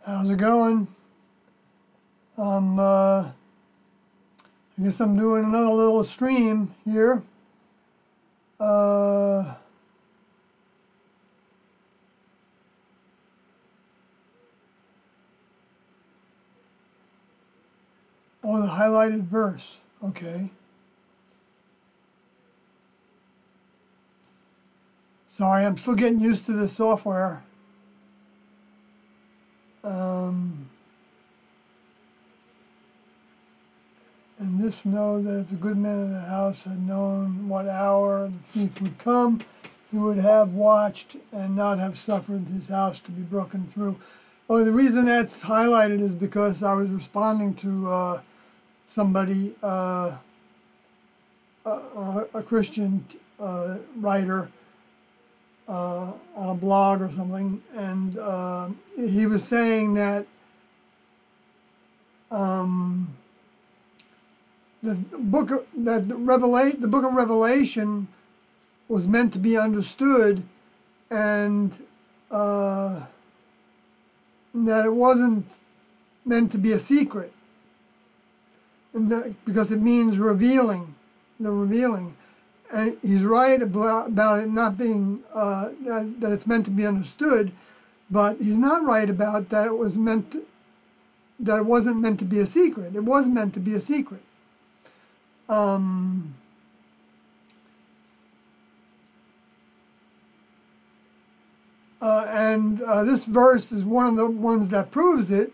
How's it going? I guess I'm doing another little stream here. Oh, the highlighted verse. Okay. Sorry, I'm still getting used to this software. And this know that if the good man of the house had known what hour the thief would come, he would have watched and not have suffered his house to be broken through. Oh, the reason that's highlighted is because I was responding to somebody, a Christian writer on a blog or something, and he was saying that the book of Revelation was meant to be understood, and that it wasn't meant to be a secret, and that, because it means revealing, the revealing. And he's right about it not being that it's meant to be understood, but he's not right about that it was meant to, that it wasn't meant to be a secret. It was meant to be a secret. This verse is one of the ones that proves it,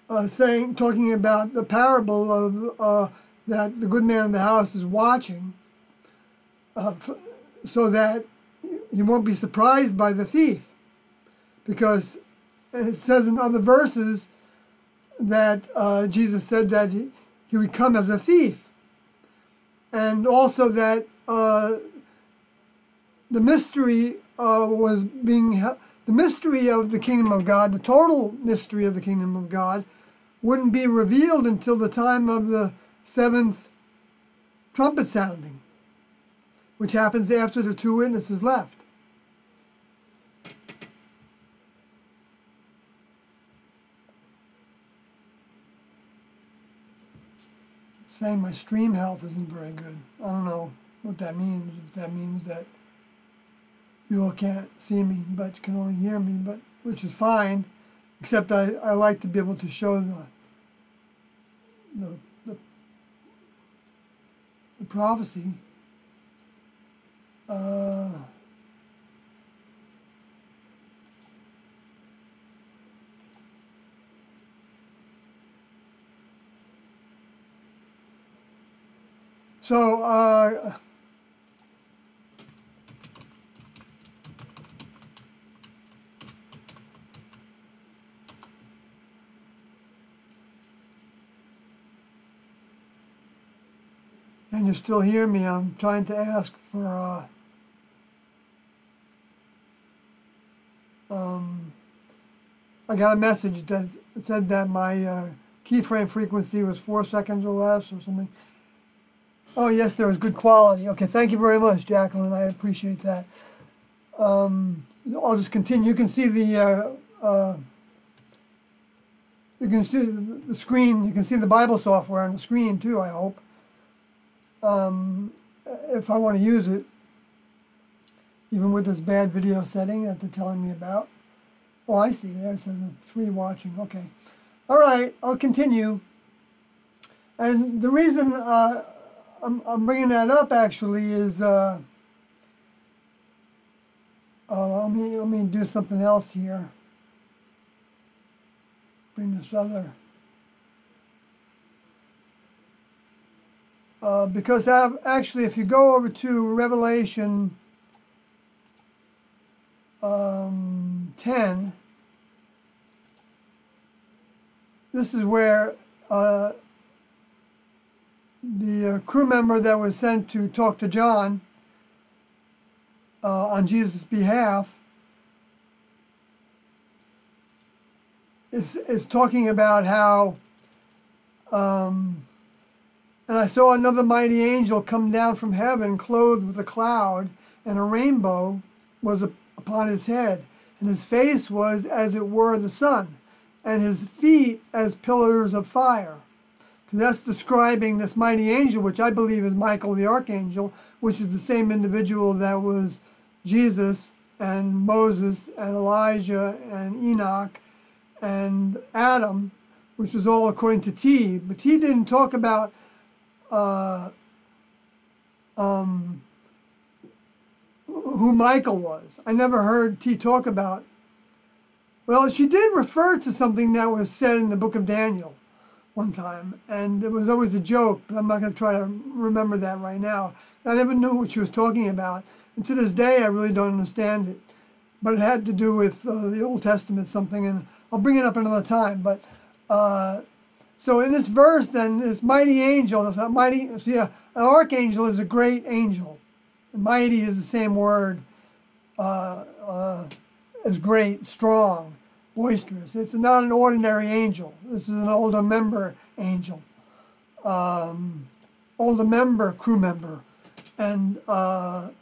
talking about the parable of that the good man of the house is watching, so that you won't be surprised by the thief, because it says in other verses that Jesus said that he would come as a thief, and also that the mystery the mystery of the kingdom of God, the total mystery of the kingdom of God, wouldn't be revealed until the time of the seventh trumpet sounding, which happens after the two witnesses left. Saying my stream health isn't very good. I don't know what that means. If that means that you all can't see me, but you can only hear me, but which is fine. Except I like to be able to show the prophecy. And you still hear me. I'm trying to ask for I got a message that said that my keyframe frequency was 4 seconds or less or something. Oh yes, there was good quality. Okay, thank you very much, Jacqueline. I appreciate that. I'll just continue. You can see the screen. You can see the Bible software on the screen too, I hope. If I want to use it, even with this bad video setting that they're telling me about. Oh, I see. There it says 3 watching. Okay. All right, I'll continue. And the reason I'm bringing that up actually is let me do something else here. Bring this other. Because actually, if you go over to Revelation 10, this is where the crew member that was sent to talk to John on Jesus' behalf is talking about how and I saw another mighty angel come down from heaven, clothed with a cloud, and a rainbow was upon his head, and his face was as it were the sun, and his feet as pillars of fire. Because that's describing this mighty angel, which I believe is Michael the archangel, which is the same individual that was Jesus and Moses and Elijah and Enoch and Adam, which was all according to T. But T didn't talk about who Michael was. I never heard T talk about. Well, she did refer to something that was said in the book of Daniel one time, and it was always a joke, but I'm not going to try to remember that right now. I never knew what she was talking about, and to this day I really don't understand it. But it had to do with the Old Testament something, and I'll bring it up another time. But so in this verse, then, this mighty angel, an archangel is a great angel. And mighty is the same word as great, strong, boisterous. It's not an ordinary angel. This is an older member angel. Older member, crew member. And the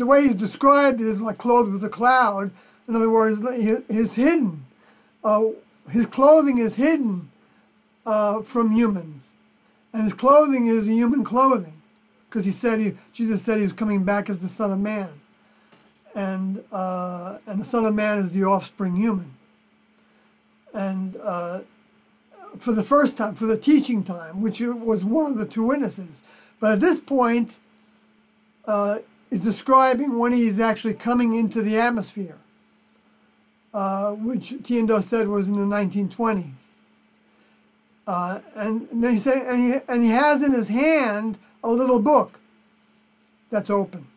way he's described is like clothed with a cloud. In other words, he's hidden. His clothing is hidden from humans, and his clothing is human clothing, because Jesus said he was coming back as the Son of Man, and the Son of Man is the offspring human. And for the first time, for the teaching time, which was one of the two witnesses, but at this point, is describing when he's actually coming into the atmosphere, which Tiendo said was in the 1920s. And then he said, and he has in his hand a little book that's open,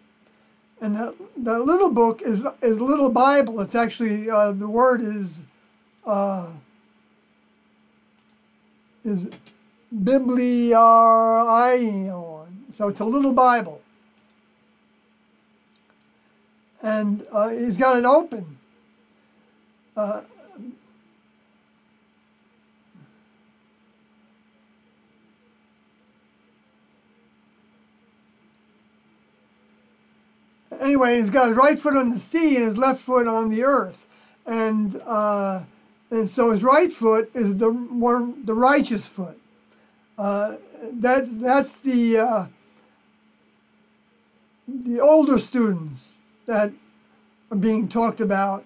and the little book is a little Bible. It's actually the word is bibliaion, so it's a little Bible, and he's got it open. Anyway, he's got his right foot on the sea and his left foot on the earth, and so his right foot is the righteous foot. That's the older students that are being talked about.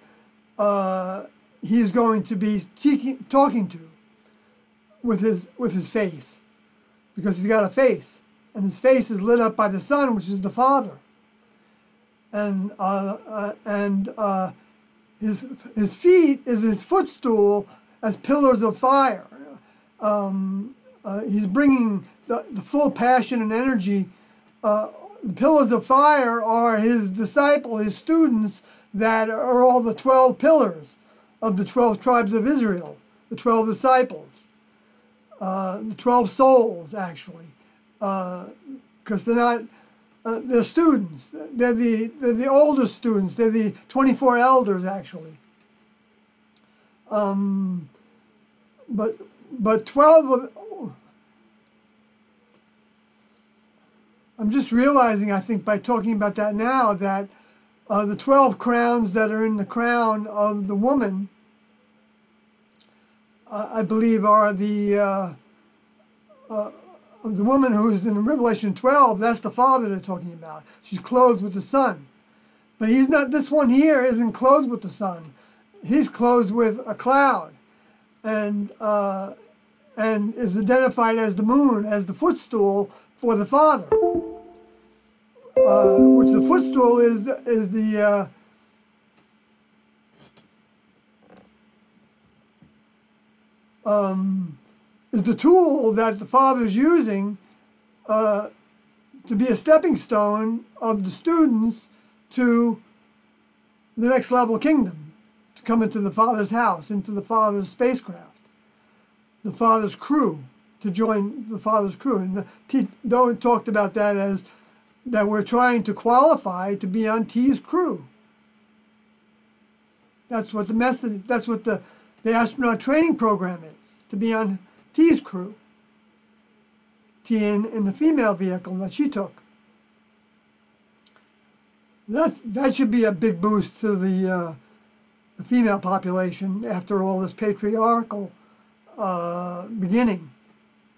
He's going to be talking to with his face, because he's got a face, and his face is lit up by the sun, which is the Father. And his feet is his footstool as pillars of fire. He's bringing the full passion and energy. The pillars of fire are his disciples, his students, that are all the 12 pillars of the 12 tribes of Israel, the 12 disciples, the 12 souls, actually, because they're not. They're students. They're the oldest students. They're the 24 elders, actually. But 12 of... I'm just realizing, I think, by talking about that now, that the 12 crowns that are in the crown of the woman, I believe, are the woman who's in Revelation 12. That's the Father they're talking about. She's clothed with the sun. But he's not. This one here isn't clothed with the sun. He's clothed with a cloud, and is identified as the moon, as the footstool for the Father. Which the footstool is the tool that the Father's using to be a stepping stone of the students to the next level kingdom, to come into the Father's house, into the Father's spacecraft, the Father's crew, to join the Father's crew. And Doe talked about that as that we're trying to qualify to be on T's crew. That's what the message, that's what the astronaut training program is, to be on T's crew. T in the female vehicle that she took. That should be a big boost to the female population after all this patriarchal beginning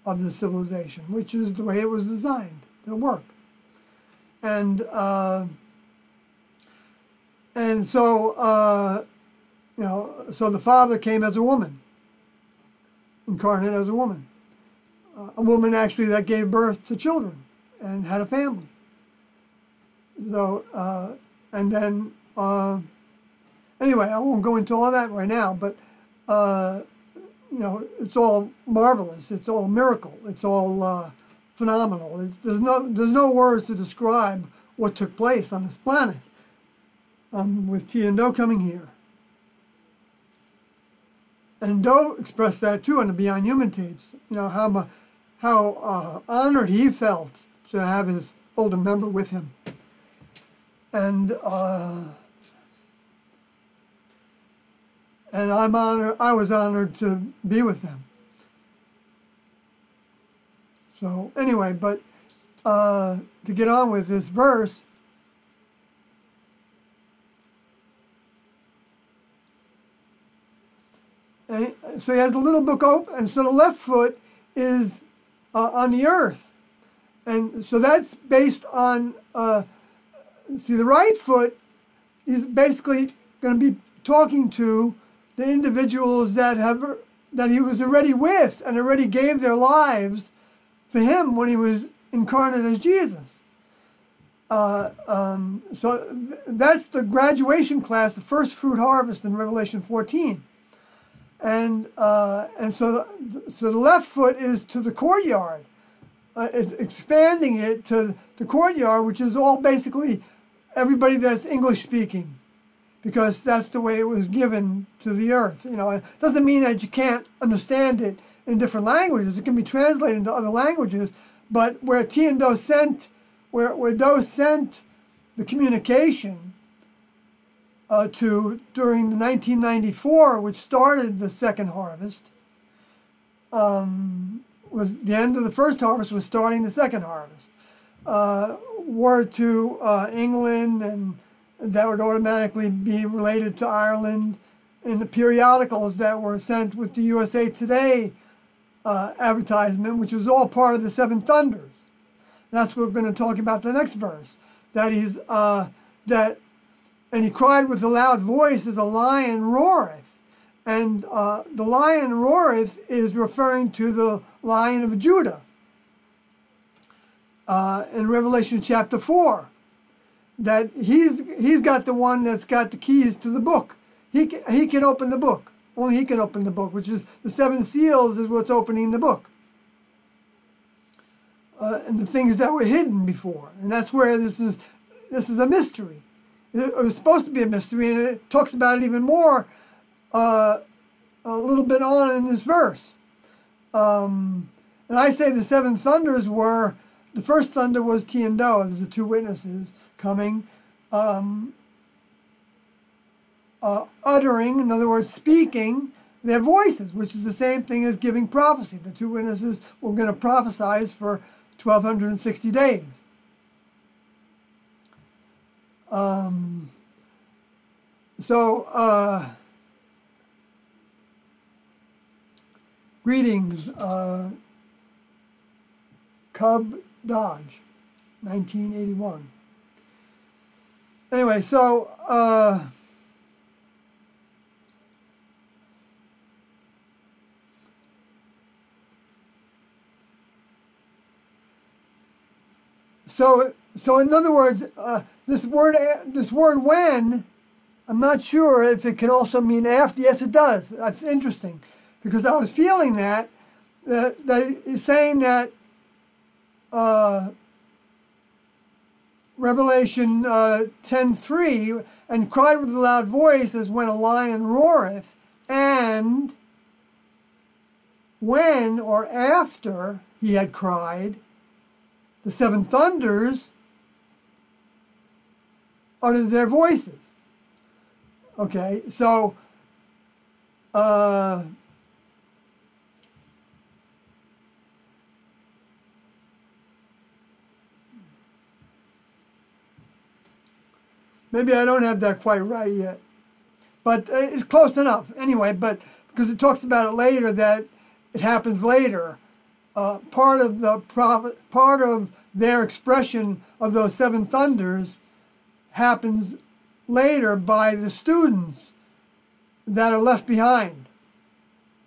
of the civilization, which is the way it was designed to work. And so so the Father came as a woman, incarnate as a woman actually that gave birth to children and had a family. So and then anyway, I won't go into all that right now, but it's all marvelous. It's all miracle. It's all phenomenal. There's no words to describe what took place on this planet with T and Do coming here. And Do expressed that too on the Beyond Human tapes. How honored he felt to have his older member with him, and I'm honored. I was honored to be with them. So anyway, but to get on with this verse, and so he has the little book open, and so the left foot is on the earth, and so that's based on. See, the right foot is basically going to be talking to the individuals that he was already with and already gave their lives for him when he was incarnate as Jesus. So that's the graduation class, the first fruit harvest in Revelation 14. And so the left foot is to the courtyard. It's expanding it to the courtyard, which is all basically everybody that's English speaking, because that's the way it was given to the earth. It doesn't mean that you can't understand it in different languages. It can be translated into other languages, but where T and Do sent, where Do sent the communication to during the 1994, which started the second harvest, was the end of the first harvest was starting the second harvest. Word to England, and that would automatically be related to Ireland, in the periodicals that were sent with the USA Today advertisement, which was all part of the Seven Thunders. And that's what we're going to talk about the next verse. That he's and he cried with a loud voice as a lion roareth. And the lion roareth is referring to the Lion of Judah in Revelation chapter 4. That he's got the one that's got the keys to the book. He can open the book. Only he can open the book, which is the seven seals is what's opening the book. And the things that were hidden before. And that's where this is a mystery. It was supposed to be a mystery, and it talks about it even more a little bit on in this verse. And I say the seven thunders were, the first thunder was T and Do. There's the two witnesses coming, uttering, in other words, speaking their voices, which is the same thing as giving prophecy. The two witnesses were going to prophesize for 1,260 days. Greetings, Cub Dodge, 1981. Anyway, so in other words, this word when, I'm not sure if it can also mean after. Yes, it does. That's interesting, because I was feeling that he's saying that Revelation 10:3, and cried with a loud voice as when a lion roareth, and when or after he had cried, the seven thunders uttered their voices. Okay, so Maybe I don't have that quite right yet. But it's close enough. Anyway, but because it talks about it later, that it happens later. Part of their expression of those seven thunders happens later by the students that are left behind,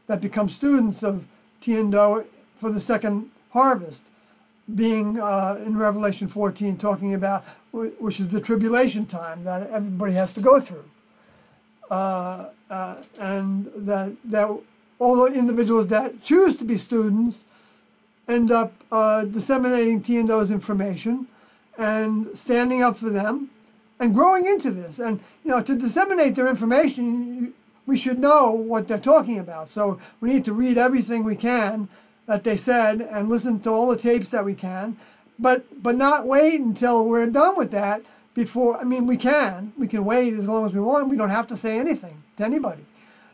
that become students of Tiendo for the second harvest, being in Revelation 14 talking about, which is the tribulation time that everybody has to go through. And that all the individuals that choose to be students end up disseminating Tiendo's information and standing up for them and growing into this. And, to disseminate their information, we should know what they're talking about. So we need to read everything we can that they said and listen to all the tapes that we can, but not wait until we're done with that before. I mean, we can wait as long as we want. We don't have to say anything to anybody.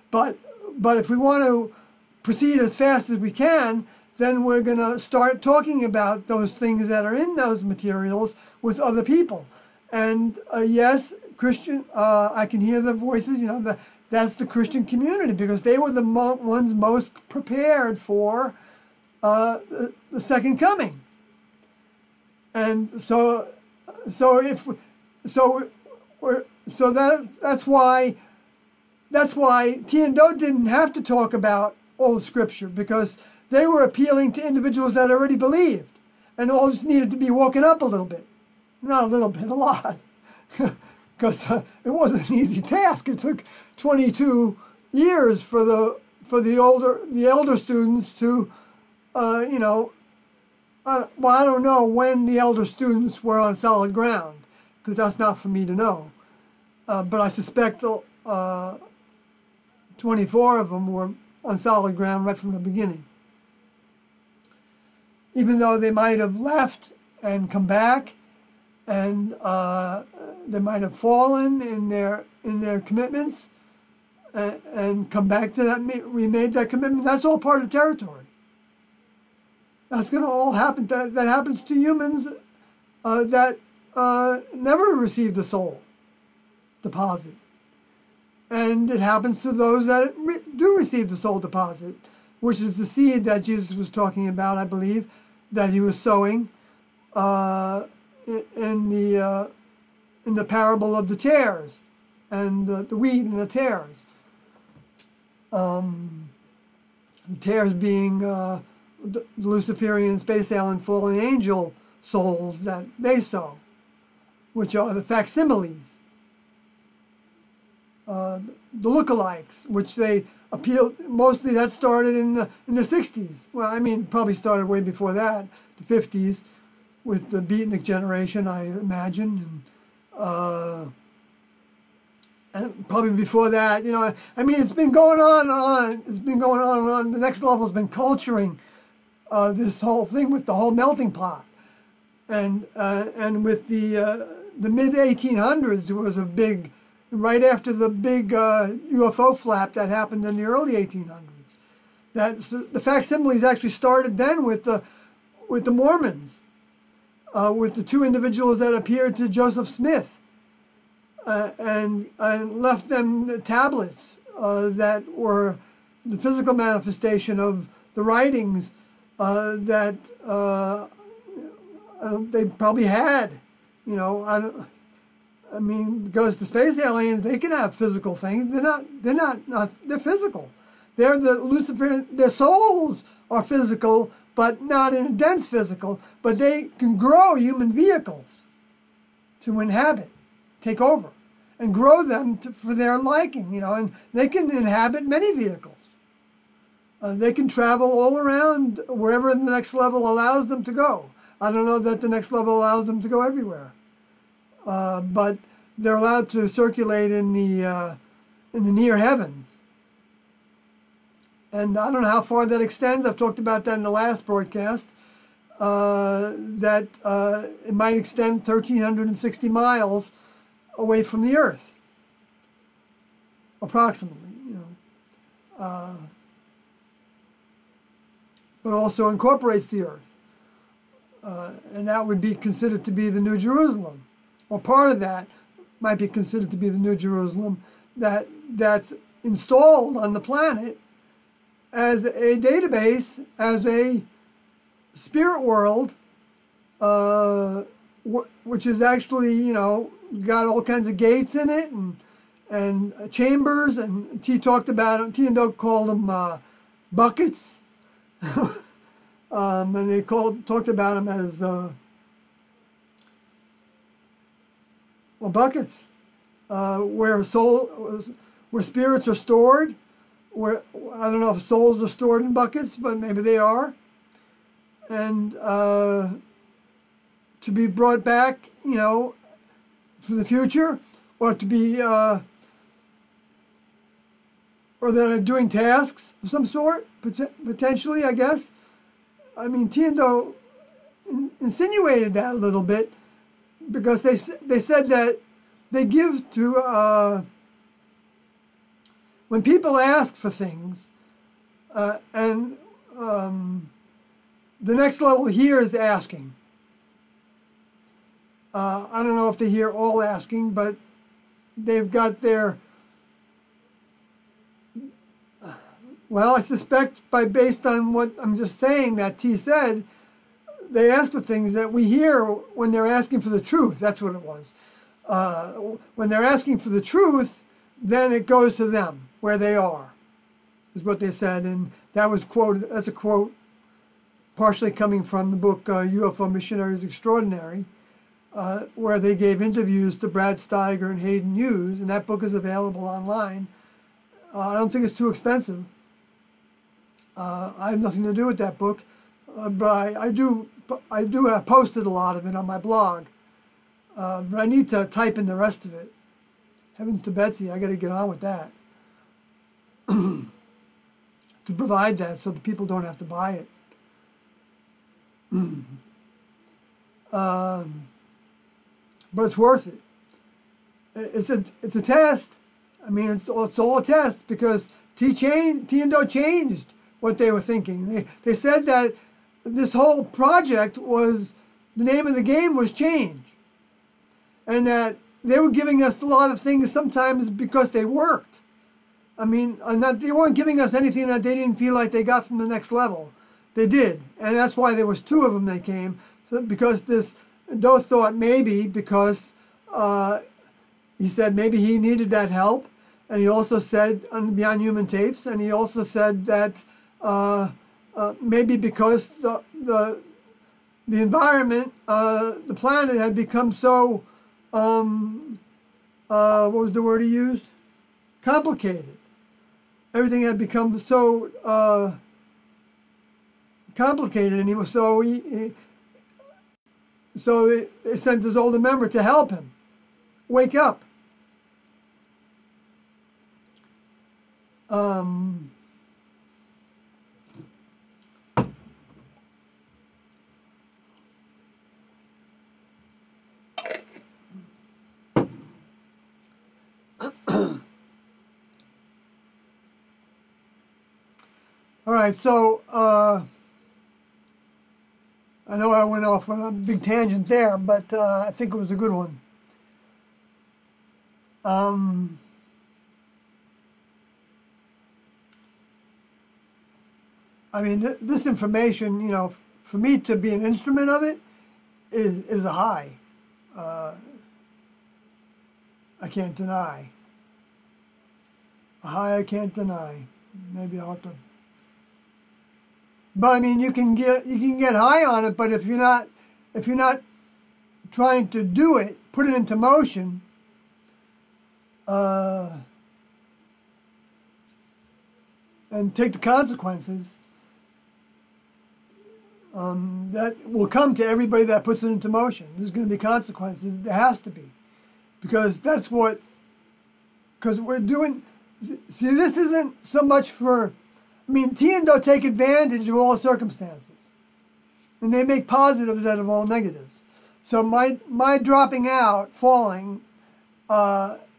But if we want to proceed as fast as we can, then we're going to start talking about those things that are in those materials with other people. And yes, Christian, I can hear the voices, that's the Christian community, because they were the ones most prepared for the second coming. And that's why Tiendo didn't have to talk about all the scripture, because they were appealing to individuals that already believed, and all just needed to be woken up a little bit. Not a little bit, a lot. Because it wasn't an easy task. It took 22 years for the elder students to, I don't know when the elder students were on solid ground, because that's not for me to know. But I suspect 24 of them were on solid ground right from the beginning. Even though they might have left and come back, and they might have fallen in their commitments and come back to that, remade that commitment. That's all part of the territory. That's going to all happen. That happens to humans that never received a soul deposit. And it happens to those that do receive the soul deposit, which is the seed that Jesus was talking about, I believe, that he was sowing in the parable of the tares and the wheat and the tares. The tares being the Luciferian, space alien, fallen angel souls that they sow, which are the facsimiles, the lookalikes, which they appeal. Mostly that started in the 60s. Well, I mean, probably started way before that, the 50s, with the beatnik generation, I imagine, and probably before that. I mean, it's been going on and on. It's been going on and on. The next level has been culturing this whole thing with the whole melting pot, and with the mid 1800s, there was a big. Right after the big UFO flap that happened in the early 1800s, the facsimiles actually started then with the Mormons, with the two individuals that appeared to Joseph Smith, and left them the tablets that were the physical manifestation of the writings that they probably had, I mean, because the space aliens, they can have physical things. They're physical. They're the Lucifer. Their souls are physical, but not in a dense physical. But they can grow human vehicles to inhabit, take over, and grow them for their liking. And they can inhabit many vehicles. They can travel all around wherever the next level allows them to go. I don't know that the next level allows them to go everywhere. But they're allowed to circulate in the near heavens, and I don't know how far that extends. I've talked about that in the last broadcast. That it might extend 1,360 miles away from the Earth, approximately. But also incorporates the Earth, and that would be considered to be the New Jerusalem. Or part of that, might be considered to be the New Jerusalem, that's installed on the planet as a database, as a spirit world, which is actually, you know, got all kinds of gates in it and chambers, and T talked about them. T and Doug called them buckets, and they talked about them as buckets, where spirits are stored. Where I don't know if souls are stored in buckets, but maybe they are, and to be brought back, you know, for the future, or to be or that are doing tasks of some sort, potentially, I guess. I mean, Tiendo insinuated that a little bit, because they said that they give to, when people ask for things, and the next level here is asking. I don't know if they hear all asking, but they've got their, well, I suspect based on what I'm just saying that T said, they ask for things that we hear when they're asking for the truth. That's what it was. When they're asking for the truth, then it goes to them where they are, is what they said. And that was quoted, that's a quote partially coming from the book UFO Missionaries Extraordinary, where they gave interviews to Brad Steiger and Hayden Hughes, and that book is available online. I don't think it's too expensive. I have nothing to do with that book, but I do have posted a lot of it on my blog. But I need to type in the rest of it. Heavens to Betsy, I got to get on with that to provide that so that people don't have to buy it. But it's worth it. It's a test. I mean, it's all a test, because T and Do changed what they were thinking. They said that this whole project was, the name of the game was change, and that they were giving us a lot of things sometimes because they worked. I mean, they weren't giving us anything that they didn't feel like they got from the next level. They did, and that's why there was 2 of them that came, because this Do thought maybe because he said maybe he needed that help, and he also said on Beyond Human Tapes, and he also said that maybe because the environment, the planet had become so what was the word he used? Complicated. Everything had become so complicated, and he was so they sent his older member to help him wake up. All right, so I know I went off on a big tangent there, but I think it was a good one. I mean, this information, you know, for me to be an instrument of it is a high. I can't deny. A high I can't deny. Maybe I'll have to. But I mean, you can get high on it, but if you're not trying to do it, put it into motion, and take the consequences, that will come to everybody that puts it into motion. There's going to be consequences. There has to be, because that's what. Because we're doing. See, this isn't so much for. I mean, T and Do take advantage of all circumstances, and they make positives out of all negatives. So my dropping out, falling,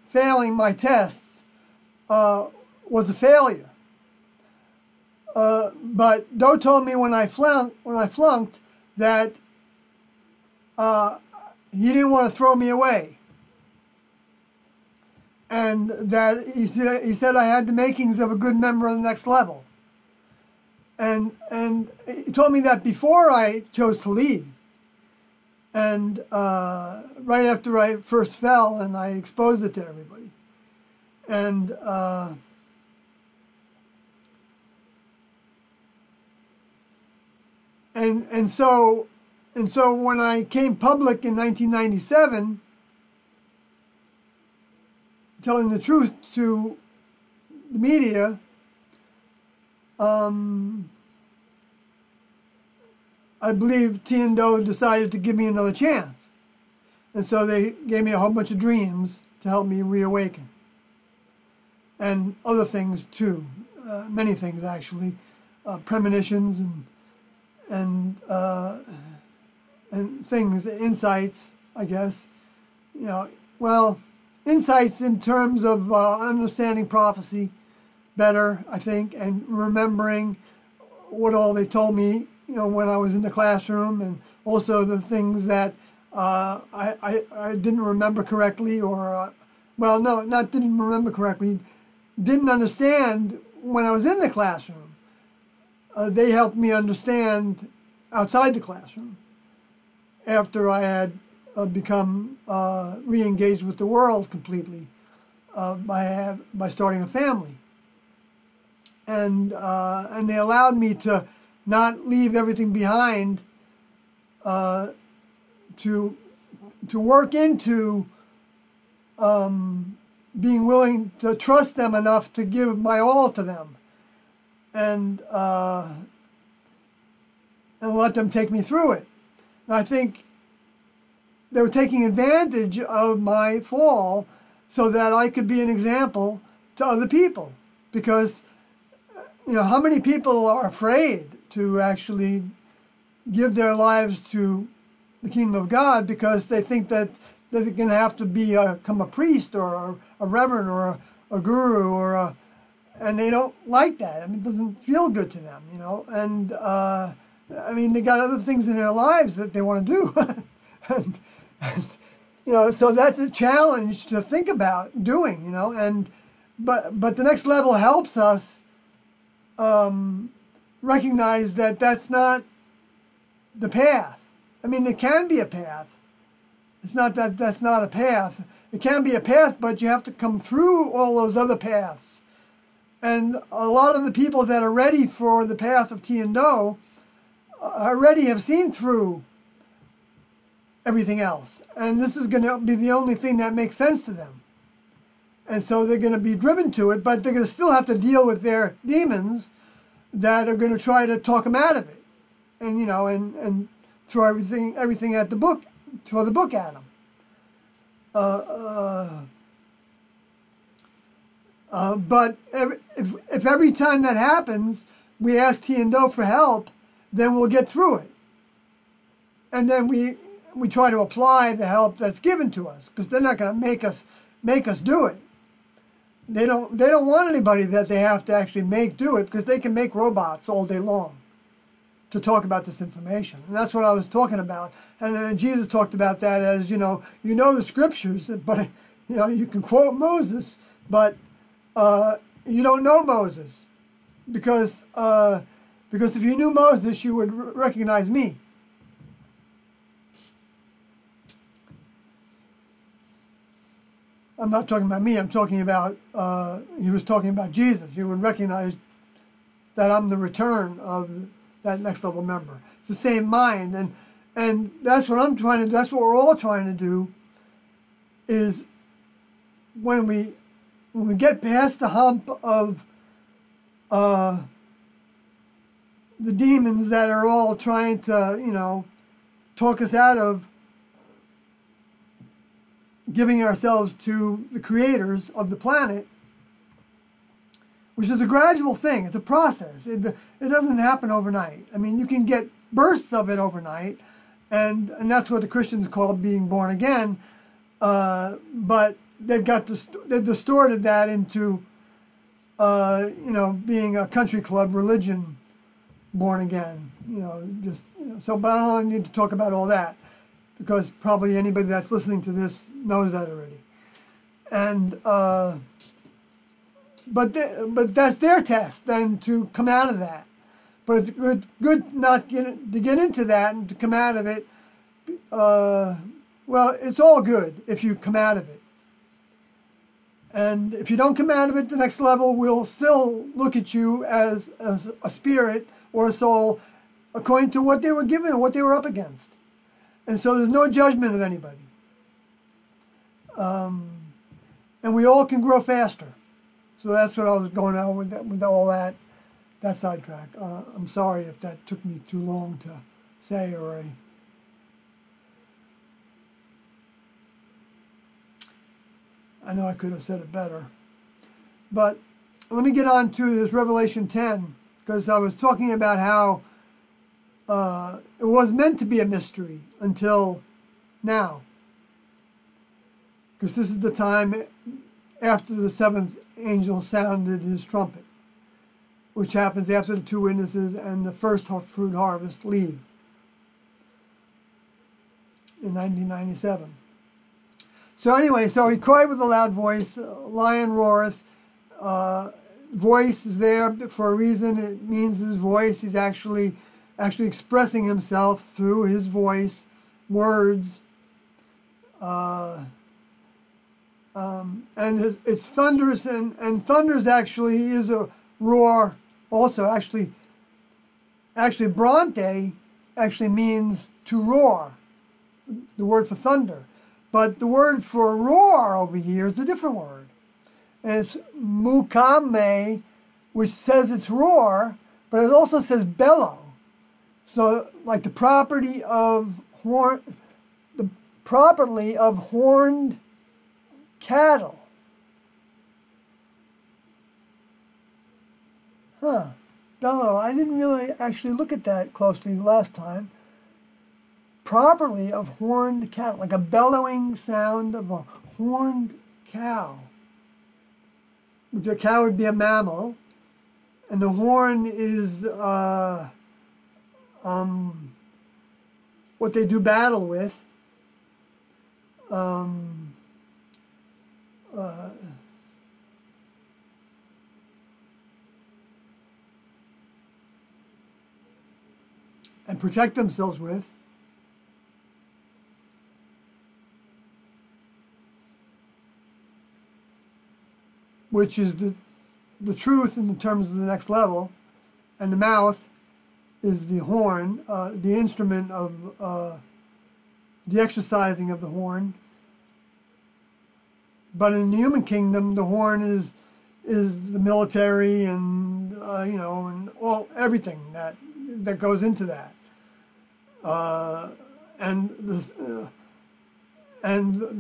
failing my tests was a failure. But Do told me when I flunked that he didn't want to throw me away. and that he said I had the makings of a good member of the next level. And he told me that before I chose to leave. And right after I first fell, and I exposed it to everybody. And so when I came public in 1997, telling the truth to the media, I believe T and Do decided to give me another chance. And so they gave me a whole bunch of dreams to help me reawaken. And other things too, many things actually, premonitions and things, insights, I guess. You know, well, insights in terms of understanding prophecy better, I think, and remembering what all they told me, you know, when I was in the classroom, and also the things that I didn't remember correctly, or, well, no, not didn't remember correctly, didn't understand when I was in the classroom. They helped me understand outside the classroom after I had become re-engaged with the world completely by starting a family. And they allowed me to not leave everything behind, to work into being willing to trust them enough to give my all to them, and let them take me through it. And I think they were taking advantage of my fall so that I could be an example to other people, because you know, how many people are afraid to actually give their lives to the kingdom of God because they think that they're going to have to become a priest or a reverend or a guru and they don't like that. I mean, it doesn't feel good to them, you know. And I mean, they got other things in their lives that they want to do, and you know, so that's a challenge to think about doing, you know. And but the next level helps us recognize that that's not the path. I mean, it can be a path. It's not that that's not a path. It can be a path, but you have to come through all those other paths. And a lot of the people that are ready for the path of T and Do already have seen through everything else. And this is going to be the only thing that makes sense to them. And so they're going to be driven to it, but they're going to still have to deal with their demons that are going to try to talk them out of it. And, you know, and throw everything at the book, throw the book at them. But if every time that happens, we ask T and Do for help, then we'll get through it. And then we try to apply the help that's given to us, because they're not going to make us do it. They don't want anybody that they have to actually make do it, because they can make robots all day long to talk about this information. And that's what I was talking about. And Jesus talked about that as, you know the scriptures, but you know, you can quote Moses, but you don't know Moses, because if you knew Moses, you would recognize me. I'm not talking about me, I'm talking about, he was talking about Jesus. You would recognize that I'm the return of that next level member. It's the same mind, and that's what I'm trying to do, that's what we're all trying to do, is when we get past the hump of the demons that are all trying to, you know, talk us out of giving ourselves to the creators of the planet, which is a gradual thing. It's a process. It doesn't happen overnight. I mean, you can get bursts of it overnight, and that's what the Christians call being born again, but they've distorted that into, you know, being a country club religion born again. You know, just, you know, so, but I don't need to talk about all that, because probably anybody that's listening to this knows that already. And but that's their test then to come out of that. But it's good not to get into that and to come out of it. Well, it's all good if you come out of it. And if you don't come out of it, the next level will still look at you as a spirit or a soul according to what they were given and what they were up against. And so there's no judgment of anybody. And we all can grow faster. So that's what I was going on with all that sidetrack. I'm sorry if that took me too long to say, or I know I could have said it better. But let me get on to this Revelation 10, because I was talking about how it was meant to be a mystery until now. Because this is the time after the seventh angel sounded his trumpet, which happens after the two witnesses and the first fruit harvest leave in 1997. So anyway, so he cried with a loud voice, lion roareth. Voice is there for a reason. It means his voice. He's actually expressing himself through his voice, words. And it's thunderous, and thunders actually is a roar also. Actually Bronte actually means to roar, the word for thunder. But the word for roar over here is a different word. And it's mukame, which says it's roar, but it also says bellow. So like the property of horned cattle. Bellow. I didn't really actually look at that closely last time. Properly of horned cattle, like a bellowing sound of a horned cow. The cow would be a mammal, and the horn is what they do battle with. And protect themselves with. Which is the truth in terms of the next level, and the mouth is the horn, the instrument of the exercising of the horn. But in the human kingdom, the horn is the military and and everything that goes into that, and the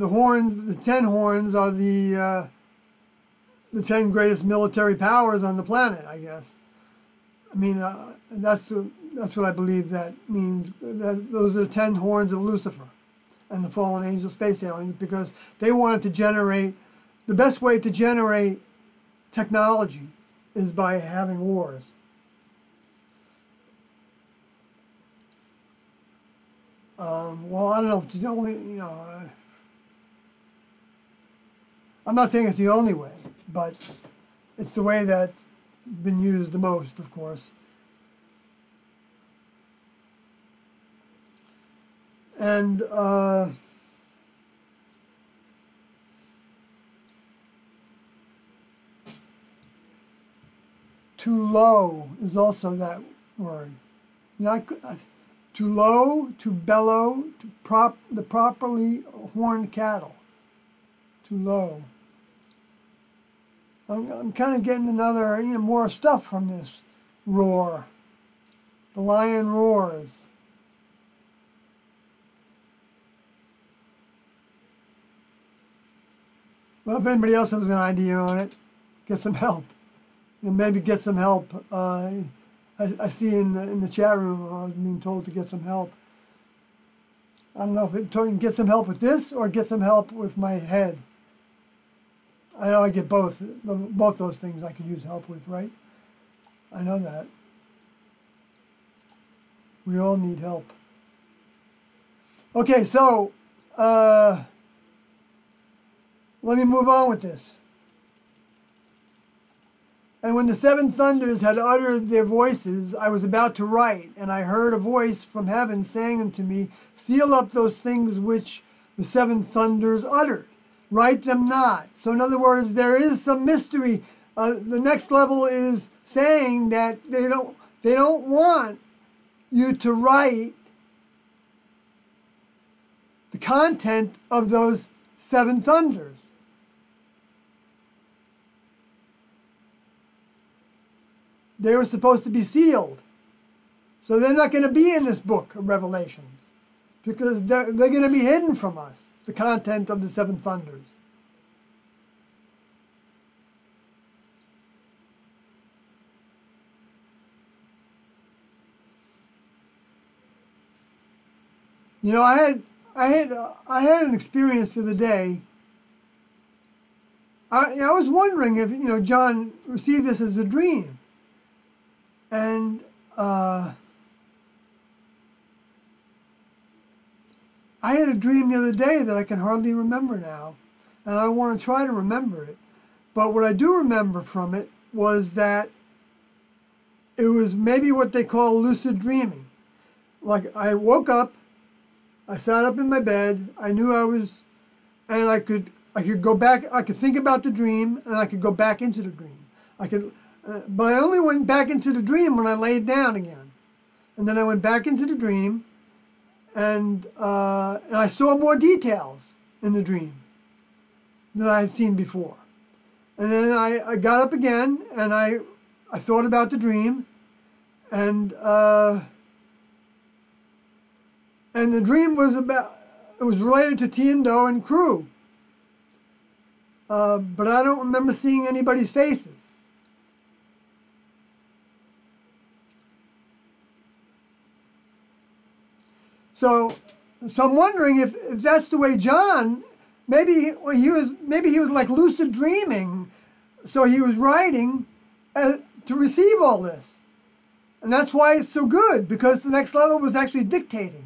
horns, the 10 horns are the 10 greatest military powers on the planet, I guess. I mean, that's what I believe that means. Those are the 10 horns of Lucifer and the fallen angel space aliens, because they wanted to generate, the best way to generate technology is by having wars. Well, I don't know if it's the only, I'm not saying it's the only way, but it's the way that's been used the most, of course. And too low is also that word. Too low, to bellow, the properly horned cattle. Too low. I'm kind of getting another, more stuff from this roar. The lion roars. Well, if anybody else has an idea on it, get some help. And maybe get some help. I see in the chat room I was being told to get some help. I don't know if it get some help with this or get some help with my head. I know I get both those things I could use help with, right? I know that. We all need help. Okay, so let me move on with this. And when the seven thunders had uttered their voices, I was about to write, and I heard a voice from heaven saying unto me, seal up those things which the seven thunders uttered. Write them not. So in other words, there is some mystery. The next level is saying that they don't want you to write the content of those seven thunders. They were supposed to be sealed. So they're not going to be in this book of Revelations because they're going to be hidden from us, the content of the seven thunders. You know, I had an experience the other day. I was wondering if, you know, John received this as a dream. And I had a dream the other day that I can hardly remember now, and I want to try to remember it. But what I do remember from it was that it was maybe what they call lucid dreaming. Like I woke up, I sat up in my bed, I knew I was, and I could go back, I could think about the dream, and I could go back into the dream. But I only went back into the dream when I laid down again. And then I went back into the dream, and I saw more details in the dream than I had seen before. And then I got up again, and I thought about the dream, and the dream was it was related to Tiando and crew. But I don't remember seeing anybody's faces. So I'm wondering if that's the way John, maybe he was like lucid dreaming, so he was writing to receive all this, and that's why it's so good, because the next level was actually dictating.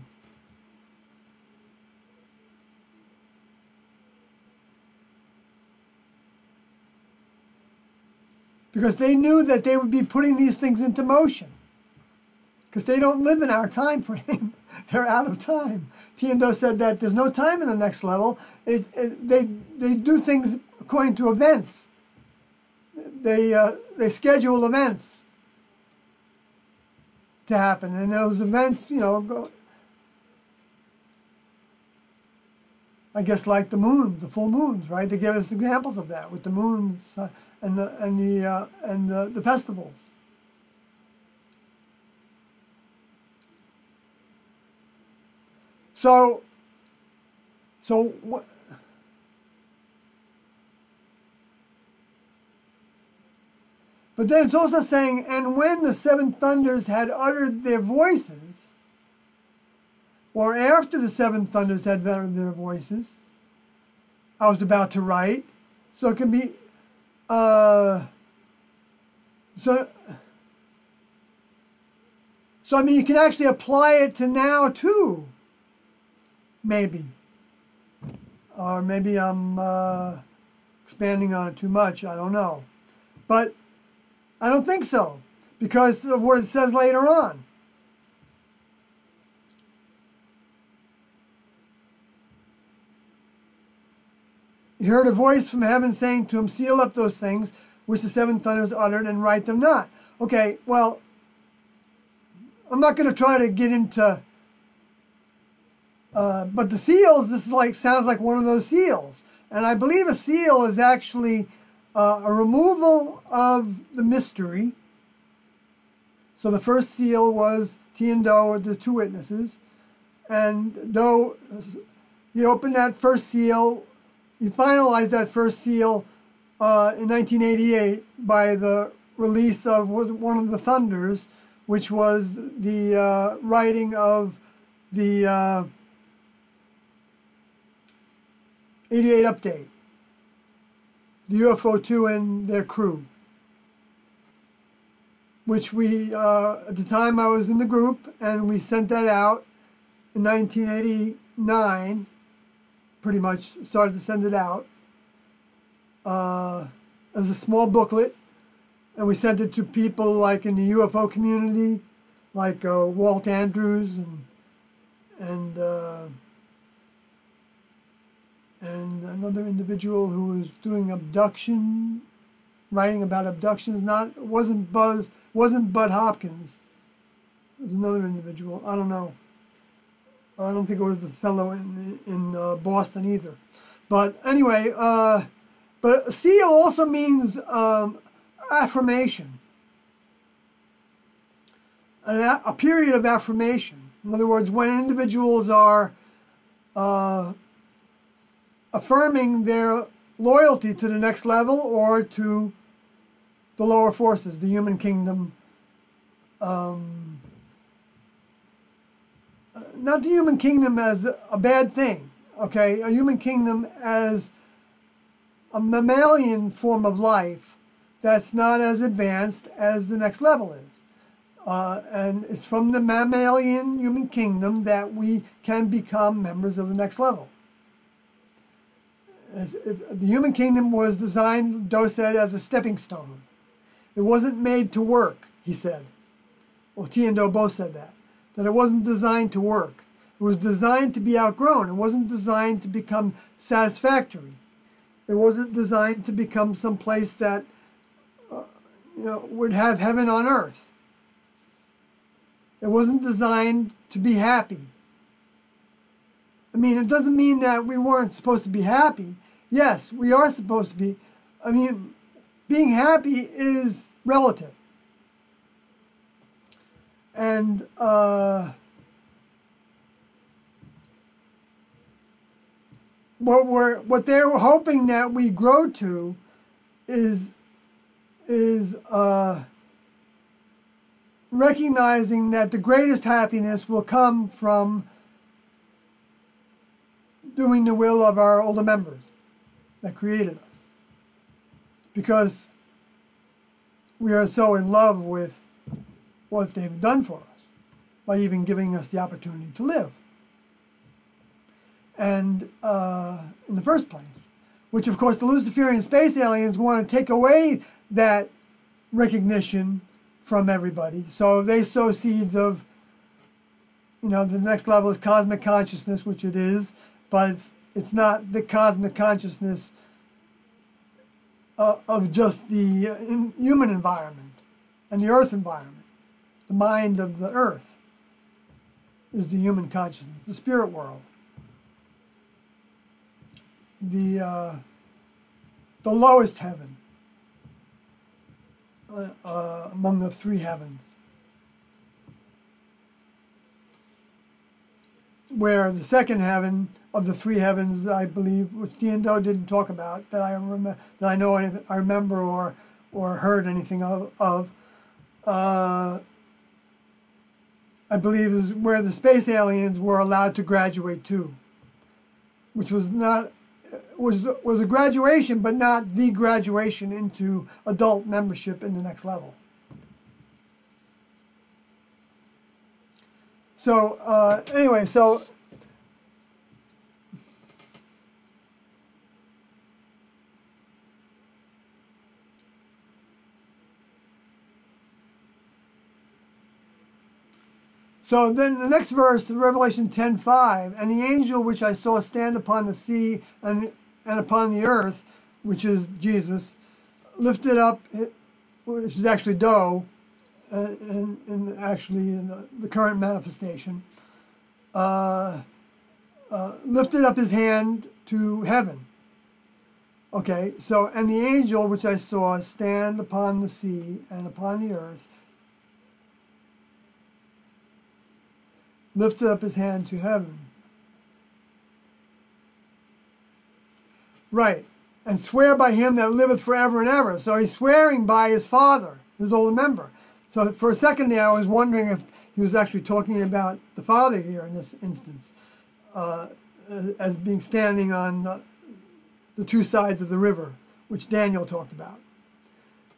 Because they knew that they would be putting these things into motion. Because they don't live in our time frame. They're out of time. Tiando said that there's no time in the next level. They do things according to events. They schedule events to happen. And those events, you know, I guess like the moon, the full moons, right? They give us examples of that with the moons and the festivals. So but then it's also saying, and when the seven thunders had uttered their voices, or after the seven thunders had uttered their voices, I was about to write. So it can be, so I mean, you can actually apply it to now too. Maybe. Or maybe I'm expanding on it too much. I don't know. But I don't think so, because of what it says later on. He heard a voice from heaven saying to him, seal up those things which the seven thunders uttered and write them not. Okay, well, I'm not going to try to get into... but the seals, this is sounds like one of those seals. And I believe a seal is actually a removal of the mystery. So the first seal was Tiando, the two witnesses. And though he opened that first seal, he finalized that first seal in 1988 by the release of one of the thunders, which was the writing of the 88 update, the UFO 2 and their crew, which we, at the time I was in the group, and we sent that out in 1989, pretty much started to send it out. as a small booklet, and we sent it to people like in the UFO community, like Walt Andrews and another individual who was doing abduction, writing about abductions. Wasn't Bud Hopkins. It was another individual. I don't know. I don't think it was the fellow in Boston either. But anyway, but seal also means affirmation. A period of affirmation. In other words, when individuals are affirming their loyalty to the next level or to the lower forces, the human kingdom. Not the human kingdom as a bad thing, okay? A human kingdom as a mammalian form of life that's not as advanced as the next level is. And it's from the mammalian human kingdom that we can become members of the next level. The human kingdom was designed, Doe said, as a stepping stone. It wasn't made to work, he said. Well, T and Doe both said that it wasn't designed to work. It was designed to be outgrown. It wasn't designed to become satisfactory. It wasn't designed to become some place that would have heaven on earth. It wasn't designed to be happy. I mean, it doesn't mean that we weren't supposed to be happy. Yes, we are supposed to be. I mean, being happy is relative. And what they're hoping that we grow to is recognizing that the greatest happiness will come from doing the will of our older members that created us, because we are so in love with what they've done for us by even giving us the opportunity to live. And in the first place, which of course the Luciferian space aliens want to take away that recognition from everybody. So they sow seeds of, the next level is cosmic consciousness, which it is, but it's not the cosmic consciousness of just the human environment and the earth environment. The mind of the earth is the human consciousness, the spirit world. The lowest heaven among the three heavens, where the second heaven of the three heavens, I believe, which D and Doe didn't talk about, that I remember or heard anything of, I believe is where the space aliens were allowed to graduate to, which was a graduation, but not the graduation into adult membership in the next level. So anyway, So then the next verse, Revelation 10:5, and the angel which I saw stand upon the sea and upon the earth, which is Jesus, lifted up, which is actually Doe, and actually in the current manifestation, lifted up his hand to heaven. Okay, so, and the angel which I saw stand upon the sea and upon the earth, lifted up his hand to heaven. Right. And swear by him that liveth forever and ever. So he's swearing by his father, his older member. So for a second there, I was wondering if he was actually talking about the father here in this instance, as being standing on the two sides of the river, which Daniel talked about.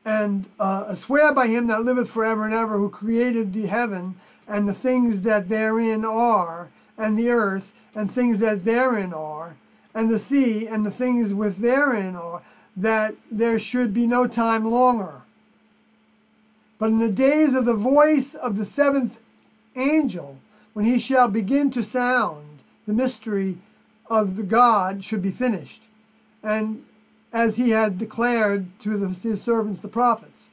And swear by him that liveth forever and ever, who created the heaven and the things that therein are, and the earth, and things that therein are, and the sea, and the things which therein are, that there should be no time longer. But in the days of the voice of the seventh angel, when he shall begin to sound, the mystery of the God should be finished, and as he had declared to his servants the prophets.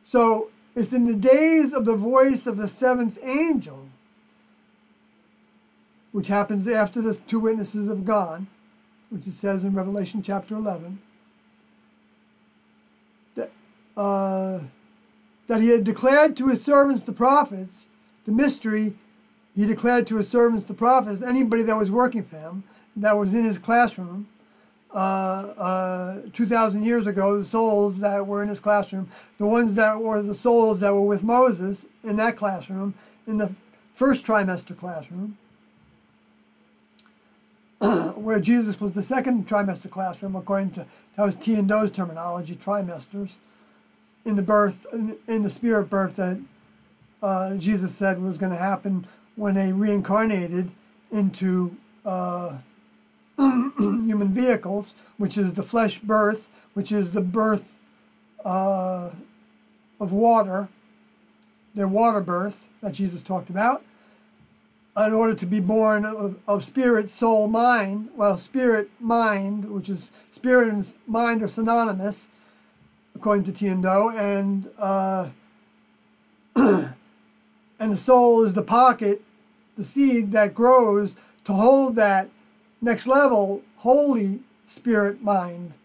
So it's in the days of the voice of the seventh angel, which happens after the two witnesses have gone, which it says in Revelation chapter 11, that he had declared to his servants the prophets, the mystery he declared to his servants the prophets, anybody that was working for him, that was in his classroom 2,000 years ago, the souls that were in his classroom, the ones that were the souls that were with Moses in that classroom, in the first trimester classroom, where Jesus was the second trimester classroom, according to, that was T and Do's terminology, trimesters, in the birth, in the spirit birth that Jesus said was going to happen when they reincarnated into human vehicles, which is the flesh birth, which is the birth of water, their water birth that Jesus talked about, in order to be born of spirit, soul, mind. Well, spirit, mind, which is spirit and mind are synonymous, according to T and Do, and the soul is the pocket, the seed that grows to hold that next level, Holy Spirit mind.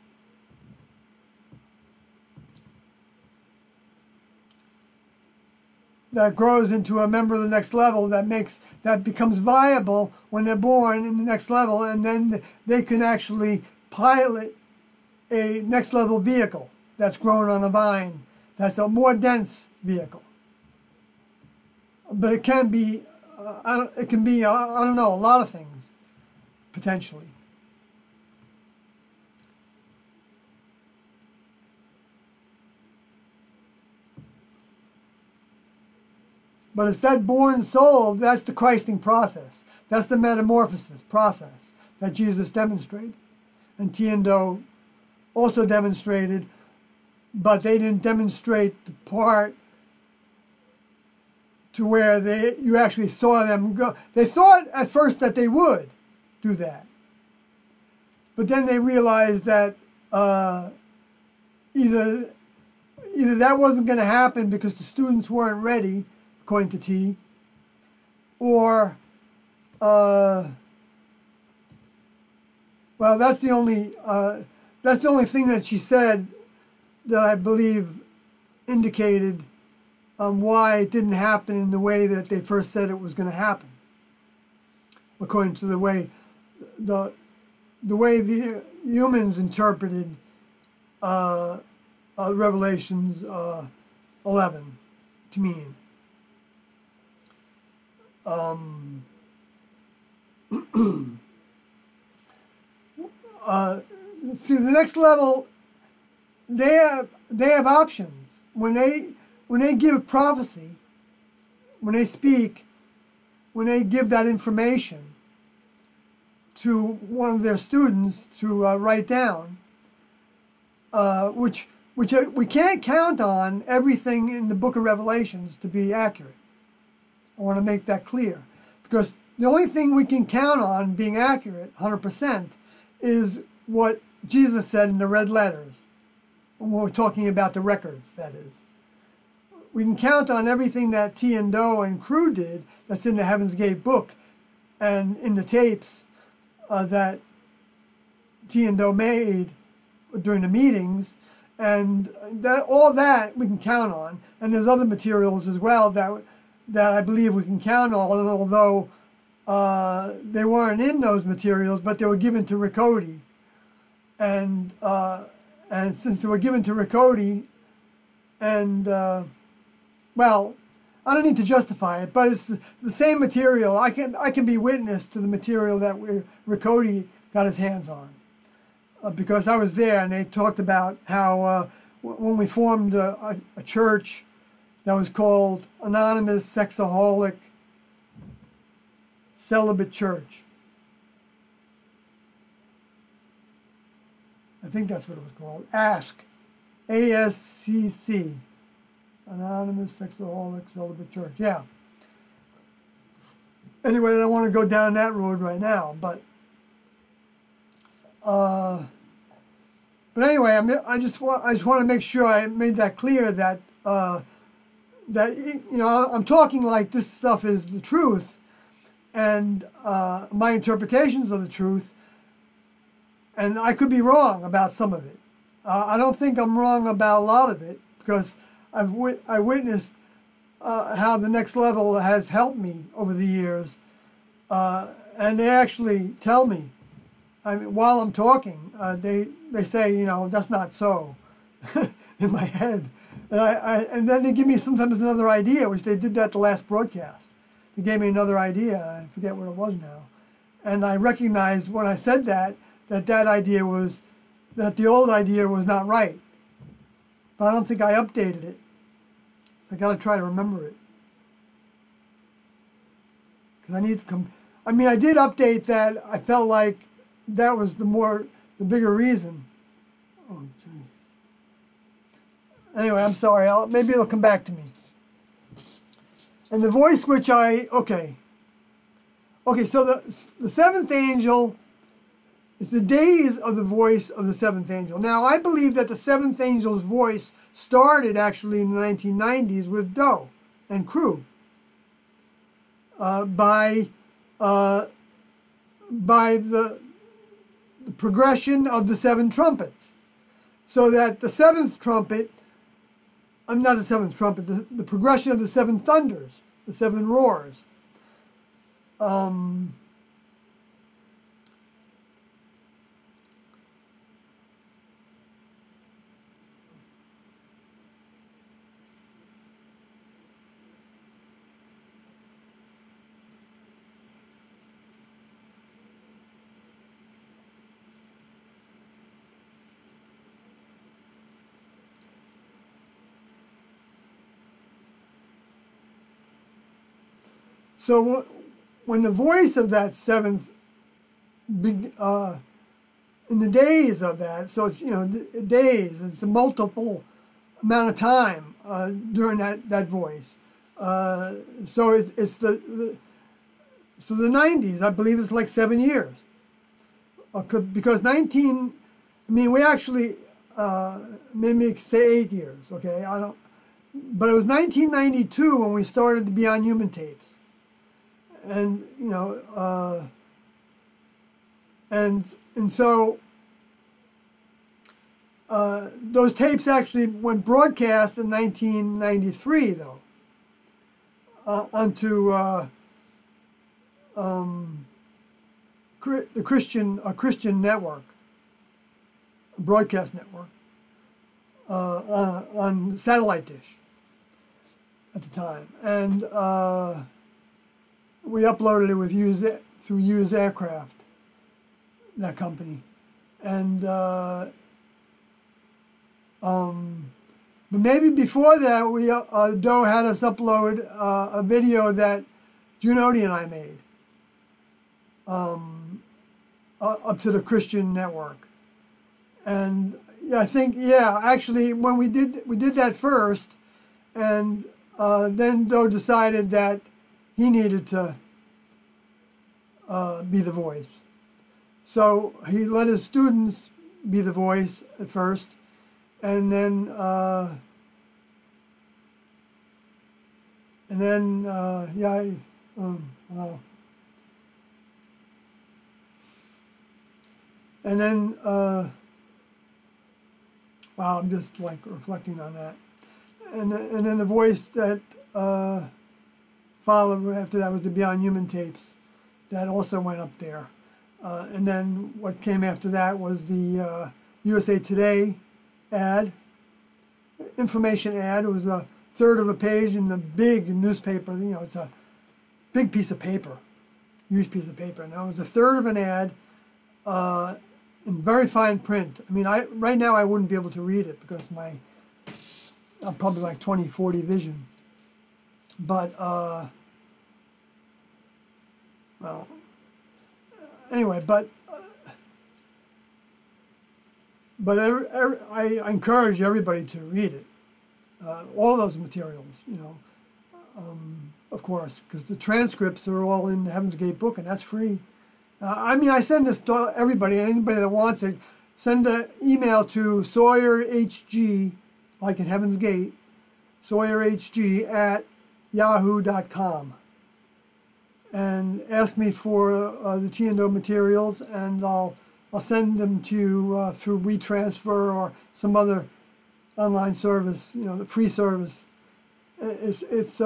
That grows into a member of the next level, that becomes viable when they're born in the next level, and then they can actually pilot a next level vehicle that's grown on a vine. That's a more dense vehicle. But it can be, I don't know, a lot of things, potentially. But it's that born soul, that's the Christing process. That's the metamorphosis process that Jesus demonstrated. And T and Do also demonstrated, but they didn't demonstrate the part to where you actually saw them go. They thought at first that they would do that. But then they realized that either that wasn't going to happen because the students weren't ready, according to T, or, well, that's the only thing that she said that I believe indicated why it didn't happen in the way that they first said it was going to happen, according to the way the humans interpreted Revelations 11 to mean. See, the next level, they have options. When they give prophecy, when they speak, when they give that information to one of their students to write down, which we can't count on everything in the book of Revelations to be accurate. I want to make that clear, because the only thing we can count on being accurate 100% is what Jesus said in the red letters, when we're talking about the records, that is. We can count on everything that T and Do and crew did that's in the Heaven's Gate book and in the tapes that T and Do made during the meetings, and all that we can count on. And there's other materials as well that I believe we can count on, although they weren't in those materials, but they were given to Riccoti. And since they were given to Riccoti, and well, I don't need to justify it, but it's the same material. I can be witness to the material that Riccoti got his hands on, because I was there, and they talked about how when we formed a church that was called Anonymous Sexaholic Celibate Church. I think that's what it was called. Ask. ASCC. Anonymous Sexaholic Celibate Church. Yeah. Anyway, I don't want to go down that road right now, but anyway, I just want to make sure I made that clear that I'm talking like this stuff is the truth, and my interpretations of the truth, and I could be wrong about some of it. I don't think I'm wrong about a lot of it, because I witnessed how the next level has helped me over the years, and they actually tell me, I mean, while I'm talking, they say, that's not so, in my head, and then they give me sometimes another idea, which they did that the last broadcast. They gave me another idea. I forget what it was now, and I recognized when I said that idea was that the old idea was not right, but I don't think I updated it. I got to try to remember it, because I need to I did update that. I felt like that was the bigger reason. Oh, jeez. Anyway, I'm sorry. Maybe it'll come back to me. And the voice which okay, so the seventh angel is the days of the voice of the seventh angel. Now, I believe that the seventh angel's voice started actually in the 1990s with Doe and crew by the progression of the seven trumpets. So that the seventh trumpet, not the seventh trumpet, the progression of the seven thunders, the seven roars. So when the voice of that seventh, in the days of that, so it's, days, it's a multiple amount of time during that voice. So it's the 90s, I believe it's like 7 years. Because we actually, maybe say 8 years, okay? But it was 1992 when we started the Beyond Human tapes. And and so those tapes actually went broadcast in 1993, though, onto the Christian network, a broadcast network, on satellite dish at the time, and we uploaded it through Use Aircraft, that company, and but maybe before that, Doe had us upload a video that Junodi and I made up to the Christian network, and I think actually when we did that first, and then Doe decided that he needed to be the voice. So he let his students be the voice at first, and then well, and then wow, I'm just like reflecting on that, and then the voice that followed after that was the Beyond Human tapes that also went up there. And then what came after that was the USA Today ad, information ad. It was a third of a page in the big newspaper. It's a big piece of paper, huge piece of paper. Now it was a third of an ad in very fine print. I mean, right now I wouldn't be able to read it because I'm probably like 20/40 vision. But, well, anyway, but But I encourage everybody to read it, all those materials, you know, of course, because the transcripts are all in the Heaven's Gate book, and that's free. I mean, I send this to everybody, anybody that wants it. Send an email to SawyerHG, like at Heaven's Gate, SawyerHG@yahoo.com, and ask me for the T&O materials, and I'll send them to you through WeTransfer or some other online service, you know, the free service. It's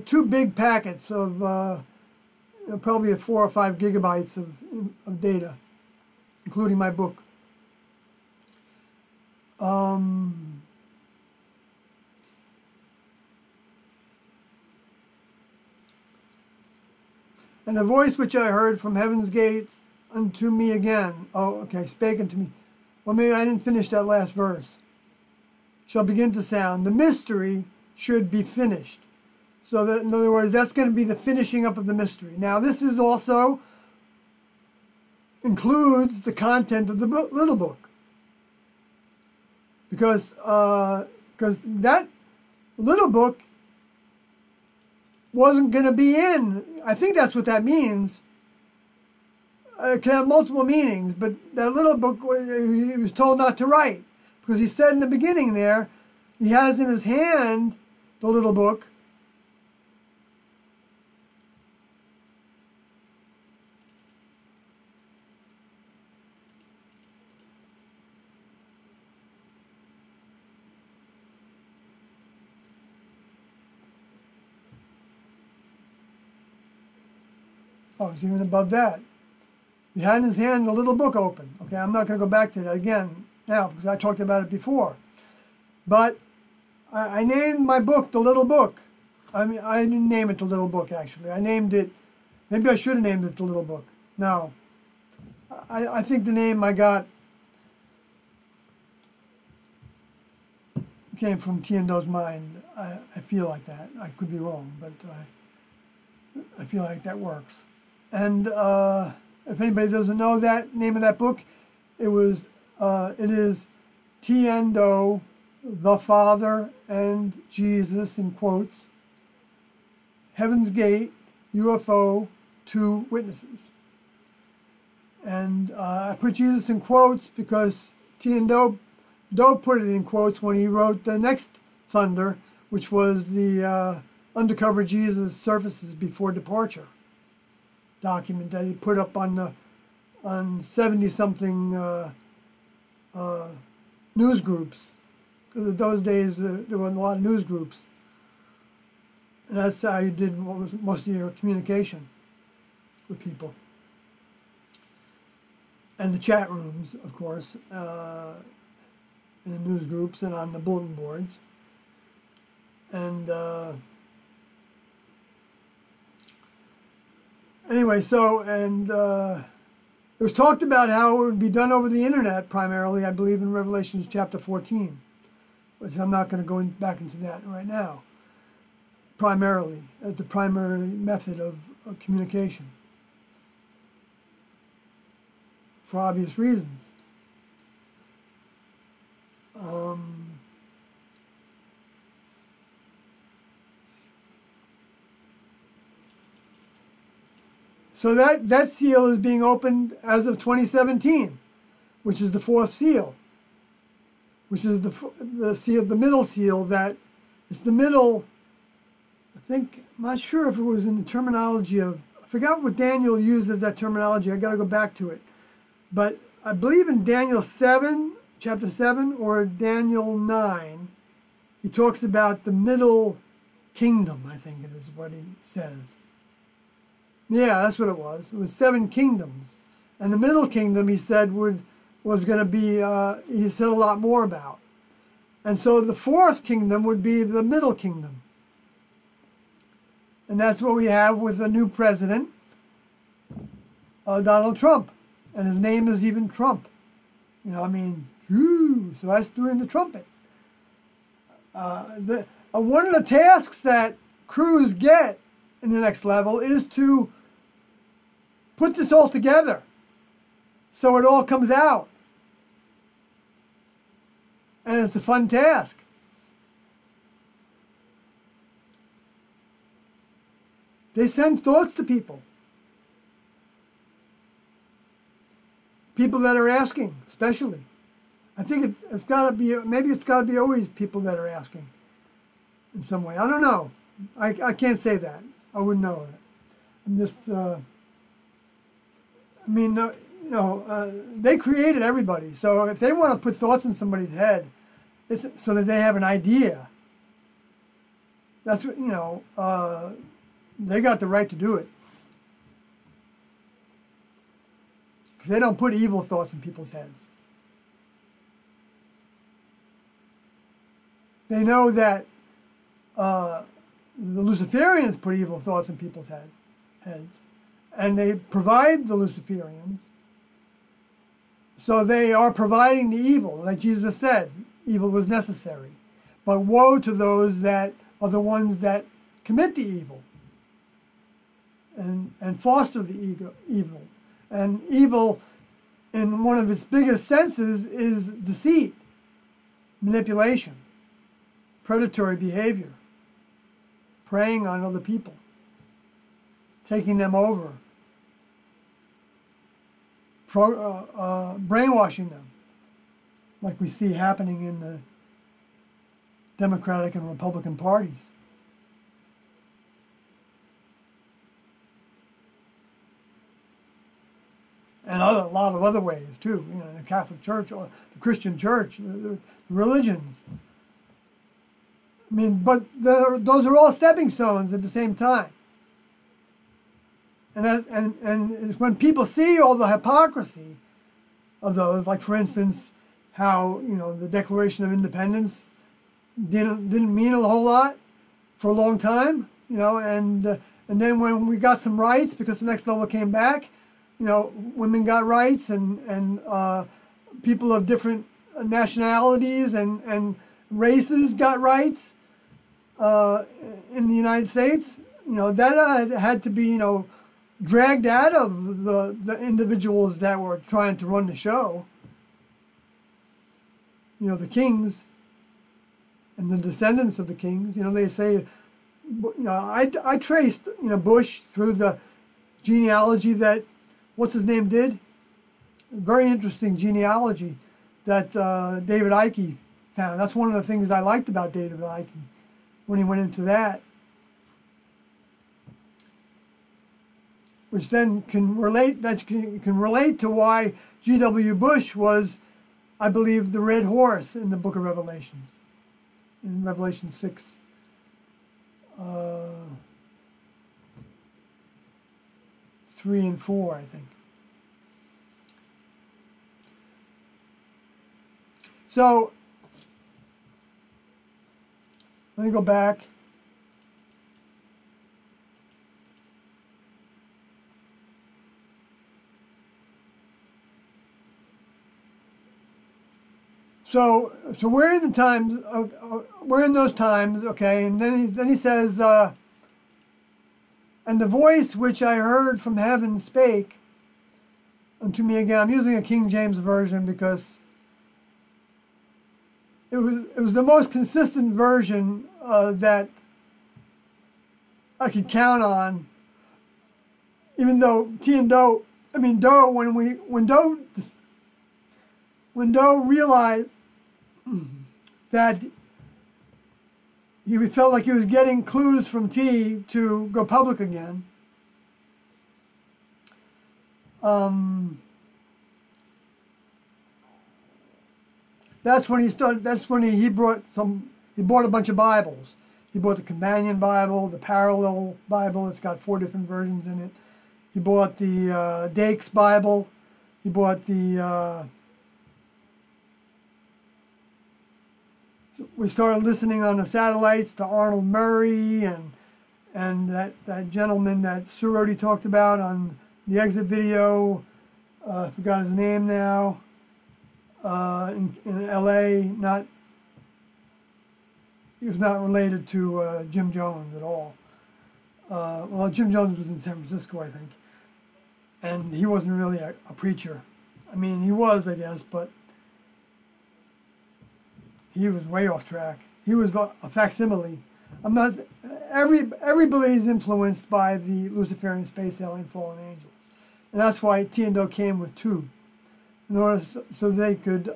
2 big packets of you know, probably 4 or 5 gigabytes of data, including my book. And the voice which I heard from Heaven's Gate unto me again. Oh, okay, spake unto me. Well, maybe I didn't finish that last verse. Shall begin to sound. The mystery should be finished. So that, in other words, that's going to be the finishing up of the mystery. Now, this is also includes the content of the little book. Because that little book wasn't going to be in. I think that's what that means. It can have multiple meanings, but that little book, he was told not to write. Because he said in the beginning there, he has in his hand the little book. Oh, it's even above that. He had in his hand the little book open. Okay, I'm not going to go back to that again now because I talked about it before. But I named my book The Little Book. I mean, I didn't name it The Little Book, actually. I named it, maybe I should have named it The Little Book. No. I think the name I got came from T&O's mind. I feel like that. I could be wrong, but I feel like that works. And if anybody doesn't know that name of that book, it is T&O, the Father and Jesus, in quotes, Heaven's Gate, UFO, 2 witnesses. And I put Jesus in quotes because T&O put it in quotes when he wrote the next Thunder, which was the Undercover Jesus Surfaces Before Departure document that he put up on 70-something news groups. Because in those days there were a lot of news groups, and that's how you did what was most of your communication with people. And the chat rooms, of course, in the news groups and on the bulletin boards. And anyway, so, and it was talked about how it would be done over the internet primarily, I believe, in Revelation chapter 14, which I'm not going to go back into that right now. Primarily, as the primary method of communication, for obvious reasons. So that seal is being opened as of 2017, which is the 4th seal, which is the seal, the middle seal. That is the middle. I think, I'm not sure if it was in the terminology of, I forgot what Daniel used as that terminology. I got to go back to it, but I believe in Daniel 7, chapter 7, or Daniel 9, he talks about the middle kingdom. I think it is what he says. Yeah, that's what it was. It was 7 kingdoms. And the middle kingdom, he said, was going to be, he said a lot more about. And so the 4th kingdom would be the middle kingdom. And that's what we have with the new president, Donald Trump. And his name is even Trump. You know, I mean, so that's doing the trumpet. One of the tasks that crews get in the next level is to put this all together so it all comes out. And it's a fun task. They send thoughts to people. People that are asking, especially. I think it's got to be, maybe it's got to be always people that are asking in some way. I don't know. I can't say that. I wouldn't know that. I'm just, they created everybody. So if they want to put thoughts in somebody's head, it's so that they have an idea. That's what, they got the right to do it. Because they don't put evil thoughts in people's heads. They know that the Luciferians put evil thoughts in people's heads. And they provide the Luciferians. So they are providing the evil. Like Jesus said, evil was necessary. But woe to those that are the ones that commit the evil and foster the evil. And evil, in one of its biggest senses, is deceit, manipulation, predatory behavior, preying on other people, taking them over, brainwashing them, like we see happening in the Democratic and Republican parties. And a lot of other ways too, the Catholic Church or the Christian Church, the religions. I mean, but those are all stepping stones at the same time. And when people see all the hypocrisy of those, like for instance, how the Declaration of Independence didn't mean a whole lot for a long time, and then when we got some rights because the next level came back, women got rights and people of different nationalities and races got rights in the United States. That had to be dragged out of the individuals that were trying to run the show. The kings and the descendants of the kings. They say, I traced Bush through the genealogy that what's his name did. Very interesting genealogy that David Icke found. That's one of the things I liked about David Icke when he went into that, which then can relate to why G.W. Bush was, I believe, the red horse in the book of Revelations, in Revelation 6. 3 and 4, I think. So, let me go back. So we're in the times. We're in those times, okay. And then he says, and the voice which I heard from heaven spake unto me again. I'm using a King James version because it was the most consistent version that I could count on. Even though Doe, when Doe realized that he felt like he was getting clues from T to go public again, that's when he started. That's when he bought a bunch of Bibles. He bought the Companion Bible, the Parallel Bible. It's got 4 different versions in it. He bought the Dake's Bible. He bought the. We started listening on the satellites to Arnold Murray and that gentleman that Sue Rody talked about on the exit video. I forgot his name now. In L.A. He was not related to Jim Jones at all. Well, Jim Jones was in San Francisco, I think. And he wasn't really a preacher. I mean, he was, I guess, but he was way off track. He was a facsimile. I'm not. Everybody is influenced by the Luciferian space alien fallen angels, and that's why T and Do came with two, in order so they could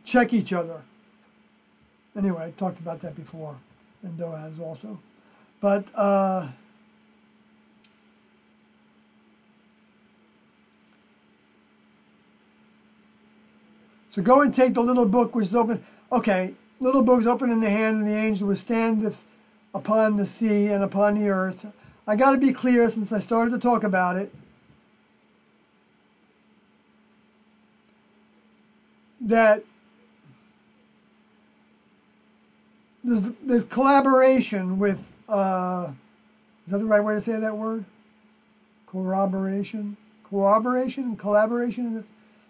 check each other. Anyway, I talked about that before, and Do has also, but. So go and take the little book which is open. Okay, little book is open in the hand of the angel which standeth upon the sea and upon the earth. I got to be clear since I started to talk about it, that there's collaboration with, is that the right way to say that word? Corroboration? Corroboration and collaboration? Is it?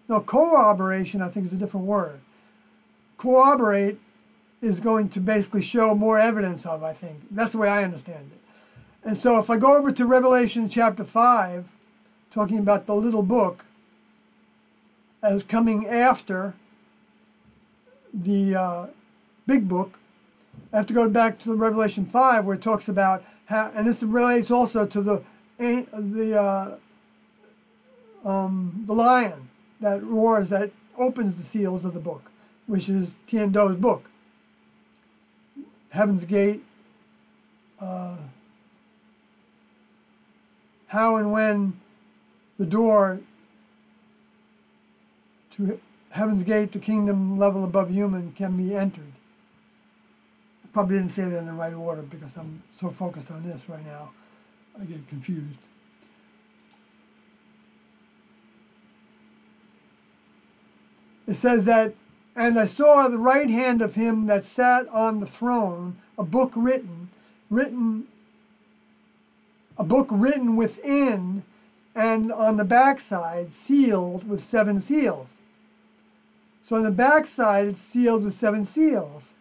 No, corroboration, I think, is a different word. Corroborate is going to basically show more evidence of, I think. That's the way I understand it. And so if I go over to Revelation chapter 5, talking about the little book as coming after the big book, I have to go back to Revelation 5 where it talks about how, and this relates also to the lion that roars, that opens the seals of the book, which is Tien Do's book. Heaven's Gate, how and when the door to Heaven's Gate, the kingdom level above human, can be entered. I probably didn't say that in the right order because I'm so focused on this right now. I get confused. It says that, and I saw at the right hand of him that sat on the throne a book written within, and on the backside sealed with 7 seals. So on the backside it's sealed with 7 seals.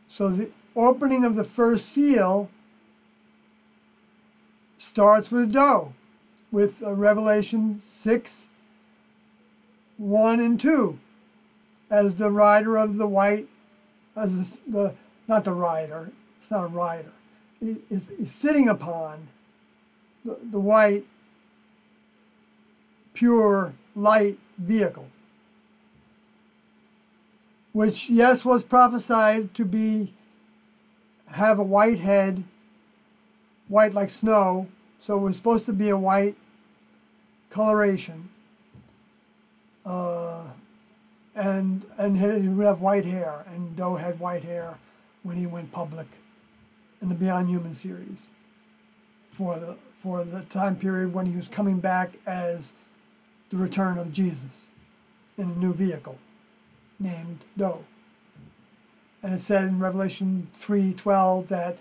So the opening of the first seal starts with Do, with Revelation 6, 1 and 2, as the rider of the white, as not the rider, it's not a rider, he's sitting upon the white, pure, light vehicle, which, yes, was prophesied to have a white head, white like snow, so it was supposed to be a white coloration, and he would have white hair, and Do had white hair when he went public in the Beyond Human series for the time period when he was coming back as the return of Jesus in a new vehicle named Do. And it said in Revelation 3:12 that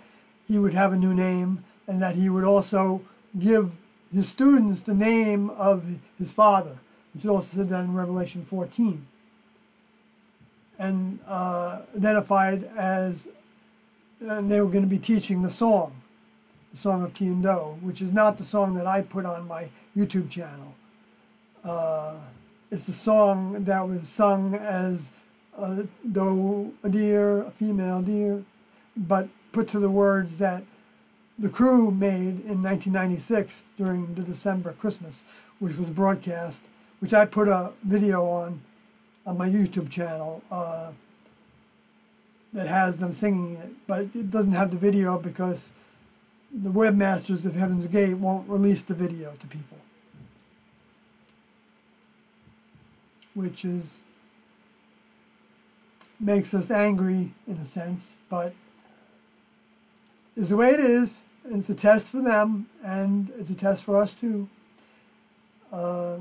he would have a new name and that he would also give his students the name of his father. It's also said that in Revelation 14. And identified as, and they were going to be teaching the Song of Tien Do, which is not the song that I put on my YouTube channel. It's the song that was sung as a doe, a deer, a female deer, but put to the words that the crew made in 1996 during the December Christmas, which was broadcast, which I put a video on my YouTube channel that has them singing it, but it doesn't have the video because the webmasters of Heaven's Gate won't release the video to people, which makes us angry in a sense, but is the way it is. And it's a test for them, and it's a test for us too. That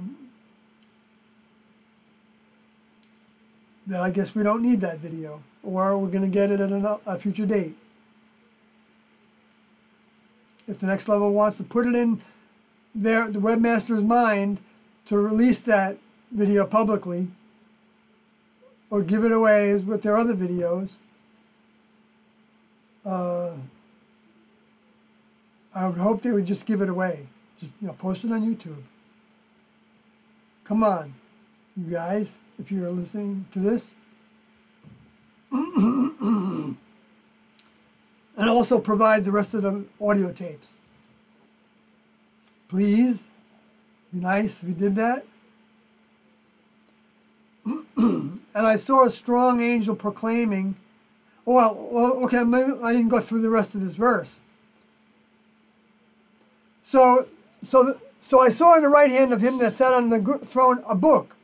I guess we don't need that video, or we're going to get it at a future date. If the next level wants to put it in the webmaster's mind to release that video publicly, or give it away as with their other videos, I would hope they would just give it away. Just, post it on YouTube. Come on, you guys, if you're listening to this. And also provide the rest of the audio tapes. Please, be nice if you did that. And I saw a strong angel proclaiming, well, okay, I didn't go through the rest of this verse. So I saw in the right hand of him that sat on the throne a book.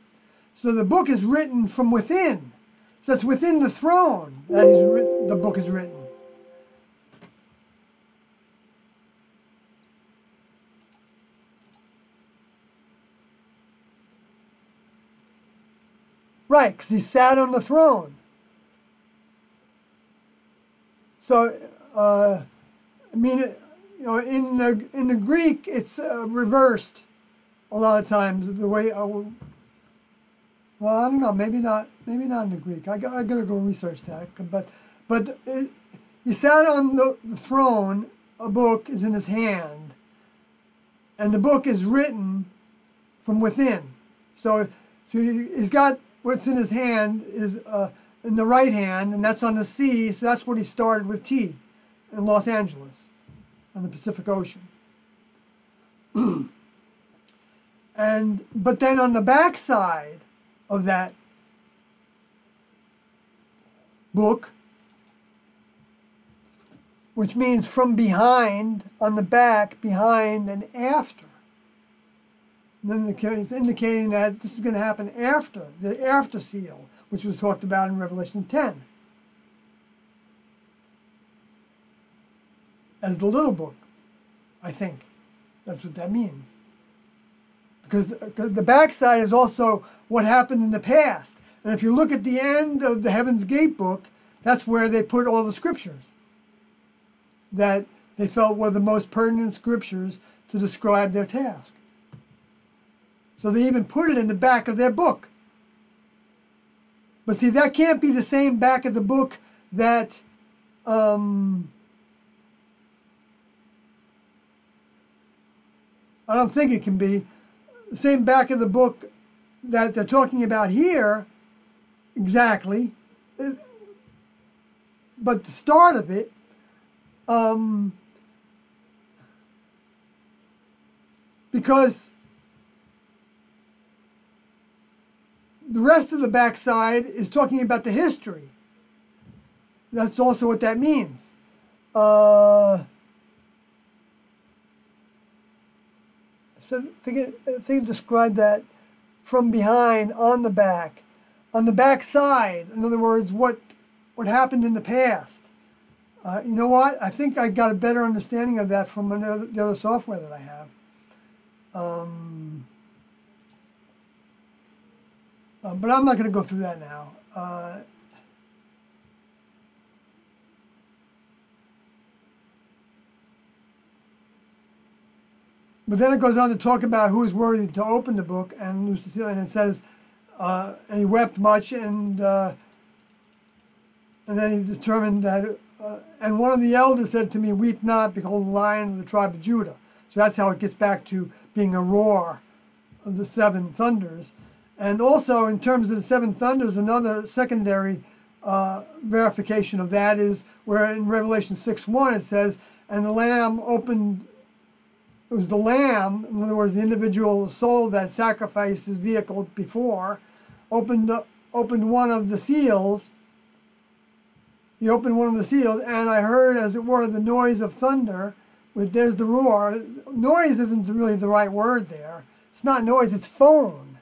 So the book is written from within. So it's within the throne that the book is written. Right, because he sat on the throne. So, I mean, in the Greek, it's reversed a lot of times. The way, well, I don't know, maybe not in the Greek. I gotta go research that. But he sat on the throne. A book is in his hand, and the book is written from within. So he's got. What's in his hand is in the right hand, and that's on the sea, so that's what he started with T in Los Angeles on the Pacific Ocean. But then on the back side of that book, which means from behind, on the back, behind, and after. Then it's indicating that this is going to happen after, the after seal, which was talked about in Revelation 10. As the little book, I think. That's what that means. Because the backside is also what happened in the past. And if you look at the end of the Heaven's Gate book, that's where they put all the scriptures that they felt were the most pertinent scriptures to describe their task. So they even put it in the back of their book. But see, that can't be the same back of the book that I don't think it can be. The same back of the book that they're talking about here, exactly. But the start of it, because the rest of the backside is talking about the history. That's also what that means. So I think it described that from behind, on the back. On the back side, in other words, what happened in the past. You know what? I think I got a better understanding of that from the other software that I have. But I'm not going to go through that now. But then it goes on to talk about who is worthy to open the book and loose the seal, and it says, and he wept much, and then he determined that, and one of the elders said to me, weep not, behold the Lion of the tribe of Judah. So that's how it gets back to being a roar of the seven thunders. And also, in terms of the seven thunders, another secondary verification of that is where in Revelation 6:1 it says, and the Lamb opened, it was the Lamb, in other words, the individual soul that sacrificed his vehicle before, opened one of the seals. He opened one of the seals, and I heard, as it were, the noise of thunder. There's the roar. Noise isn't really the right word there. It's not noise, it's phone.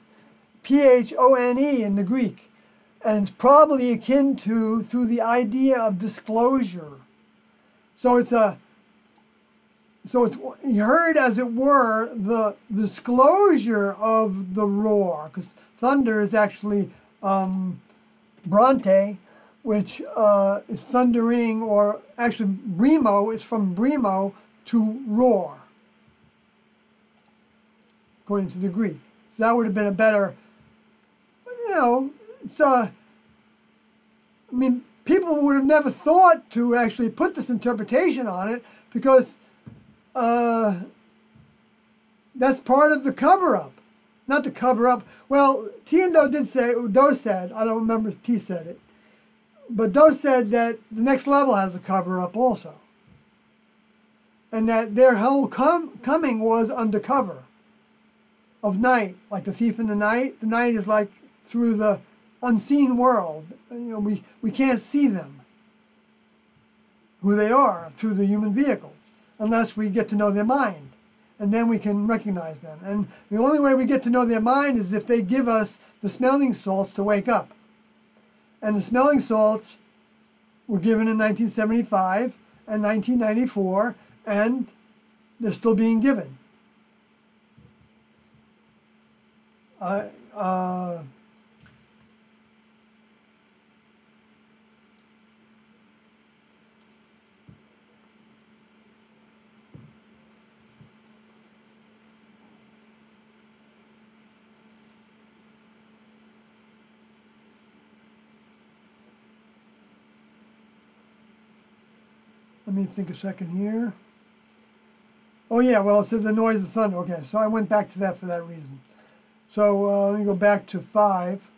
P-H-O-N-E in the Greek. And it's probably akin to, through the idea of disclosure. So it's he heard, as it were, the disclosure of the roar, because thunder is actually Bronte, which is thundering, or actually bremo is from bremo to roar, according to the Greek. So that would have been a better, it's I mean, people would have never thought to actually put this interpretation on it because that's part of the cover-up. Not the cover-up. Well, T and Doe said, I don't remember if T said it, but Doe said that the next level has a cover-up also. And that their whole coming was undercover of night, like the thief in the night. The night is like through the unseen world. You know, we can't see them, who they are, through the human vehicles, unless we get to know their mind. And then we can recognize them. And the only way we get to know their mind is if they give us the smelling salts to wake up. And the smelling salts were given in 1975 and 1994, and they're still being given. Let me think a second here. Oh yeah, well it says the noise of thunder. Okay, so I went back to that for that reason. So let me go back to 5.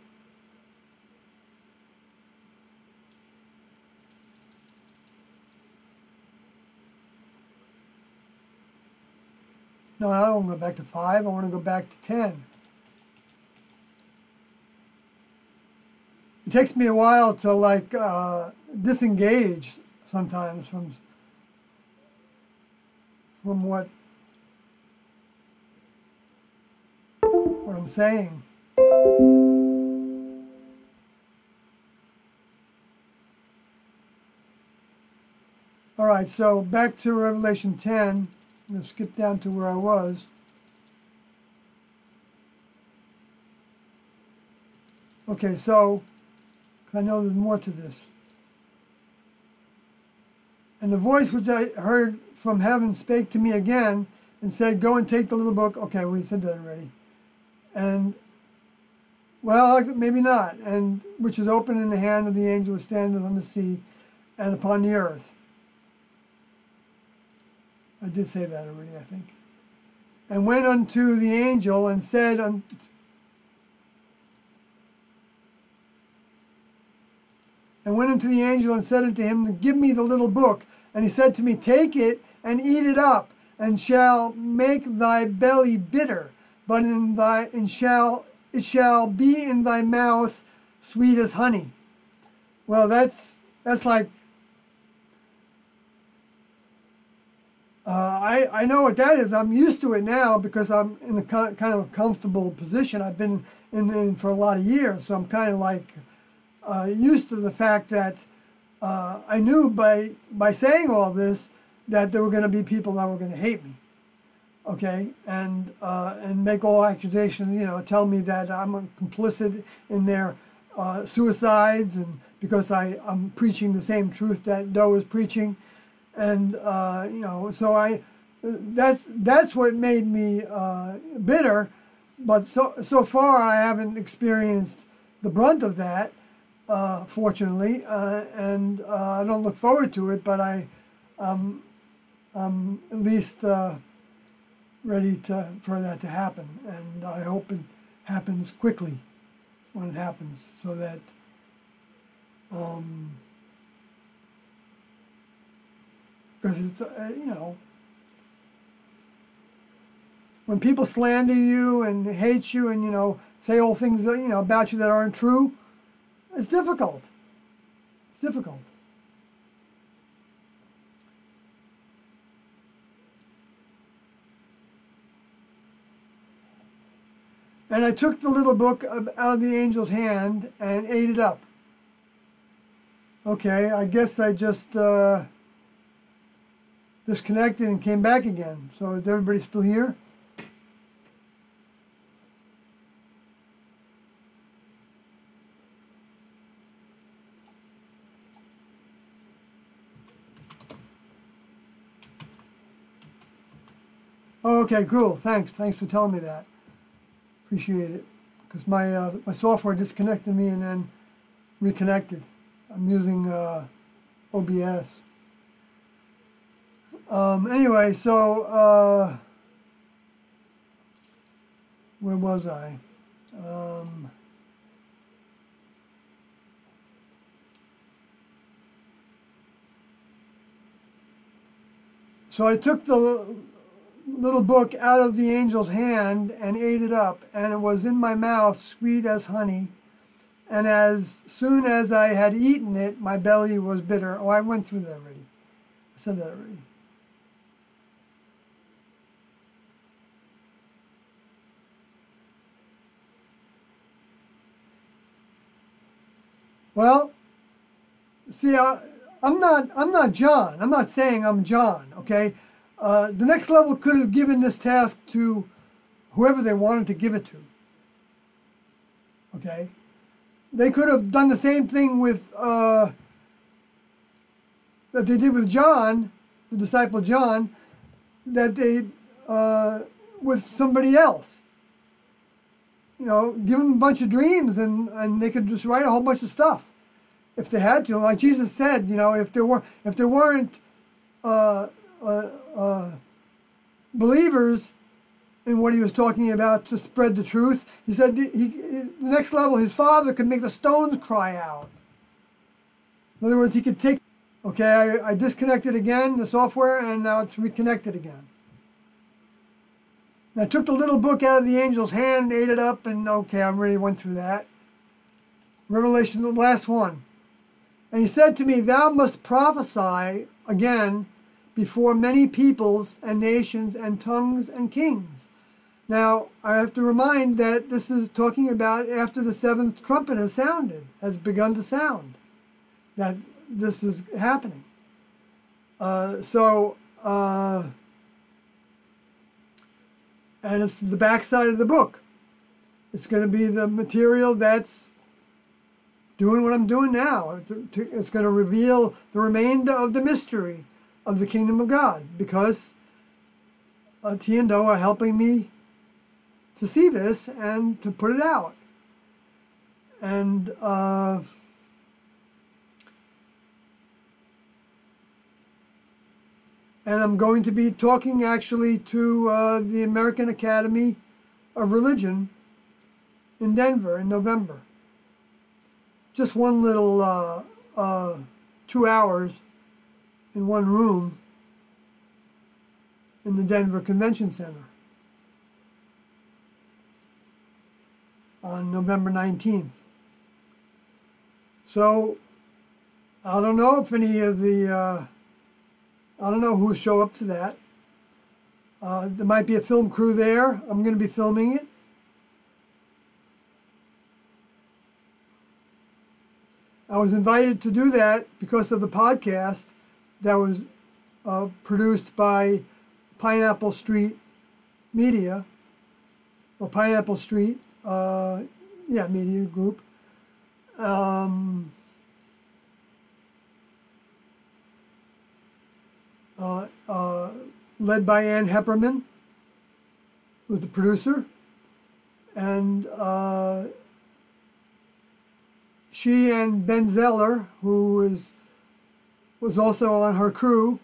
No, I don't want to go back to 5. I want to go back to 10. It takes me a while to like disengage sometimes from what I'm saying. All right, so back to Revelation 10. Let's skip down to where I was. Okay, so I know there's more to this. And the voice which I heard from heaven spake to me again and said, go and take the little book. Okay, we said that already. And, well, maybe not. And which is open in the hand of the angel who standeth on the sea and upon the earth. I did say that already, I think. And went unto the angel and said, and went unto the angel and said unto him, give me the little book. And he said to me, take it and eat it up, and shall make thy belly bitter, but it shall be in thy mouth sweet as honey. Well, that's like, I know what that is. I'm used to it now because I'm in a kind of a comfortable position. I've been in for a lot of years, so I'm kind of like used to the fact that I knew by saying all this that there were going to be people that were going to hate me, okay, and make all accusations, you know, tell me that I'm complicit in their suicides, and because I'm preaching the same truth that Doe is preaching, and you know, so that's what made me bitter, but so far I haven't experienced the brunt of that. Fortunately, and I don't look forward to it, but I'm at least ready for that to happen, and I hope it happens quickly when it happens, so that because it's you know, when people slander you and hate you and, you know, say all things that, you know, about you that aren't true. It's difficult. It's difficult. And I took the little book out of the angel's hand and ate it up. Okay, I guess I just disconnected and came back again. So is everybody still here? Oh, okay, cool. Thanks for telling me that. Appreciate it. Because my software disconnected me and then reconnected. I'm using OBS. Anyway, so where was I? So I took the little book out of the angel's hand and ate it up, and it was in my mouth sweet as honey. And as soon as I had eaten it, my belly was bitter. Oh, I went through that already. I said that already. Well, see, I'm not John. I'm not saying I'm John. Okay, the next level could have given this task to whoever they wanted to give it to. Okay, they could have done the same thing with that they did with John, the disciple John, that they with somebody else. You know, give them a bunch of dreams, and they could just write a whole bunch of stuff if they had to. Like Jesus said, you know, if there weren't believers in what he was talking about to spread the truth, he said the next level, his Father could make the stones cry out. In other words, he could take. Okay, I disconnected again the software, and now it's reconnected again. And I took the little book out of the angel's hand, ate it up, and okay, I already went through that. Revelation, the last one. And he said to me, thou must prophesy again before many peoples and nations and tongues and kings. Now, I have to remind that this is talking about after the seventh trumpet has sounded, has begun to sound, that this is happening. And it's the backside of the book. It's going to be the material that's doing what I'm doing now. It's going to reveal the remainder of the mystery of the kingdom of God, because T and Do are helping me to see this and to put it out. And I'm going to be talking actually to the American Academy of Religion in Denver in November. Just one little 2 hours in one room in the Denver Convention Center on November 19th. So I don't know if any of the I don't know who will show up to that. There might be a film crew there. I'm going to be filming it. I was invited to do that because of the podcast that was produced by Pineapple Street Media, or Pineapple Street, Media Group. Led by Ann Hepperman, who was the producer, and she and Ben Zeller, who was also on her crew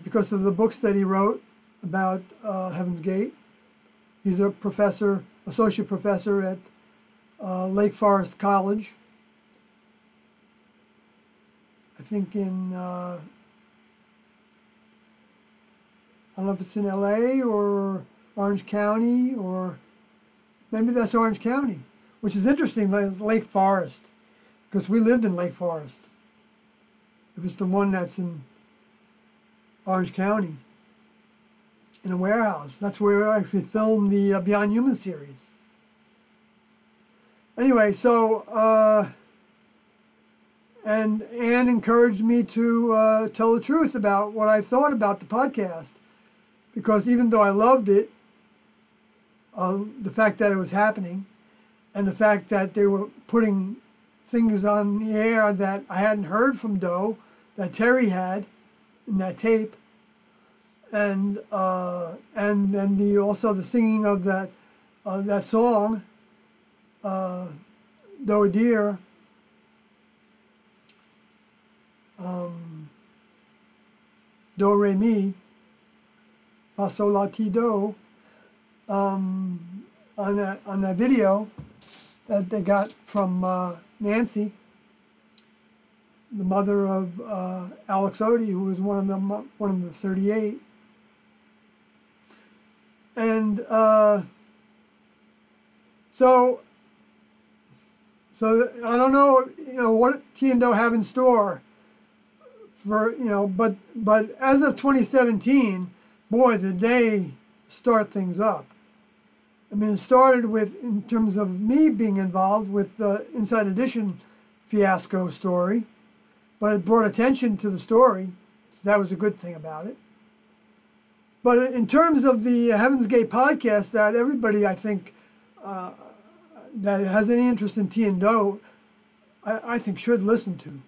because of the books that he wrote about Heaven's Gate. He's a professor, associate professor at Lake Forest College, I think in I don't know if it's in LA or Orange County, or maybe that's Orange County, which is interesting, it's Lake Forest, because we lived in Lake Forest. If it's the one that's in Orange County, in a warehouse. That's where I actually filmed the Beyond Human series. Anyway, so, and Anne encouraged me to tell the truth about what I thought about the podcast. Because even though I loved it, the fact that it was happening, and the fact that they were putting things on the air that I hadn't heard from Doe, that Terry had in that tape, and then also the singing of that song, Doe Dear, do, re, mi, fa, sol, la, ti, do, on that video that they got from Nancy, the mother of Alex Odie, who was one of the 38. And so I don't know, what T and Do have in store for, but as of 2017, boy, did they start things up. I mean, it started with, in terms of me being involved with the Inside Edition fiasco story, but it brought attention to the story, so that was a good thing about it. But in terms of the Heaven's Gate podcast, that everybody, I think, that has any interest in T and Do, I think should listen to,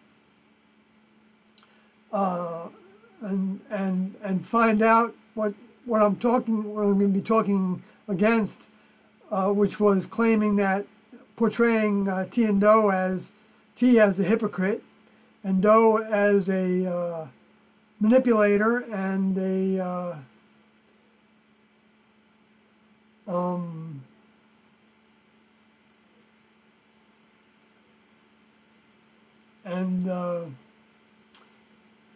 and find out what I'm going to be talking against, which was claiming that portraying T and Do as T as a hypocrite and Do as a manipulator and a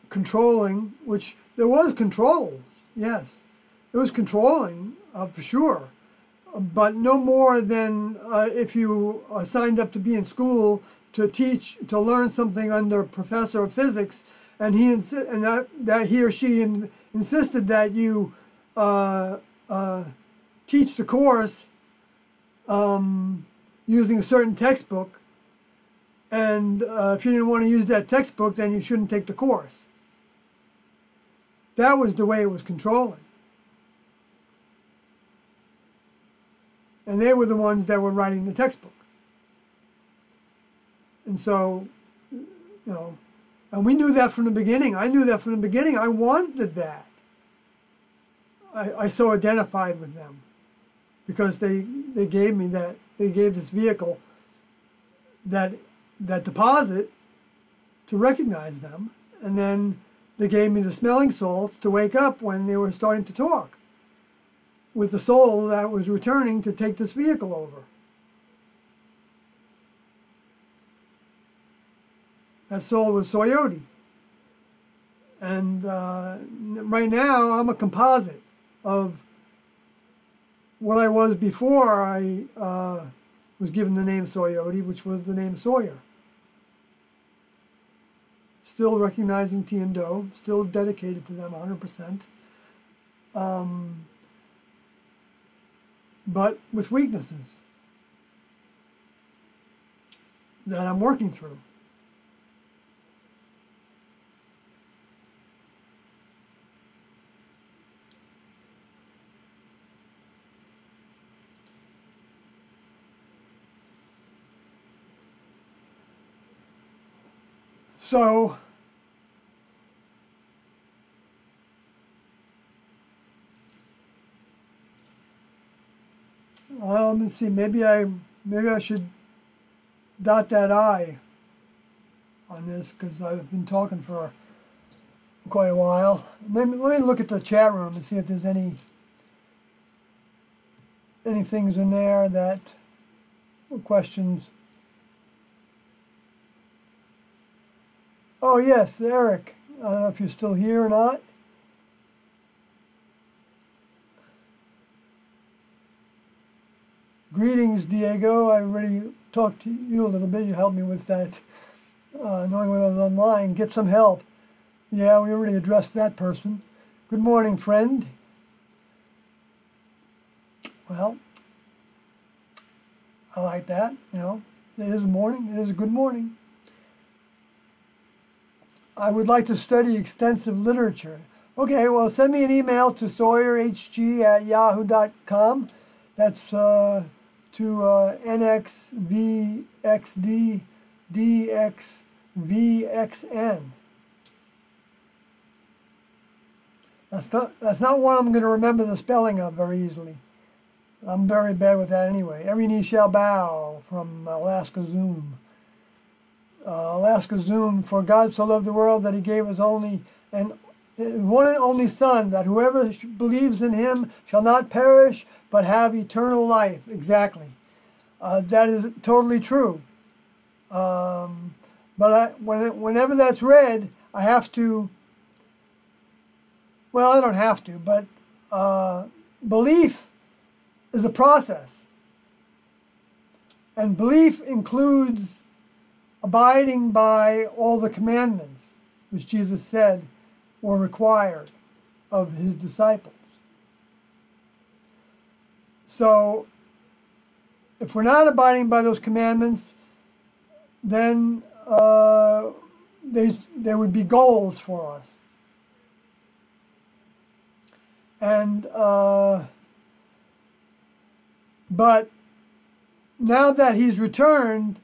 controlling, which there was controls, yes. It was controlling, for sure, but no more than if you signed up to be in school to learn something under a professor of physics, and that he or she insisted that you teach the course using a certain textbook, and if you didn't want to use that textbook, then you shouldn't take the course. That was the way it was controlling. And they were the ones that were writing the textbook. And so, and we knew that from the beginning. I knew that from the beginning. I wanted that. I so identified with them because they gave me that, they gave this vehicle, that deposit to recognize them, and then they gave me the smelling salts to wake up when they were starting to talk with the soul that was returning to take this vehicle over. That soul was Soyoti. And right now I'm a composite of what I was before I was given the name Soyoti, which was the name Sawyer. Still recognizing T and Do, still dedicated to them 100%, but with weaknesses that I'm working through. So, well, let me see. Maybe I should dot that I on this because I've been talking for quite a while. Let me look at the chat room and see if there's any things in there that questions. Oh yes, Eric. I don't know if you're still here or not. Greetings, Diego. I already talked to you a little bit. You helped me with that, knowing when I was online. Get some help. Yeah, we already addressed that person. Good morning, friend. Well, I like that, It is a morning. It is a good morning. I would like to study extensive literature. Okay, well, send me an email to sawyerhg@yahoo.com. That's to nxvxddxvxn. That's not one I'm going to remember the spelling of very easily. I'm very bad with that anyway. Every knee shall bow from Alaska Zoom. Alaska Zoom, for God so loved the world that he gave his only and one and only Son, that whoever believes in him shall not perish but have eternal life. Exactly. That is totally true. Whenever that's read, I have to, well, I don't have to, but belief is a process. And belief includes abiding by all the commandments, which Jesus said were required of his disciples. So, if we're not abiding by those commandments, then there would be goals for us. And but now that he's returned,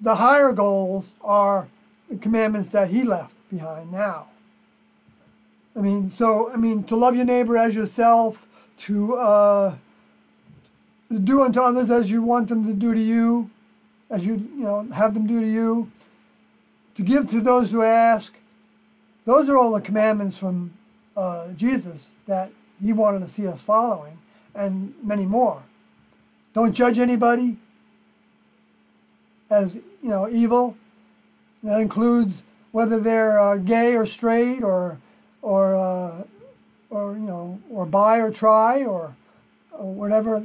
the higher goals are the commandments that he left behind now. To love your neighbor as yourself, to do unto others as you want them to do to you, as you have them do to you, to give to those who ask. Those are all the commandments from Jesus that he wanted to see us following, and many more. Don't judge anybody as evil. That includes whether they're gay or straight, or bi or tri, or whatever.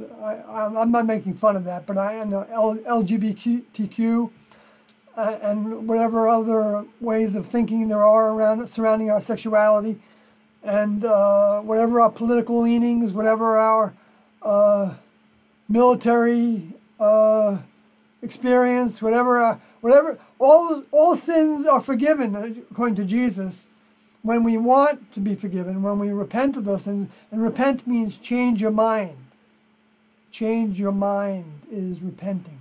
I'm not making fun of that, but I know LGBTQ and whatever other ways of thinking there are surrounding our sexuality, and whatever our political leanings, whatever our military experience, whatever, all sins are forgiven according to Jesus when we want to be forgiven, when we repent of those sins. And repent means change your mind. Change your mind is repenting.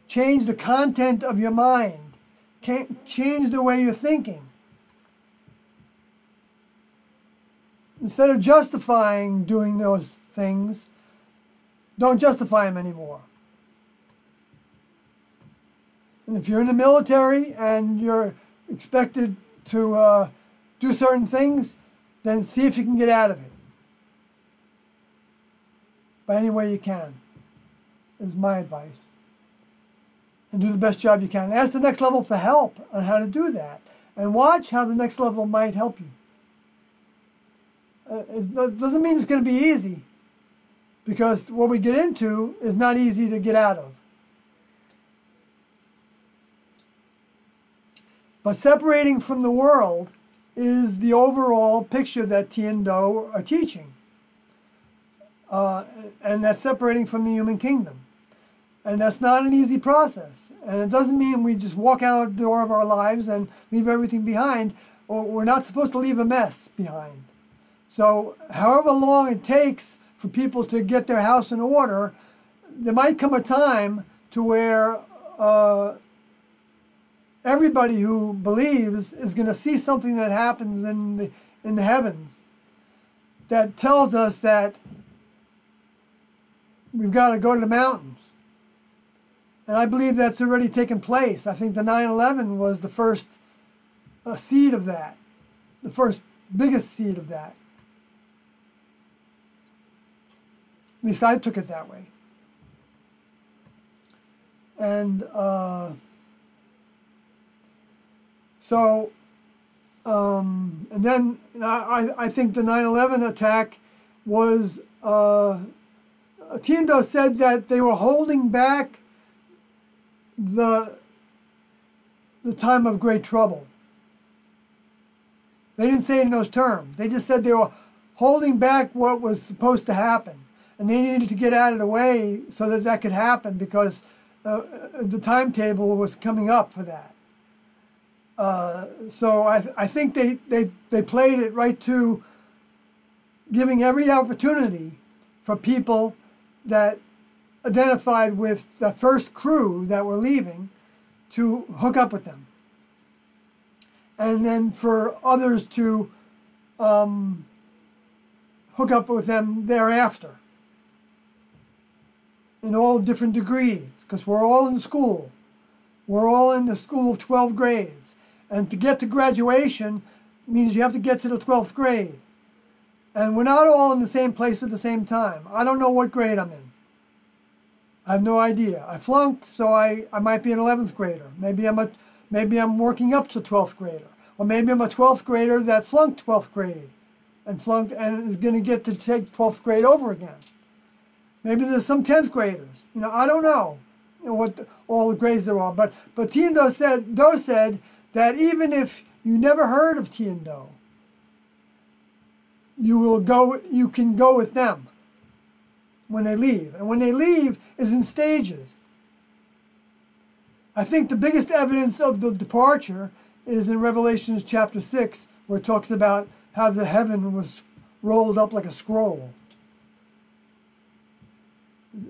Change the content of your mind. Change the way you're thinking. Instead of justifying doing those things, don't justify them anymore. And if you're in the military and you're expected to do certain things, then see if you can get out of it. By any way you can, is my advice. And do the best job you can. Ask the next level for help on how to do that. And watch how the next level might help you. It doesn't mean it's going to be easy, because what we get into is not easy to get out of. But separating from the world is the overall picture that Tiendo are teaching. And that's separating from the human kingdom. And that's not an easy process. And it doesn't mean we just walk out the door of our lives and leave everything behind. Or we're not supposed to leave a mess behind. So however long it takes for people to get their house in order, there might come a time to where everybody who believes is going to see something that happens in the heavens that tells us that we've got to go to the mountains. And I believe that's already taken place. I think the 9/11 was the first seed of that, the first biggest seed of that. At least I took it that way. And and then I think the 9/11 attack was, Tiendo said that they were holding back the time of great trouble. They didn't say it in those terms. They just said they were holding back what was supposed to happen. And they needed to get out of the way so that that could happen, because the timetable was coming up for that. So I think they played it right to giving every opportunity for people that identified with the first crew that were leaving to hook up with them. And then for others to hook up with them thereafter in all different degrees, because we're all in school. We're all in the school of 12 grades. And to get to graduation means you have to get to the 12th grade. And we're not all in the same place at the same time. I don't know what grade I'm in. I have no idea. I flunked, so I might be an 11th grader. Maybe I'm working up to 12th grader. Or maybe I'm a 12th grader that flunked 12th grade and is going to get to take 12th grade over again. Maybe there's some 10th graders. I don't know, what all the grades there are. But T and Do said that even if you never heard of T and Do, you can go with them when they leave. And when they leave is in stages. I think the biggest evidence of the departure is in Revelation chapter 6, where it talks about how the heaven was rolled up like a scroll.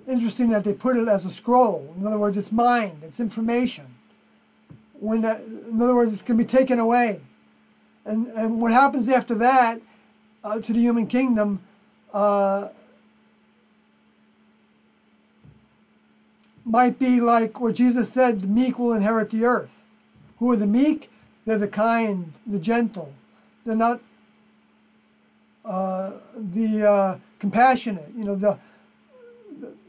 Interesting that they put it as a scroll. In other words, it's mind, it's information. In other words, it's going to be taken away. And what happens after that to the human kingdom might be like what Jesus said, the meek will inherit the earth. Who are the meek? They're the kind, the gentle. They're not the compassionate.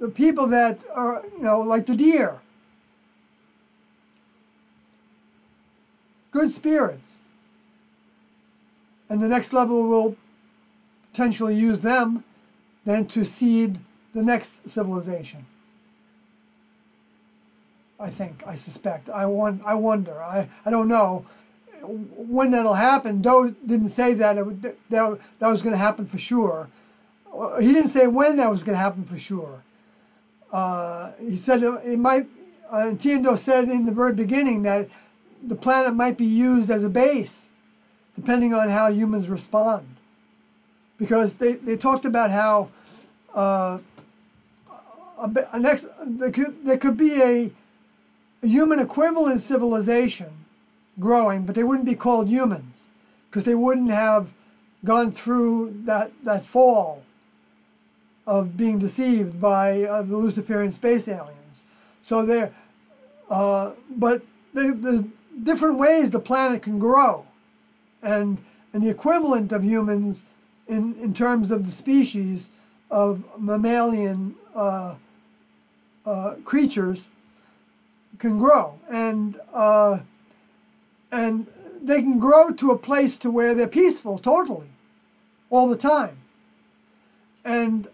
The people that are, like the deer. Good spirits. And the next level will potentially use them then to seed the next civilization. I suspect. I wonder. I don't know when that'll happen. Doe didn't say that that was going to happen for sure. He didn't say when that was going to happen for sure. He said it might. T and Do said in the very beginning that the planet might be used as a base, depending on how humans respond. Because they talked about how there could be a human equivalent civilization growing, but they wouldn't be called humans because they wouldn't have gone through that fall of being deceived by the Luciferian space aliens. So but there's different ways the planet can grow, and the equivalent of humans in terms of the species of mammalian creatures can grow, and they can grow to a place to where they're peaceful totally, all the time, and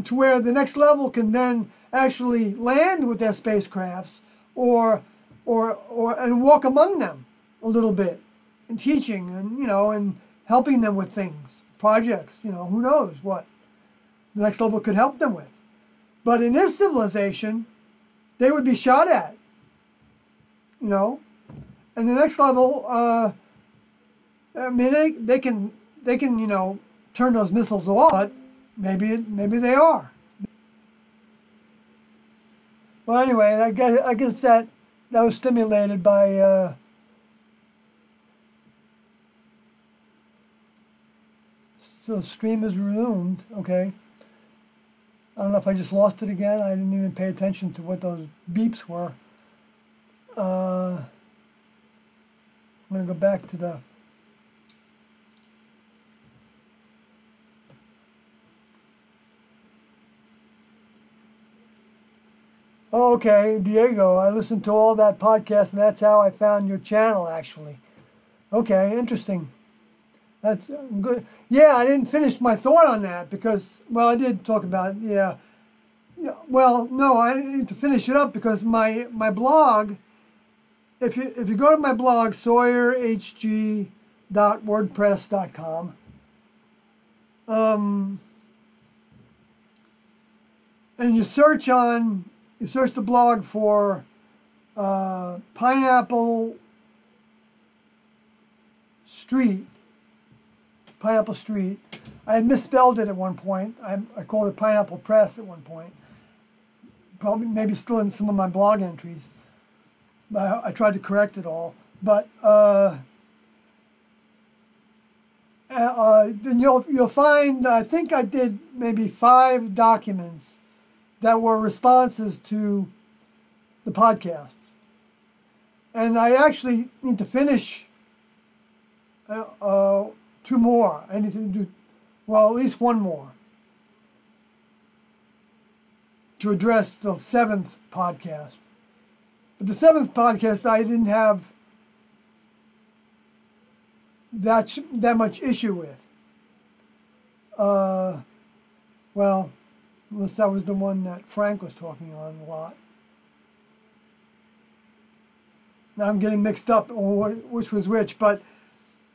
to where the next level can then actually land with their spacecrafts, or and walk among them a little bit, and teaching and helping them with things, projects, who knows what the next level could help them with. But in this civilization, they would be shot at. And the next level, they can turn those missiles off, but maybe they are. Well, anyway, I guess that was stimulated by so the stream is resumed. Okay. I don't know if I just lost it again. I didn't even pay attention to what those beeps were. I'm going to go back to the... Oh, okay, Diego, I listened to all that podcast, and that's how I found your channel, actually. Okay, interesting. That's good. Yeah, I didn't finish my thought on that because, well, I did talk about it, yeah. Well, no, I need to finish it up because my blog, if you go to my blog, sawyerhg.wordpress.com, and you search the blog for Pineapple Street. I had misspelled it at one point. I called it Pineapple Press at one point. Probably, maybe still in some of my blog entries. But I tried to correct it all. But then you'll find, I think I did maybe 5 documents that were responses to the podcast. And I actually need to finish 2 more. I need to do, well, at least 1 more to address the 7th podcast. But the 7th podcast I didn't have that much issue with. Well, unless that was the one that Frank was talking on a lot. Now I'm getting mixed up on which was which, but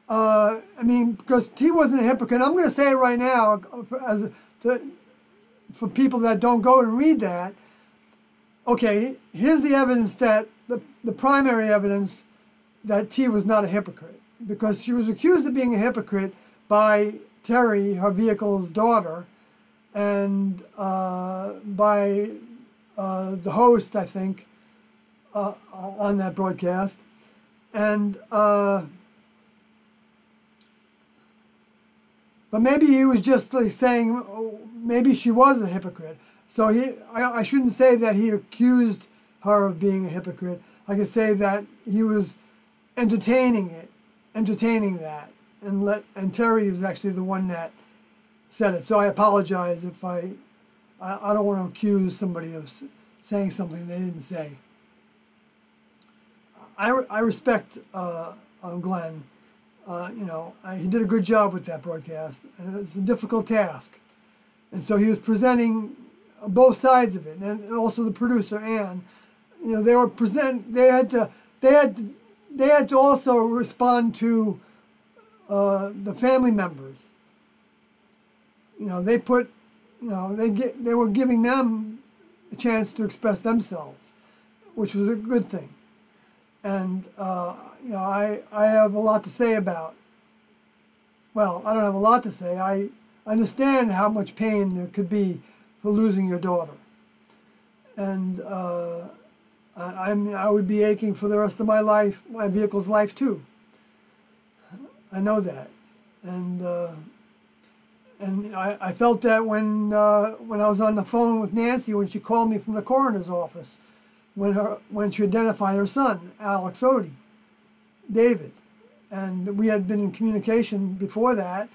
I mean, because T wasn't a hypocrite. I'm going to say it right now, for people that don't go and read that. Okay, here's the evidence that the primary evidence that T was not a hypocrite, because she was accused of being a hypocrite by Terry, her vehicle's daughter, and by the host, I think, on that broadcast. And but maybe he was just like saying, oh, maybe she was a hypocrite. So I shouldn't say that he accused her of being a hypocrite. I could say that he was entertaining that, and Terry was actually the one that said it. So I apologize if I don't want to accuse somebody of saying something they didn't say. I respect Glenn. He did a good job with that broadcast, and it's a difficult task. And so he was presenting both sides of it, and also the producer Ann. They had to also respond to the family members. They were giving them a chance to express themselves, which was a good thing. And I have a lot to say about. Well, I don't have a lot to say. I understand how much pain there could be for losing your daughter, and I would be aching for the rest of my life, my vehicle's life too. I know that, and I felt that when I was on the phone with Nancy when she called me from the coroner's office, when she identified her son, Alex Odie, David, and we had been in communication before that,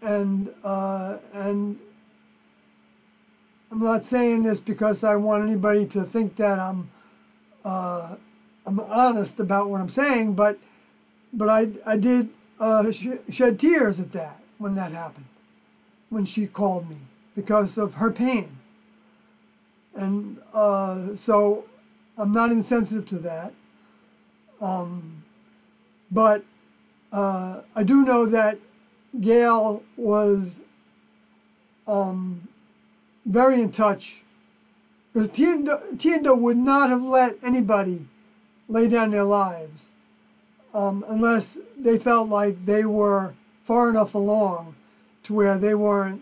and I'm not saying this because I want anybody to think that I'm honest about what I'm saying, but I did shed tears at that when that happened, when she called me, because of her pain. And so I'm not insensitive to that. But I do know that Gail was very in touch, because T&O would not have let anybody lay down their lives unless they felt like they were far enough along to where they weren't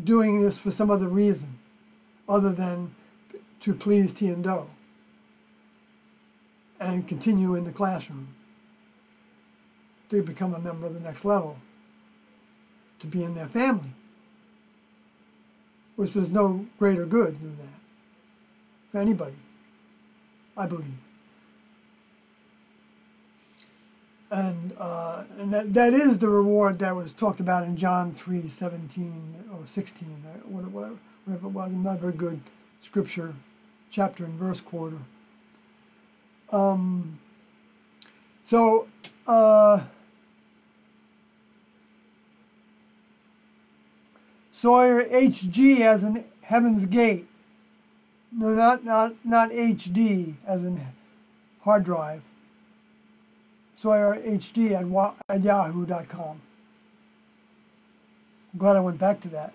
doing this for some other reason other than to please T&O and continue in the classroom, to become a member of the next level, to be in their family, which there's no greater good than that for anybody, I believe. And that is the reward that was talked about in John 3:17 or 16, whatever it was. Not very good scripture, chapter and verse quarter. Sawyer HG as in Heaven's Gate. No, not HD as in hard drive. Sawyer HD at yahoo.com. I'm glad I went back to that.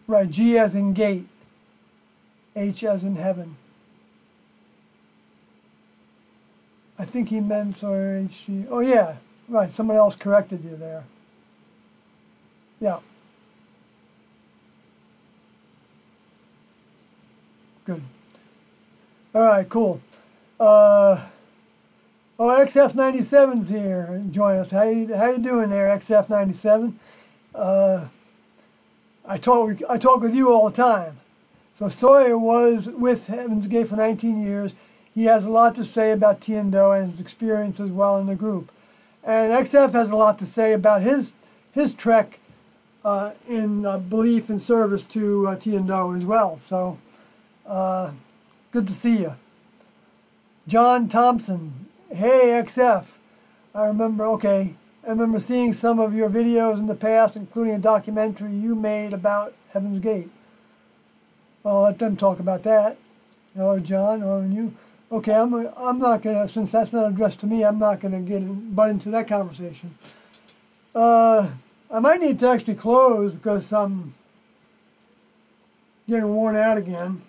Right, G as in gate, H as in heaven. I think he meant Sawyer HG. Oh yeah, right, someone else corrected you there. Yeah. Good. All right, cool. XF97's here. Join us. How you doing there, XF97? I talk with you all the time. So Sawyer was with Heaven's Gate for 19 years. He has a lot to say about Tiendo and his experience as well in the group. And XF has a lot to say about his trek in belief and service to Tiendo as well. So good to see you. John Thompson, hey XF. I remember seeing some of your videos in the past, including a documentary you made about Heaven's Gate. I'll let them talk about that. Or John, or you. Okay, I'm not gonna, since that's not addressed to me, I'm not gonna butt into that conversation. I might need to actually close because I'm getting worn out again.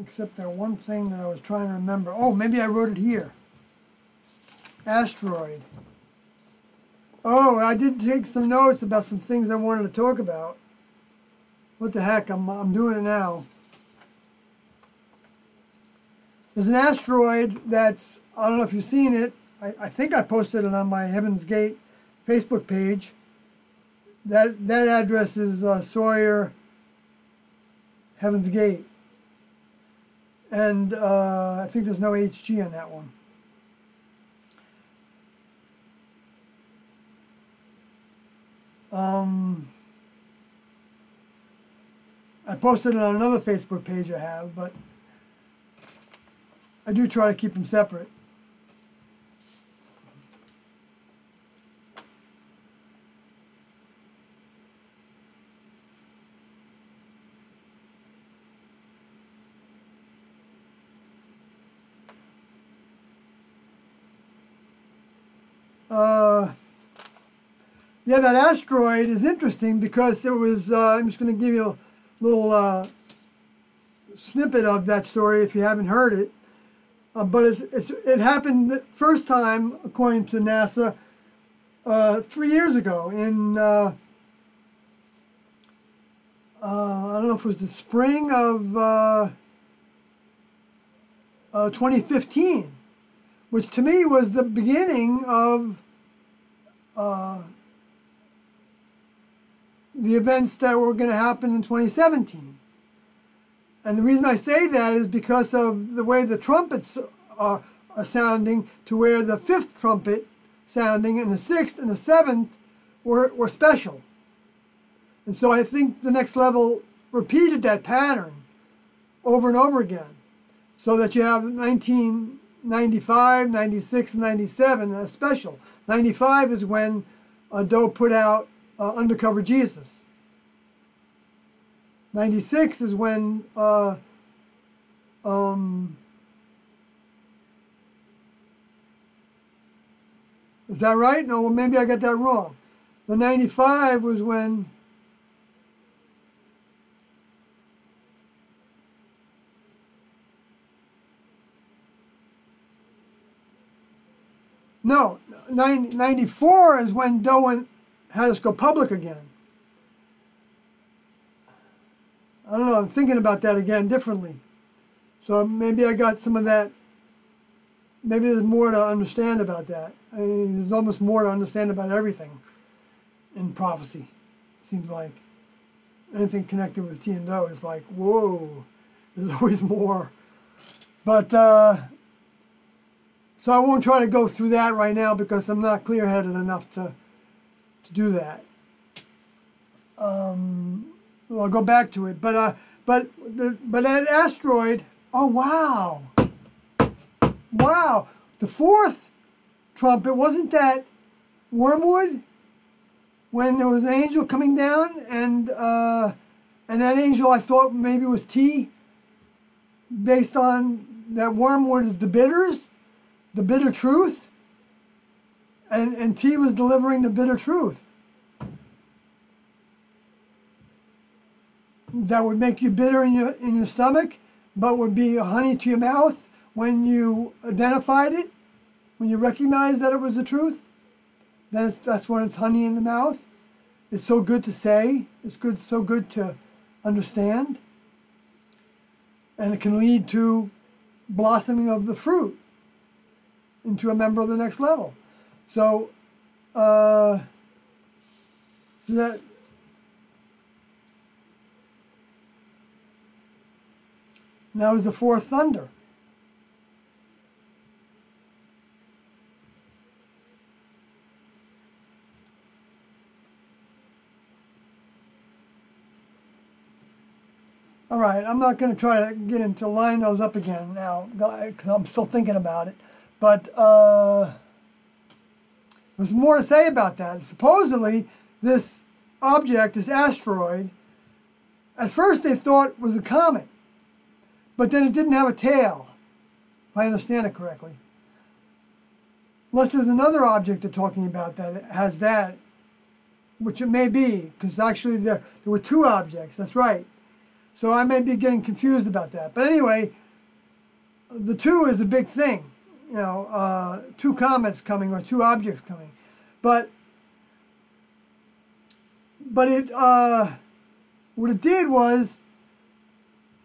Except that one thing that I was trying to remember. Oh, maybe I wrote it here. Asteroid. Oh, I did take some notes about some things I wanted to talk about. What the heck, I'm doing it now. There's an asteroid that's, I don't know if you've seen it. I think I posted it on my Heaven's Gate Facebook page. That address is Sawyer Heaven's Gate. And I think there's no HG on that one. I posted it on another Facebook page I have, but I do try to keep them separate. Yeah, that asteroid is interesting because it was, I'm just going to give you a little snippet of that story if you haven't heard it. But it happened the first time, according to NASA, 3 years ago in, I don't know if it was the spring of 2015, which to me was the beginning of the events that were going to happen in 2017. And the reason I say that is because of the way the trumpets are sounding, to where the fifth trumpet sounding and the sixth and the seventh were special. And so I think the next level repeated that pattern over and over again, so that you have 1995, 96, and 97 as special. 95 is when Doe put out Undercover Jesus. 96 is when is that right? No, well, maybe I got that wrong. The 95 was when no, 94 is when Doe had us go public again. I don't know, I'm thinking about that again differently. So maybe I got some of that, maybe there's more to understand about that. I mean, there's almost more to understand about everything in prophecy, it seems like. Anything connected with Tiendo is like, whoa, there's always more. But, so I won't try to go through that right now because I'm not clear-headed enough to do that. I'll go back to it, but that asteroid. Oh wow, wow! The fourth trumpet, wasn't that Wormwood? When there was an angel coming down, and that angel I thought maybe was T, based on that Wormwood is the bitters, the bitter truth, and T was delivering the bitter truth. That would make you bitter in your stomach, but would be honey to your mouth when you identified it, when you recognized that it was the truth. Then that's when it's honey in the mouth. It's so good to say. It's so good to understand. And it can lead to blossoming of the fruit into a member of the next level. So, so And that was the fourth thunder. All right, I'm not going to try to get into line those up again now, because I'm still thinking about it. But there's more to say about that. Supposedly, this object, this asteroid, at first they thought was a comet, but then it didn't have a tail, if I understand it correctly. Unless there's another object they're talking about that has that, which it may be, because actually there were two objects, that's right. So I may be getting confused about that. But anyway, the two is a big thing. You know, two comets coming or two objects coming. But it, what it did was,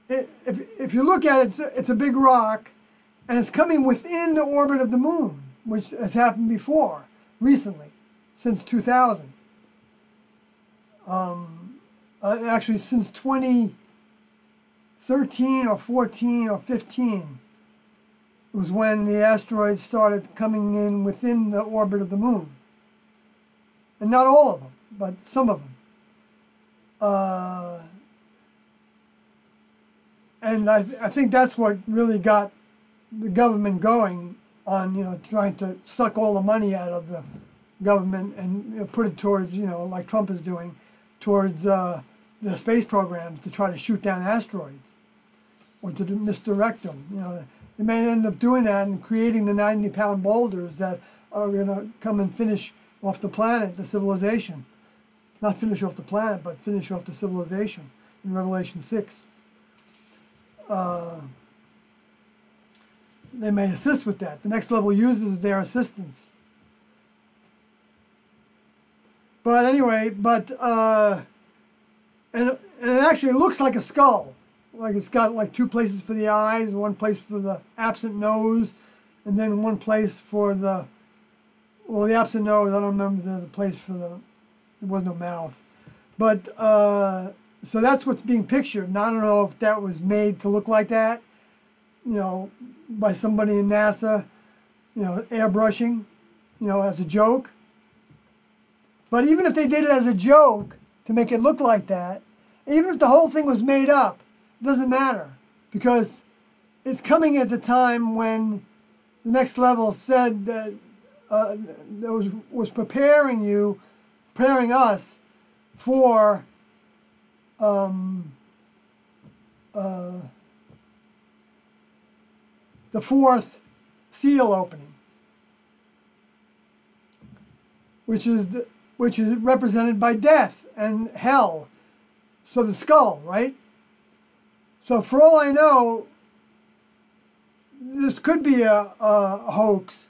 if you look at it, it's a big rock, and it's coming within the orbit of the moon, which has happened before, recently, since 2000. Actually, since 2013 or 14 or 15 was when the asteroids started coming in within the orbit of the moon. And not all of them, but some of them. And I think that's what really got the government going on, you know, trying to suck all the money out of the government and, you know, put it towards, you know, like Trump is doing, towards the space programs to try to shoot down asteroids or to misdirect them. You know, they may end up doing that and creating the 90-pound boulders that are going to come and finish off the planet, the civilization. Not finish off the planet, but finish off the civilization in Revelation 6. They may assist with that. The next level uses their assistance. But anyway, and it actually looks like a skull. Like it's got like two places for the eyes, one place for the absent nose, and then one place for the, well, the absent nose, I don't remember if there's a place for the, there was no mouth. But, so that's what's being pictured. And I don't know if that was made to look like that, you know, by somebody in NASA, you know, airbrushing, you know, as a joke. But even if they did it as a joke to make it look like that, even if the whole thing was made up, it doesn't matter. Because it's coming at the time when the next level said that was preparing us for the fourth seal opening, which is represented by death and hell. So the skull, right? So for all I know, this could be a hoax.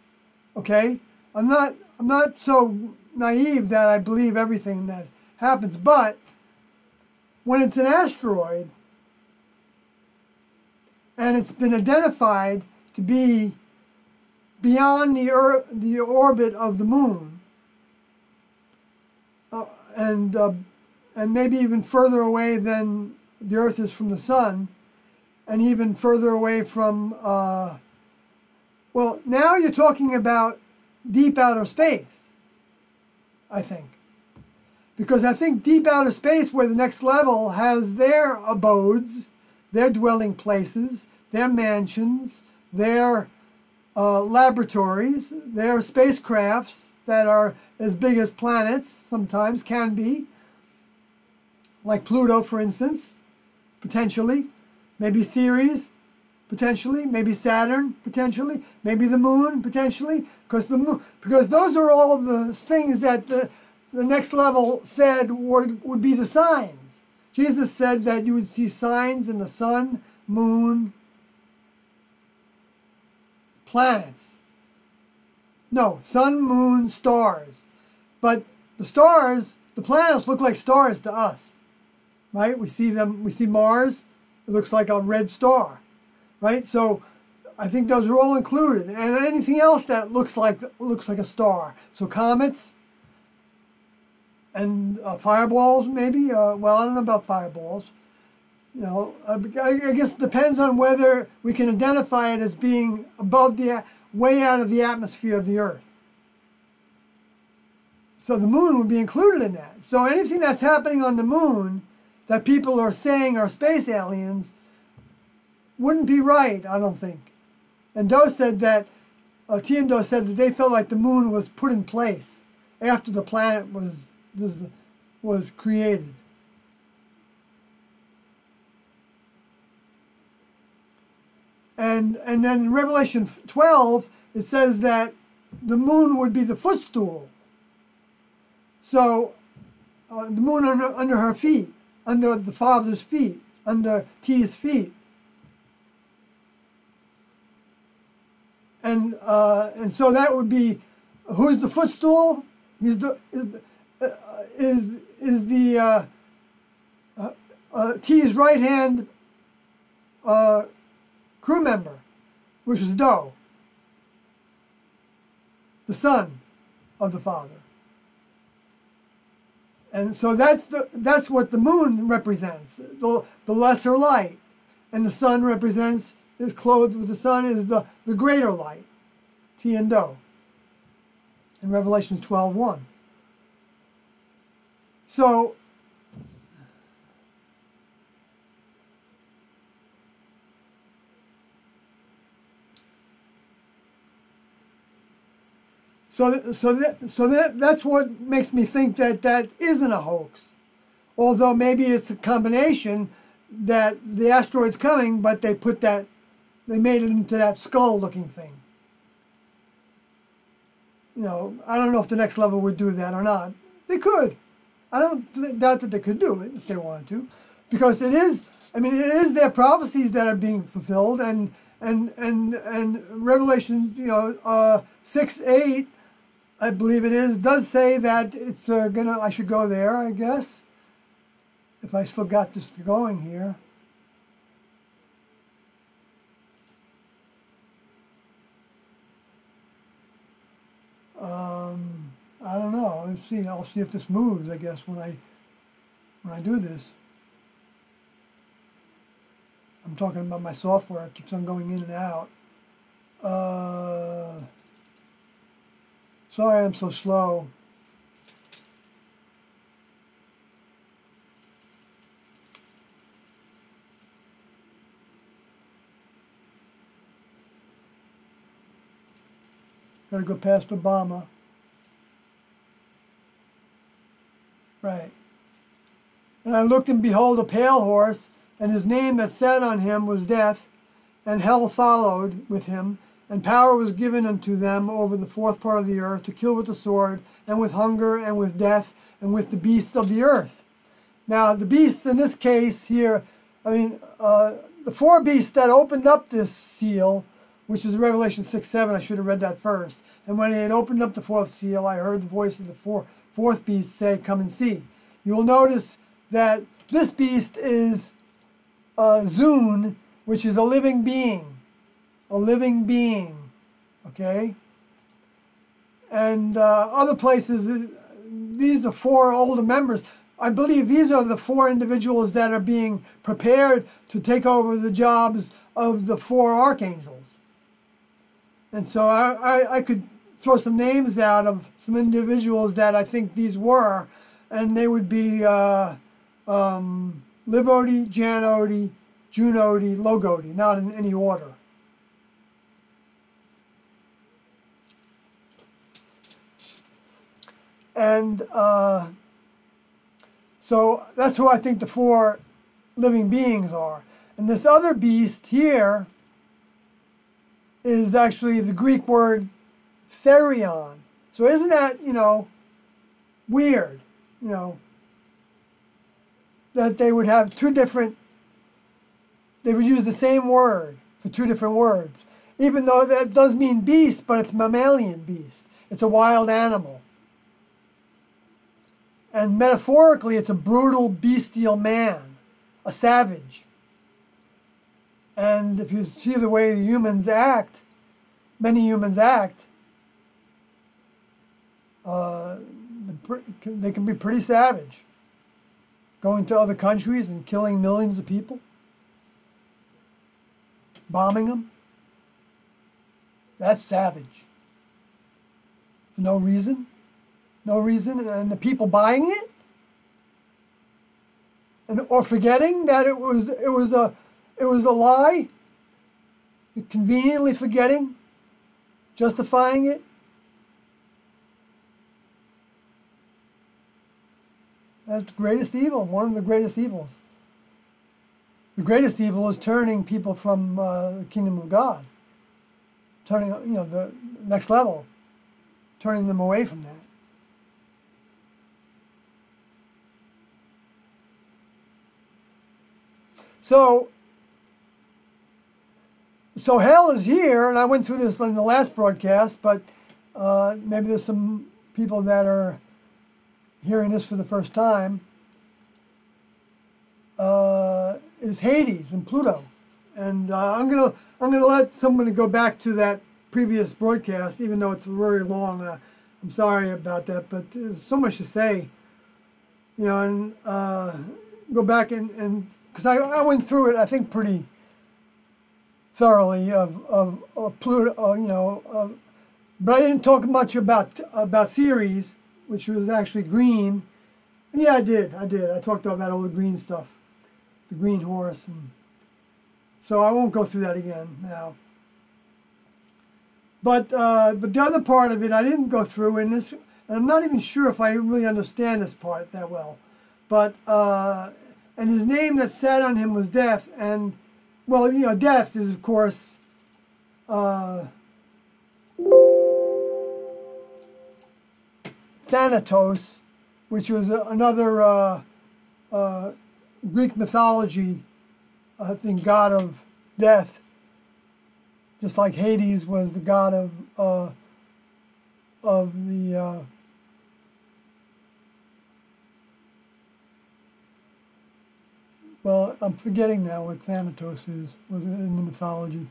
Okay, I'm not so naive that I believe everything that happens, but when it's an asteroid and it's been identified to be beyond the orbit of the moon, and maybe even further away than the Earth is from the sun, and even further away from, well, now you're talking about deep outer space, I think. Because I think deep outer space, where the next level has their abodes, their dwelling places, their mansions, their laboratories, their spacecrafts that are as big as planets, sometimes can be, like Pluto, for instance, potentially, maybe Ceres, potentially, maybe Saturn, potentially, maybe the moon, potentially, because those are all of the things that the next level said would be the signs. Jesus said that you would see signs in the sun, moon, planets. No, sun, moon, stars. But the stars, the planets look like stars to us, right? We see them, we see Mars, it looks like a red star, right? So I think those are all included. And anything else that looks like a star. So comets, and fireballs, maybe. Well, I don't know about fireballs. You know, I guess it depends on whether we can identify it as being above the, way out of the atmosphere of the Earth. So the moon would be included in that. So anything that's happening on the moon that people are saying are space aliens wouldn't be right, I don't think. And Doe said that, T and Doe said that they felt like the moon was put in place after the planet was created. And then in Revelation 12, it says that the moon would be the footstool. So the moon under her feet, under the Father's feet, under T's feet. And so that would be, who's the footstool? He's the T's right hand crew member, which is Doe, the son of the Father. And so that's what the moon represents, the lesser light, and the sun represents, is clothed with the sun, is the greater light, T and Doe, in Revelation 12:1. So that's what makes me think that that isn't a hoax. Although maybe it's a combination that the asteroid's coming, but they made it into that skull-looking thing. You know, I don't know if the next level would do that or not. They could. I don't doubt that they could do it if they wanted to, because it is. I mean, it is their prophecies that are being fulfilled, and Revelation, 6:8. I believe it is, does say that it's I should go there, I guess, if I still got this going here. I don't know. Let's see. I'll see if this moves, I guess, when I do this. I'm talking about my software. It keeps on going in and out. Sorry I'm so slow. Gotta go past Obama. Right. And I looked, and behold, a pale horse, and his name that sat on him was Death, and hell followed with him, and power was given unto them over the fourth part of the earth to kill with the sword, and with hunger, and with death, and with the beasts of the earth. Now, the beasts in this case here, the four beasts that opened up this seal, which is Revelation 6:7, I should have read that first. And when he had opened up the fourth seal, I heard the voice of the fourth beast say, "Come and see." You will notice that this beast is Zun, which is a living being. A living being, okay? And other places, these are four older members. I believe these are the four individuals that are being prepared to take over the jobs of the four archangels. And so I could throw some names out of some individuals that I think these were, and they would be Liv Odie, Jan Odie, June Odie, Log Odie, not in any order. And so that's who I think the four living beings are. And this other beast here is actually the Greek word therion. So isn't that, weird, that they would have they would use the same word for two different words. Even though that does mean beast, but it's mammalian beast. It's a wild animal. And metaphorically, it's a brutal, bestial man, a savage. And if you see the way humans act, many humans act, they can be pretty savage. going to other countries and killing millions of people, bombing them. That's savage. For no reason. No reason, and the people buying it, or forgetting that it was a lie, conveniently forgetting, justifying it. That's the greatest evil, one of the greatest evils. The greatest evil is turning people from the kingdom of God, turning, the next level, turning them away from that. So hell is here, and I went through this in the last broadcast, but maybe there's some people that are hearing this for the first time. Is Hades and Pluto, and I'm gonna let somebody go back to that previous broadcast, even though it's very long. I'm sorry about that, but there's so much to say, and go back and because I went through it, I think, pretty thoroughly of Pluto, but I didn't talk much about Ceres, which was actually green. Yeah, I did. I talked about all the green stuff, the green horse, and so I won't go through that again now. But the other part of it I didn't go through, and I'm not even sure if I really understand this part that well. But and his name that sat on him was Death, and well, Death is of course Thanatos, which was another Greek mythology, I think, god of death, just like Hades was the god of the well, I'm forgetting now what Thanatos was in the mythology,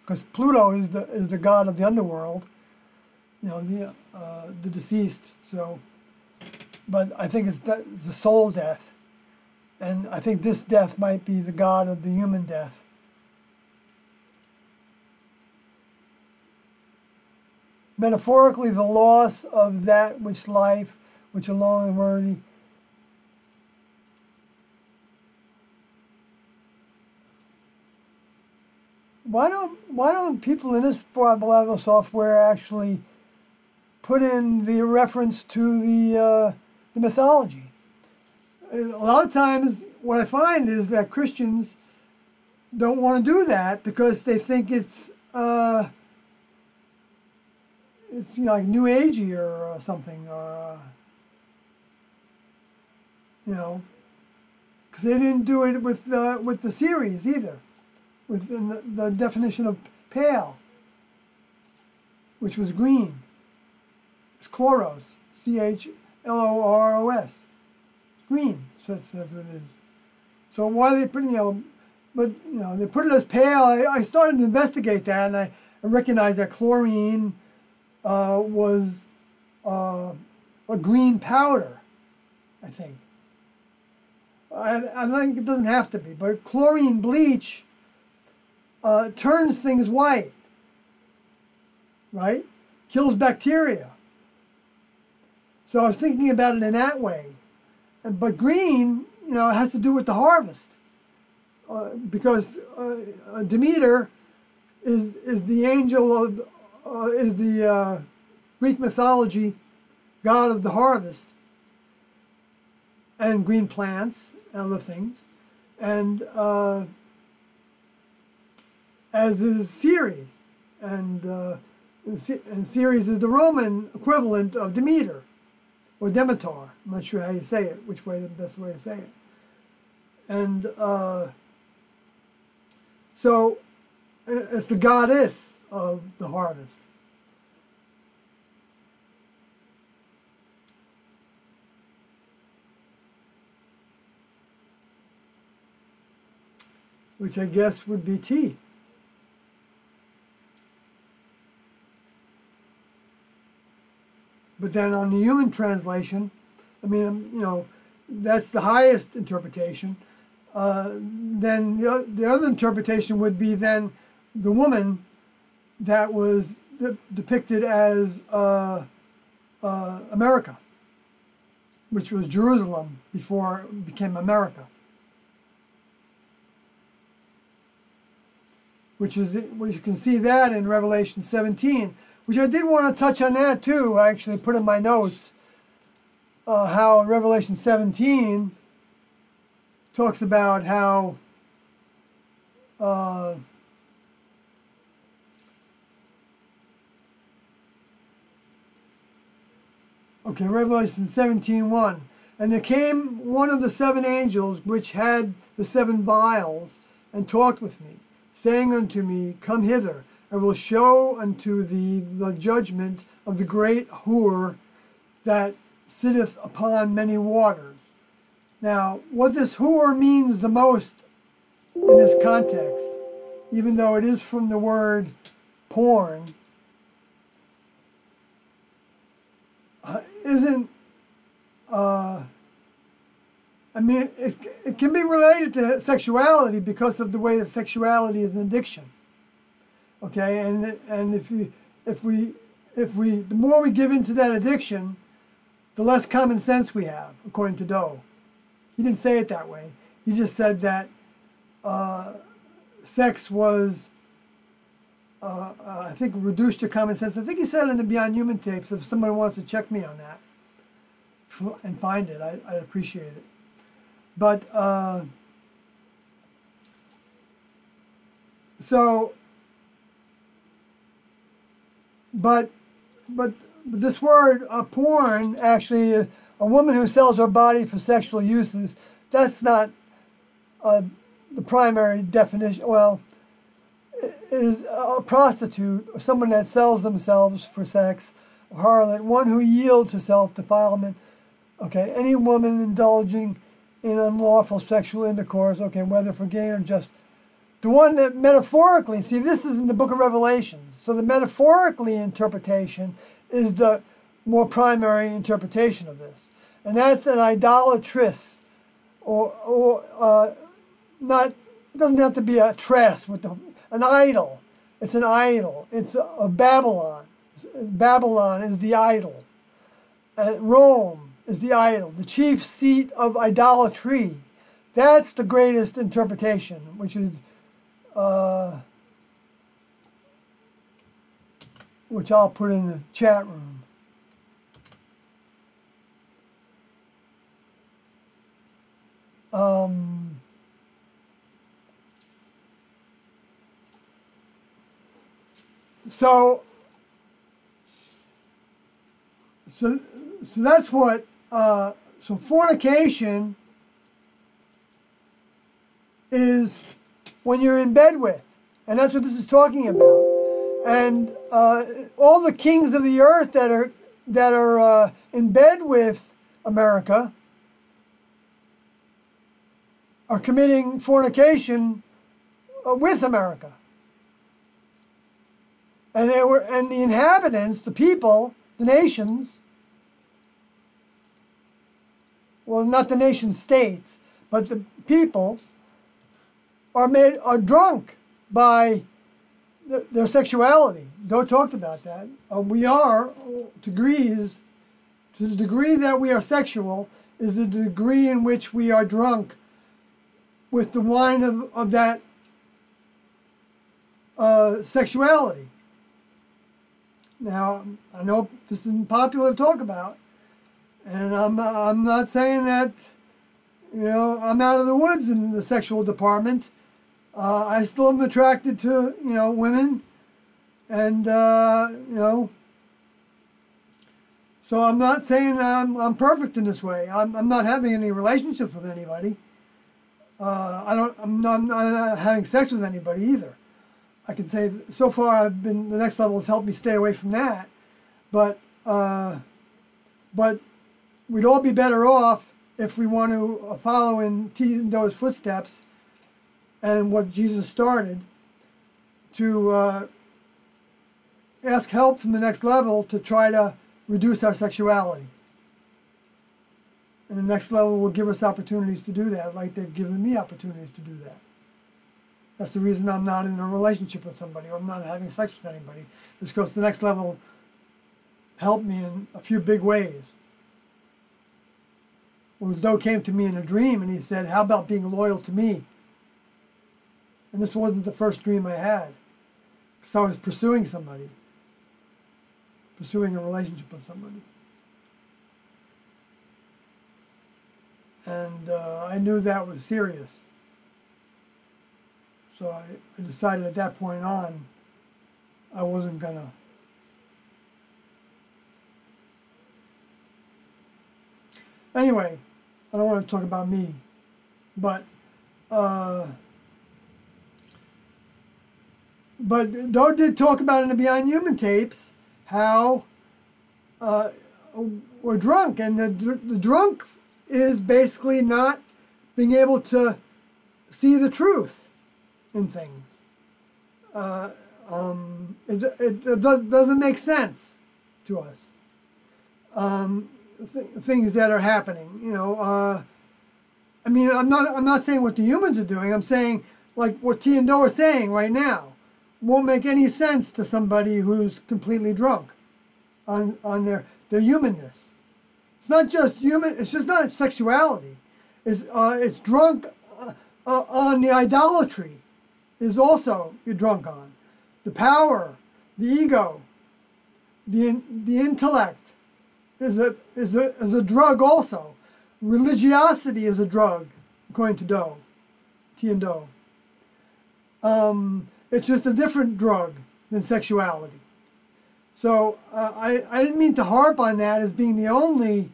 because Pluto is the god of the underworld, the deceased. So, but I think it's the soul death, and I think this death might be the god of the human death. Metaphorically, the loss of that which life, which alone is worthy. Why don't people in this Bible software actually put in the reference to the mythology? A lot of times, what I find is that Christians don't want to do that because they think it's like New Agey or something, or because they didn't do it with the series either, within the definition of pale, which was green. It's chloros, CHLOROS, green. So that's what it is. So why are they putting but they put it as pale. I started to investigate that, and I recognized that chlorine was a green powder, I think. I think it doesn't have to be, but chlorine bleach turns things white, right? Kills bacteria. So I was thinking about it in that way. But green, has to do with the harvest, because Demeter is the angel of is the Greek mythology god of the harvest and green plants and other things, and as is Ceres, and Ceres is the Roman equivalent of Demeter or Demeter. I'm not sure how you say it, which way the best way to say it, and so it's the goddess of the harvest. Which I guess would be tea. But then on the human translation, I mean, that's the highest interpretation. Then the other interpretation would be then the woman that was depicted as America, which was Jerusalem before it became America. Which you can see that in Revelation 17, which I did want to touch on that too. I actually put in my notes how in Revelation 17 talks about how Revelation 17:1. And there came one of the seven angels which had the seven vials, and talked with me, saying unto me, Come hither, I will show unto thee the judgment of the great whore that sitteth upon many waters. Now, what this whore means the most in this context, even though it is from the word porn, isn't, it can be related to sexuality because of the way that sexuality is an addiction. Okay, and the more we give into that addiction, the less common sense we have, according to Doe. He didn't say it that way. He just said that sex was, I think, reduced to common sense. I think he said it in the Beyond Human tapes. If someone wants to check me on that and find it, I'd appreciate it. But, but this word, porn, actually, a woman who sells her body for sexual uses, that's not the primary definition. Well, is a prostitute, or someone that sells themselves for sex, a harlot, one who yields herself to defilement. Okay, any woman indulging in unlawful sexual intercourse, okay, whether for gain or just. The one that metaphorically, see, this is in the book of Revelation, so the metaphorically interpretation is the more primary interpretation of this. And that's an idolatress, or not, it doesn't have to be a tress, with an idol. It's an idol. It's a Babylon. Babylon is the idol. Rome is the idol, the chief seat of idolatry. That's the greatest interpretation, which is, which I'll put in the chat room. So that's what, so fornication is when you're in bed with, and that's what this is talking about. And all the kings of the earth that are in bed with America are committing fornication with America. And the inhabitants, the people, the nations, well, not the nation states, but the people are drunk by their sexuality. Doe talked about that. We are degrees. To the degree that we are sexual is the degree in which we are drunk with the wine of that sexuality. Now, I know this isn't popular to talk about, and I'm not saying that, you know, I'm out of the woods in the sexual department. I still am attracted to, you know, women, and you know, so I'm not saying I'm perfect in this way. I'm not having any relationships with anybody. I'm not having sex with anybody either. I can say so far the next level has helped me stay away from that, but we'd all be better off if we want to follow in T and Doe's footsteps and what Jesus started, to ask help from the next level to try to reduce our sexuality And the next level will give us opportunities to do that, like they've given me opportunities to do that. That's the reason I'm not in a relationship with somebody, or I'm not having sex with anybody. It's because the next level helped me in a few big ways. Well, Doe came to me in a dream and he said, how about being loyal to me? And this wasn't the first dream I had, because I was pursuing somebody, pursuing a relationship with somebody. And I knew that was serious. So I decided at that point on, I wasn't gonna. Anyway, I don't want to talk about me, but Doe did talk about in the Beyond Human tapes how we're drunk, and the drunk is basically not being able to see the truth in things. It doesn't make sense to us. Things that are happening, you know. I mean, I'm not saying what the humans are doing. I'm saying like what T and Doe are saying right now won't make any sense to somebody who's completely drunk on their humanness. It's not just human. It's just not sexuality. It's drunk on the idolatry. Is also you're drunk on the power, the ego, the intellect is a drug also. Religiosity is a drug, according to Doe, T and Doe. It's just a different drug than sexuality. So I didn't mean to harp on that as being the only.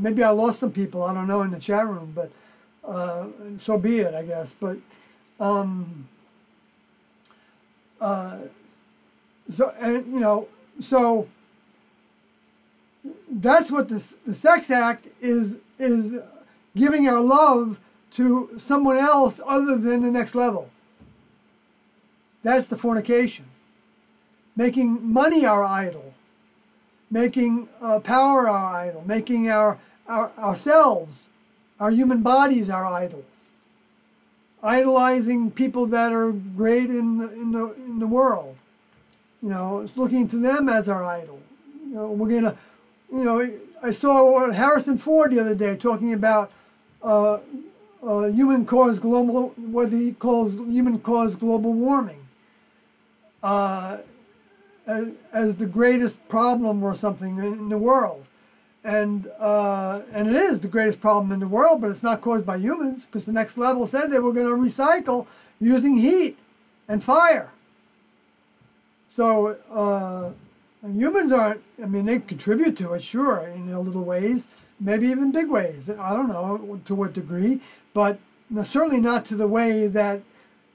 Maybe I lost some people, I don't know, in the chat room, but so be it, I guess. But so that's what the sex act is giving our love to someone else other than the next level. That's the fornication. Making money our idol, making power our idol, making ourselves, our human bodies our idols. Idolizing people that are great in the world, you know, it's looking to them as our idol. You know, we're gonna, you know, I saw Harrison Ford the other day talking about human caused global, what he calls human caused global warming, as the greatest problem or something in the world. And it is the greatest problem in the world, but it's not caused by humans, because the next level said they were going to recycle using heat and fire. So humans aren't, I mean, they contribute to it, sure, in little ways, maybe even big ways. I don't know to what degree, but certainly not to the way that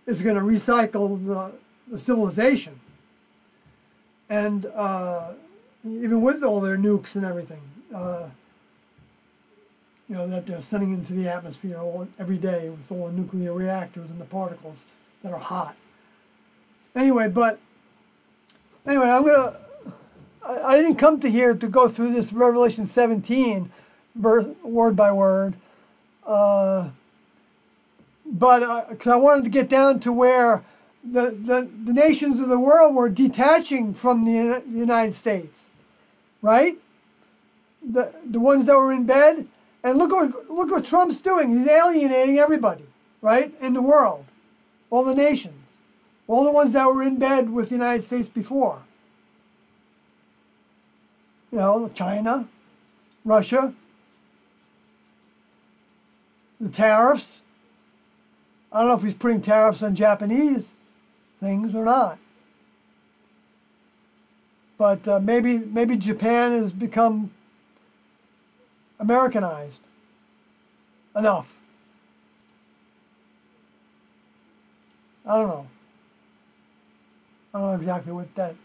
is going to recycle the civilization. And even with all their nukes and everything. You know, that they're sending into the atmosphere every day with all the nuclear reactors and the particles that are hot. Anyway, I didn't come to here to go through this Revelation 17 word by word, but because I wanted to get down to where the nations of the world were detaching from the United States, right? The ones that were in bed, and look what Trump's doing. He's alienating everybody, right, in the world, all the nations, all the ones that were in bed with the United States before. You know, China, Russia, the tariffs. I don't know if he's putting tariffs on Japanese things or not, but maybe Japan has become Americanized enough. I don't know. I don't know exactly what that.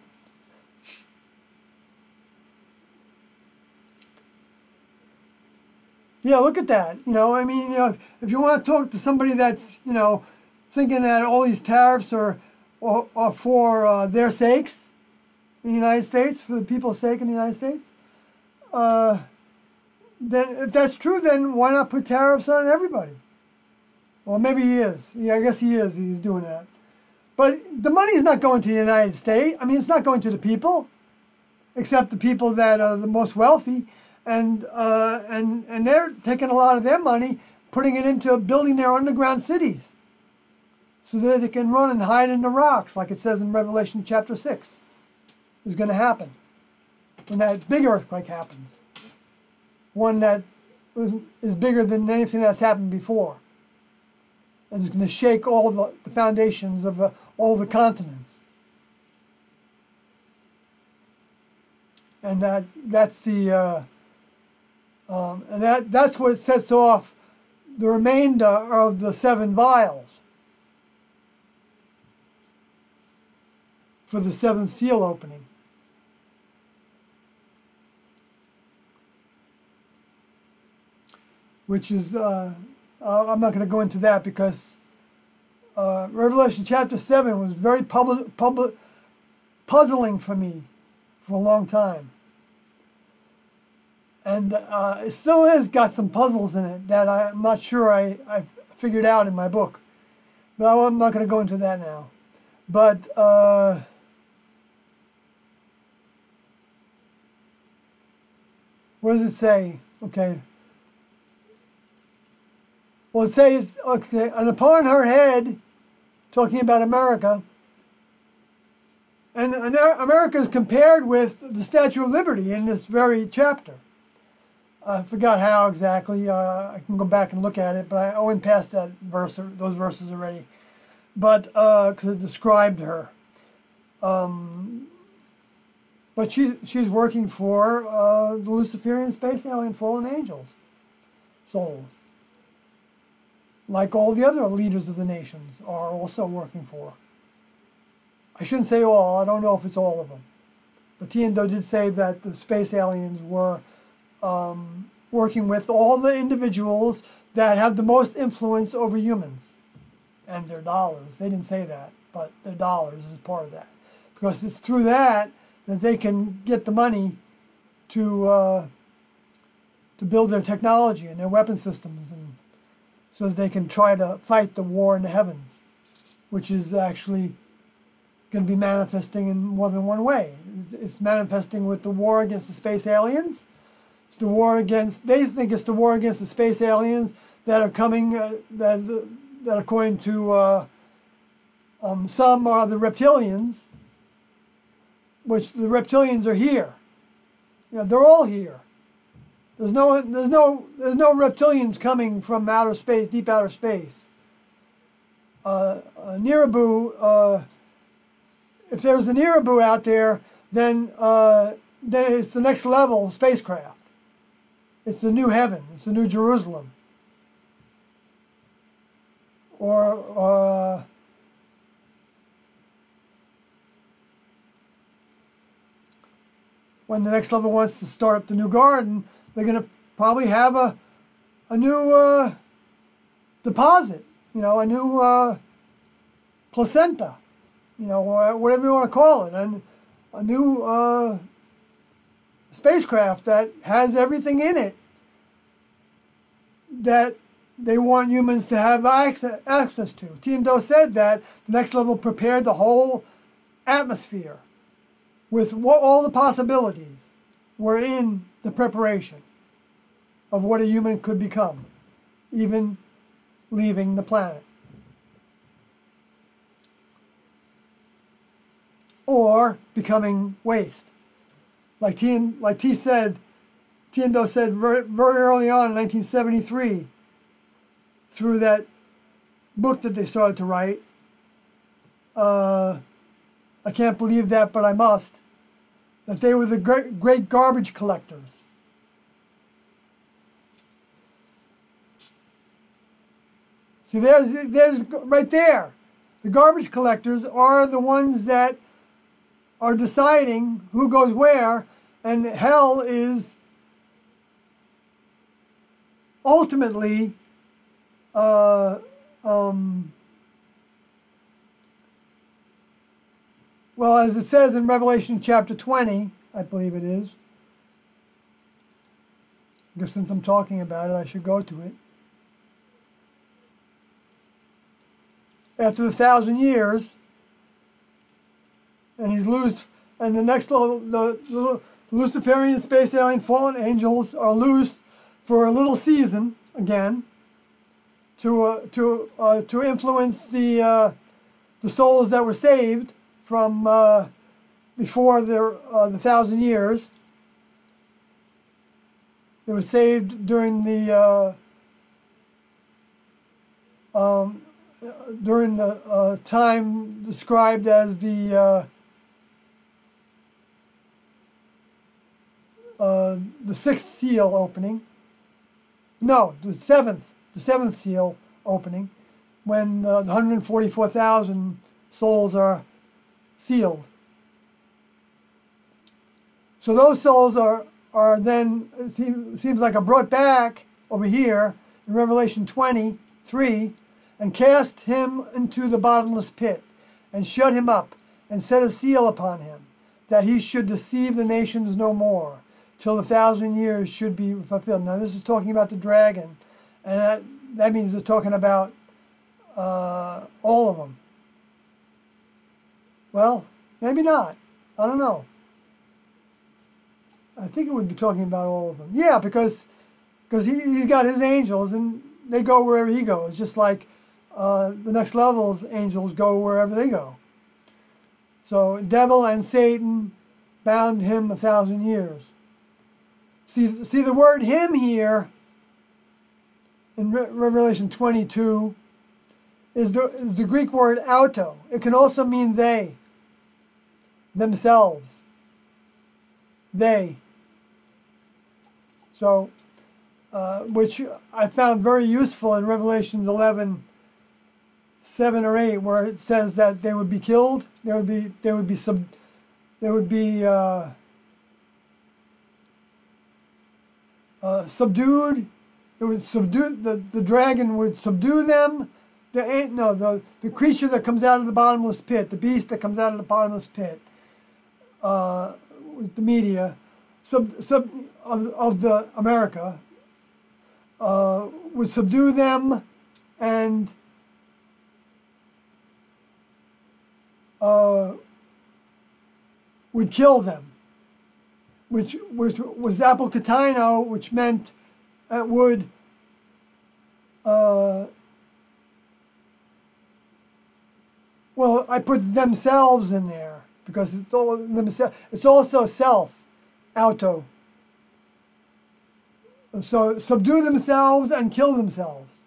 Yeah, look at that. You know, I mean, you know, if you want to talk to somebody that's, you know, thinking that all these tariffs are for their sakes in the United States, for the people's sake in the United States, then if that's true, then why not put tariffs on everybody? Well, maybe he is. Yeah, I guess he is. He's doing that. But the money is not going to the United States. I mean, it's not going to the people, except the people that are the most wealthy, and they're taking a lot of their money, putting it into building their underground cities, so that they can run and hide in the rocks, like it says in Revelation chapter 6, is going to happen when that big earthquake happens, one that is bigger than anything that's happened before. And it's going to shake all the foundations of all the continents. And that's the that's what sets off the remainder of the 7 vials for the 7th seal opening. Which is I'm not going to go into that because Revelation chapter 7 was very puzzling for me for a long time. And it still is got some puzzles in it that I'm not sure I figured out in my book. But I'm not going to go into that now. But what does it say? Okay. Well, it says, okay, and upon her head, talking about America, and America is compared with the Statue of Liberty in this very chapter. I forgot how exactly. I can go back and look at it, but I went past that verse, those verses already. But because it described her. But she's working for the Luciferian space alien fallen angels souls, like all the other leaders of the nations are also working for. I shouldn't say all. I don't know if it's all of them. But Tiendo did say that the space aliens were working with all the individuals that have the most influence over humans and their dollars. They didn't say that, but their dollars is part of that. Because it's through that they can get the money to build their technology and their weapon systems, and so that they can try to fight the war in the heavens, which is actually going to be manifesting in more than one way. It's manifesting with the war against the space aliens. It's the war against, they think it's the war against the space aliens that are coming, that according to some are the reptilians, which the reptilians are here. You know, they're all here. There's no reptilians coming from outer space, deep outer space. Nirabu, if there's a Nirabu out there, then it's the next level spacecraft. It's the new heaven. It's the new Jerusalem. Or when the next level wants to start the new garden, they're going to probably have a new deposit, you know, a new placenta, you know, or whatever you want to call it, and a new spacecraft that has everything in it that they want humans to have access to. Tiendo said that the next level prepared the whole atmosphere with all the possibilities were in the preparation of what a human could become, even leaving the planet. Or becoming waste. Like Tiendo said very, very early on in 1973, through that book that they started to write, I can't believe that, but I must, that they were the great garbage collectors. See, there's right there. The garbage collectors are the ones that are deciding who goes where, and hell is ultimately well, as it says in Revelation chapter 20, I believe it is, I guess since I'm talking about it, I should go to it. After the 1,000 years, and he's loosed, and the next level, the Luciferian space alien fallen angels are loosed for a little season again to influence the souls that were saved from before the 1,000 years. They were saved during the time described as the sixth seal opening. No, the seventh seal opening, when the 144,000 souls are sealed. So those souls are then, it seems like, are brought back over here in Revelation 23, and cast him into the bottomless pit, and shut him up, and set a seal upon him, that he should deceive the nations no more, till the 1,000 years should be fulfilled. Now this is talking about the dragon, and that means it's talking about all of them. Well, maybe not. I don't know. I think it would be talking about all of them. Yeah, because he's got his angels, and they go wherever he goes, just like the next level's angels go wherever they go. So devil and Satan bound him 1,000 years. See the word him here in Revelation 22 is the Greek word auto. It can also mean they, themselves, they. So, which I found very useful in Revelations 11, 7 or 8, where it says that they would be killed, they would be subdued. It would subdue the dragon would subdue them. The creature that comes out of the bottomless pit, the beast that comes out of the bottomless pit, the media, of the America, would subdue them and would kill them, which was apokataino, which meant it would well, I put themselves in there because it's all themselves. It's also self, auto. So subdue themselves and kill themselves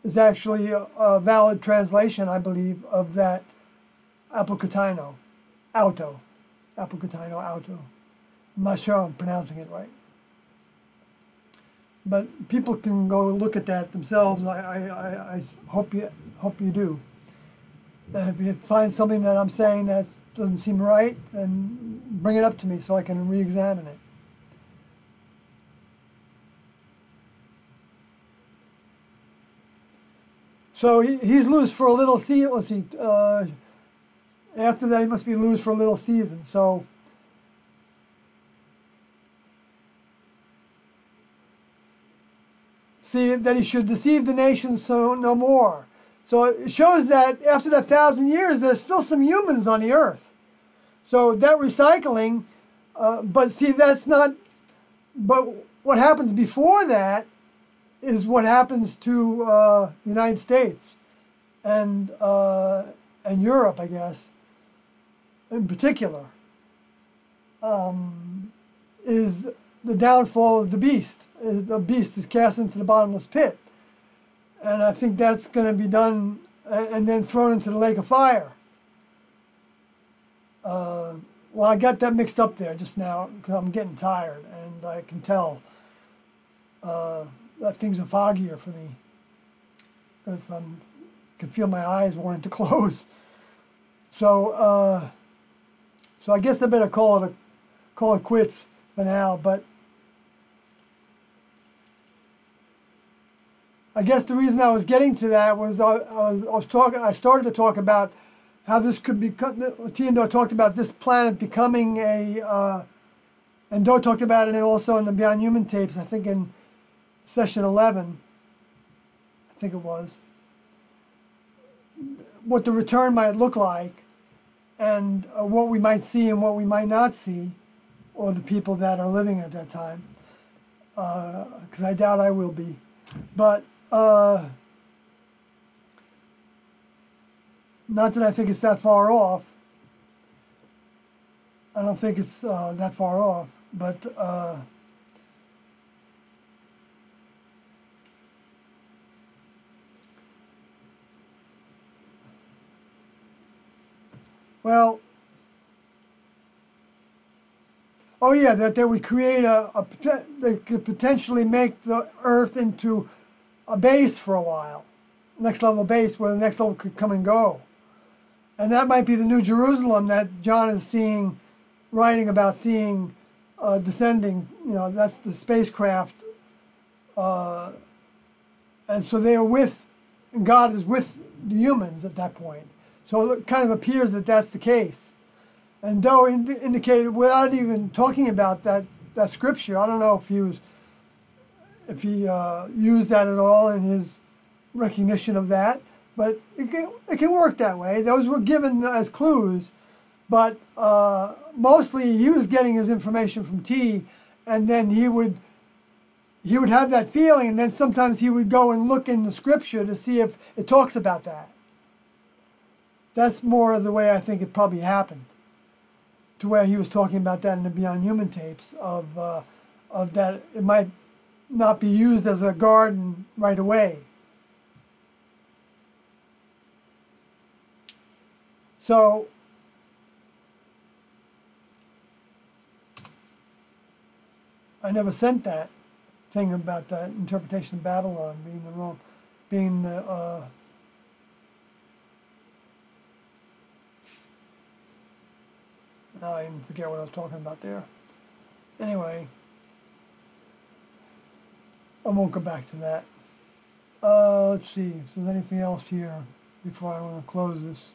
is actually a valid translation, I believe, of that apokataino, auto, apokataino, auto. I'm not sure I'm pronouncing it right, but people can go look at that themselves. I hope you do. If you find something that I'm saying that doesn't seem right, then bring it up to me so I can re-examine it. So he's loose for a little season. Let's see. After that, he must be loose for a little season. So see that he should deceive the nations so no more. So it shows that after that 1,000 years, there's still some humans on the earth. So that recycling, but see, that's not, but what happens before that is what happens to the United States and Europe, I guess, in particular, is the downfall of the beast. The beast is cast into the bottomless pit. And I think that's going to be done and then thrown into the lake of fire. Well, I got that mixed up there just now because I'm getting tired, and I can tell that things are foggier for me because I can feel my eyes wanting to close. So, so I guess I better call it quits for now. But I guess the reason I was getting to that was I started to talk about how this could be. Tiendo talked about this planet becoming a And Doe talked about it also in the Beyond Human tapes, I think in session 11, I think it was, what the return might look like, and what we might see and what we might not see, or the people that are living at that time, because I doubt I will be. But not that I think it's that far off. I don't think it's that far off, but well, oh yeah, that they would create they could potentially make the Earth into a base for a while, next level base where the next level could come and go. And that might be the New Jerusalem that John is seeing, writing about seeing descending. You know, that's the spacecraft. And so they are with, God is with the humans at that point. So it kind of appears that that's the case. And Doe indicated, without even talking about that scripture, I don't know if he used that at all in his recognition of that, but it can work that way. Those were given as clues, but mostly he was getting his information from T, and then he would have that feeling, and then sometimes he would go and look in the scripture to see if it talks about that. That's more of the way I think it probably happened, to where he was talking about that in the Beyond Human tapes, of that it might not be used as a garden right away. So I never sent that thing about that interpretation of Babylon being the wrong, being the now I even forget what I was talking about there. Anyway, I won't go back to that. Let's see if there's anything else here before I want to close this.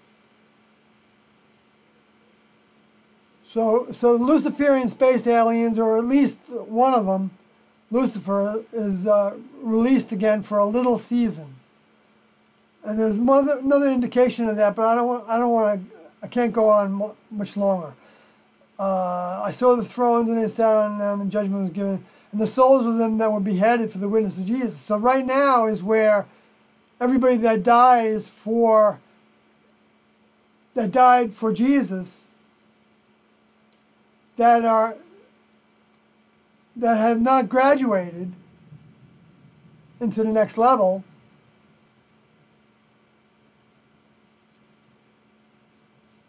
So the Luciferian space aliens, or at least one of them, Lucifer, is released again for a little season. And there's another indication of that, but I can't go on much longer. I saw the thrones and they sat on them, and judgment was given, and the souls of them that were beheaded for the witness of Jesus. So right now is where everybody that died for Jesus, that have not graduated into the next level,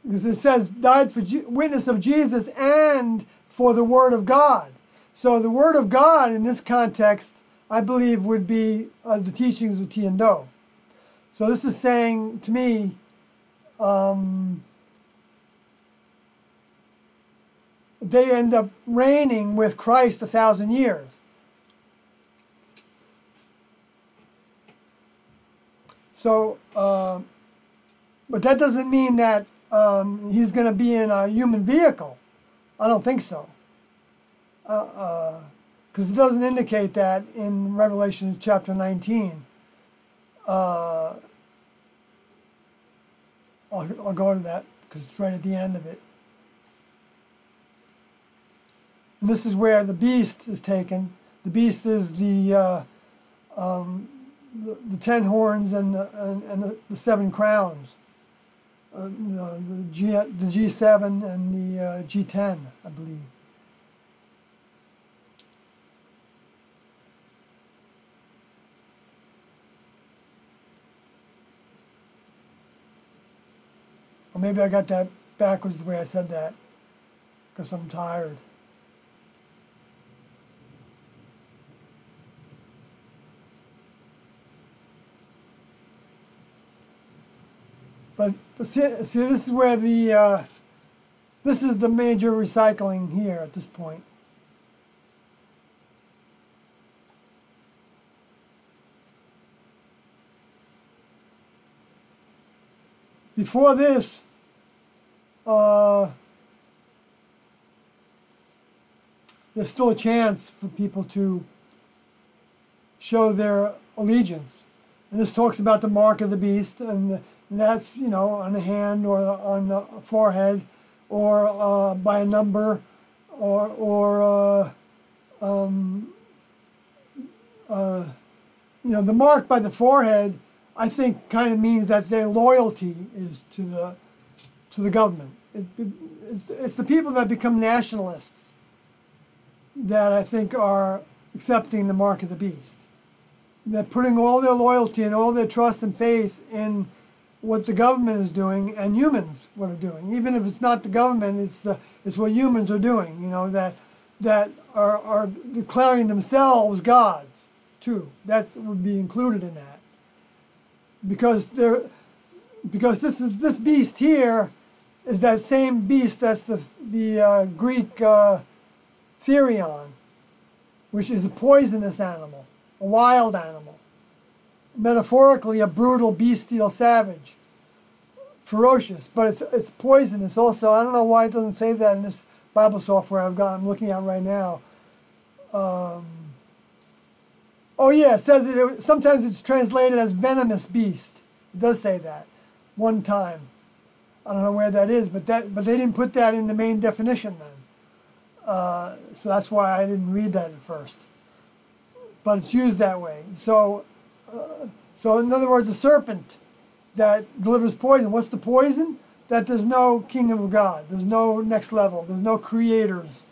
because it says died for witness of Jesus and for the Word of God. So the Word of God in this context, I believe, would be the teachings of T and Doe. So this is saying to me, they end up reigning with Christ 1,000 years. So, but that doesn't mean that he's going to be in a human vehicle. I don't think so. Because it doesn't indicate that in Revelation chapter 19. I'll go to that because it's right at the end of it. And this is where the beast is taken. The beast is the 10 horns and the 7 crowns. The G7 and the G10, I believe. Or maybe I got that backwards the way I said that, because I'm tired. But see, this is where this is the major recycling here at this point. Before this, there's still a chance for people to show their allegiance. And this talks about the mark of the beast, and that's, you know, on the hand or on the forehead, or by a number, or you know, the mark by the forehead, I think, kind of means that their loyalty is to the government. It's the people that become nationalists that I think are accepting the mark of the beast. They're putting all their loyalty and all their trust and faith in what the government is doing and humans what are doing. Even if it's not the government, it's what humans are doing. You know, that are declaring themselves gods too. That would be included in that. Because this beast here is that same beast that's the Greek Therion, which is a poisonous animal, a wild animal, metaphorically a brutal, bestial savage, ferocious, but it's poisonous also. I don't know why it doesn't say that in this Bible software I'm looking at right now. Oh yeah, it says sometimes it's translated as venomous beast. It does say that one time. I don't know where that is, but they didn't put that in the main definition then. So that's why I didn't read that at first. But it's used that way. So in other words, a serpent that delivers poison. What's the poison? That there's no kingdom of God. There's no next level. There's no creators,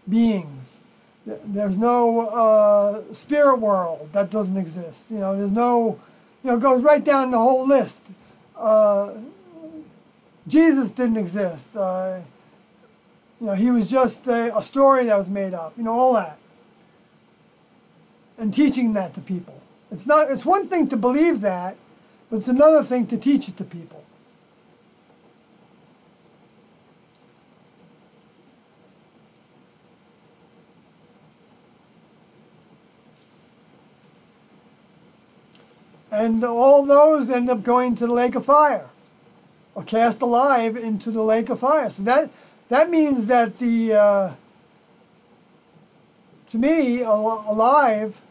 beings. There's no spirit world. That doesn't exist. You know, there's no, you know, it goes right down the whole list. Jesus didn't exist. You know, he was just a story that was made up. You know, all that. And teaching that to people. It's one thing to believe that, but it's another thing to teach it to people. And all those end up going to the lake of fire, or cast alive into the lake of fire. So that means that to me, alive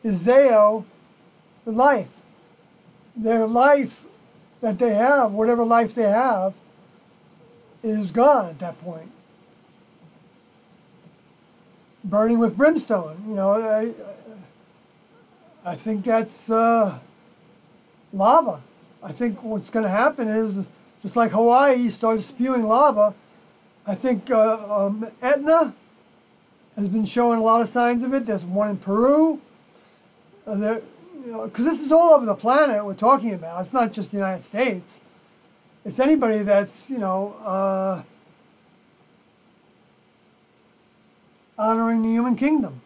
is Zeo, the life. Their life that they have, whatever life they have, is gone at that point. Burning with brimstone, you know, I think that's lava. I think what's going to happen is, just like Hawaii started spewing lava, I think Etna has been showing a lot of signs of it. There's one in Peru. You know, because this is all over the planet we're talking about. It's not just the United States. It's anybody that's, you know, honoring the human kingdom.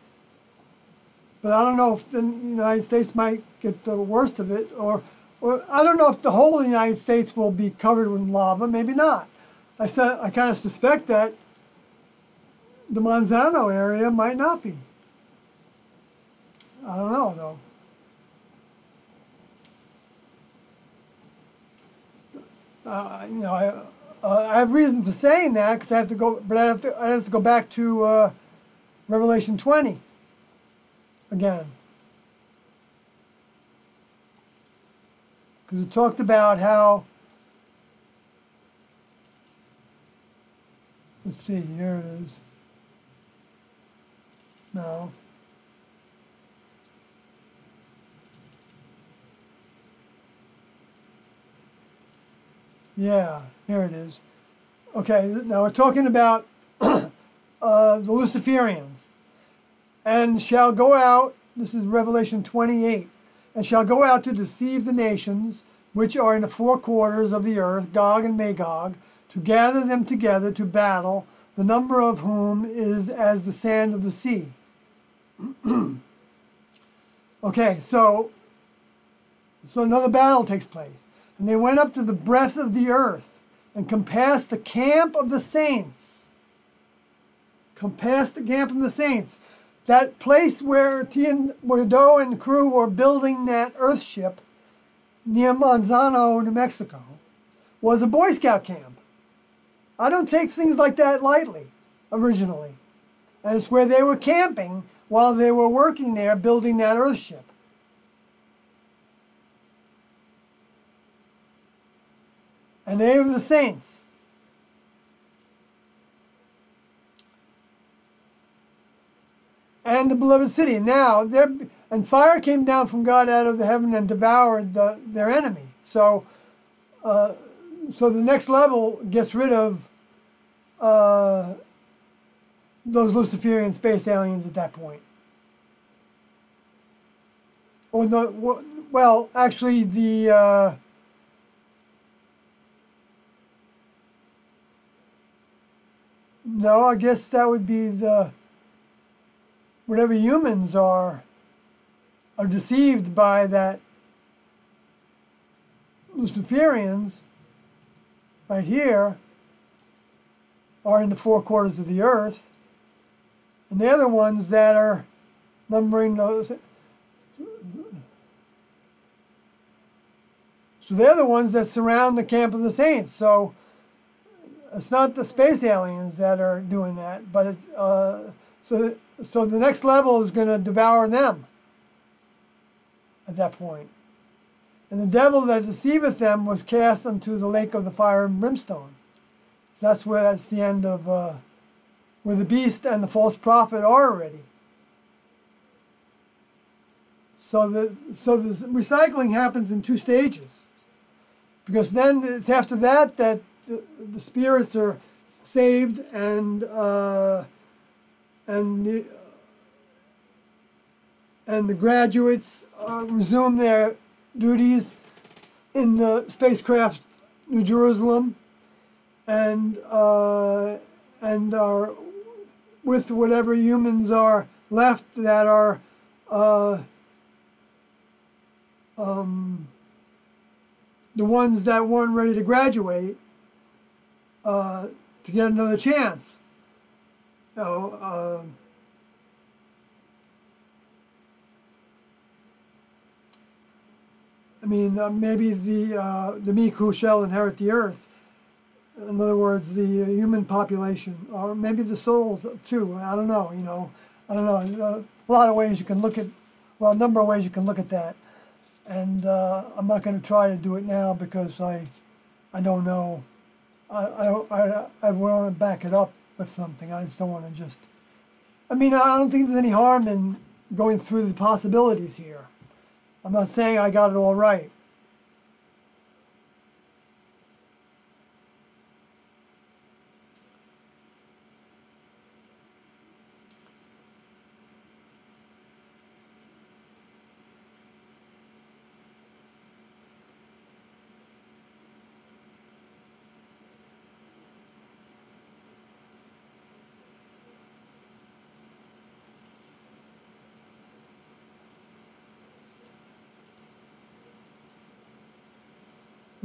But I don't know if the United States might get the worst of it, or I don't know if the whole of the United States will be covered with lava. Maybe not. I kind of suspect that the Monsanto area might not be. I don't know though. You know, I have reason for saying that because I have to go, but I have to go back to Revelation 20 again, because it talked about how. Let's see, here it is. No. Yeah, here it is. Okay, now we're talking about the Luciferians. And shall go out, this is Revelation 28, and shall go out to deceive the nations which are in the four quarters of the earth, Gog and Magog, to gather them together to battle, the number of whom is as the sand of the sea. Okay, so another battle takes place. And they went up to the breadth of the earth and compassed the camp of the saints. Compassed the camp of the saints. That place where Doe and the crew were building that earth ship near Monsanto, New Mexico, was a Boy Scout camp. I don't take things like that lightly, originally. And it's where they were camping while they were working there building that Earthship. And they were the saints. And the beloved city. Now, and fire came down from God out of the heaven and devoured their enemy. So the next level gets rid of those Luciferian space aliens at that point. Or well, actually no, I guess that would be whatever humans are deceived by that Luciferians right here are in the four quarters of the earth, and they're the ones that are numbering those. So they're the ones that surround the camp of the saints. So it's not the space aliens that are doing that, but it's so the next level is going to devour them at that point. And the devil that deceiveth them was cast into the lake of the fire and brimstone. So that's the end of where the beast and the false prophet are already. So the recycling happens in two stages, because then it's after that the spirits are saved and the graduates resume their duties in the spacecraft New Jerusalem and are with whatever humans are left that are the ones that weren't ready to graduate to get another chance. Maybe the meek who shall inherit the earth. In other words, the human population, or maybe the souls too. I don't know. I don't know. There's a lot of ways you can look at. Well, a number of ways you can look at that, and I'm not going to try to do it now because I don't know. I want to back it up with something. I just don't want to just. I don't think there's any harm in going through the possibilities here. I'm not saying I got it all right.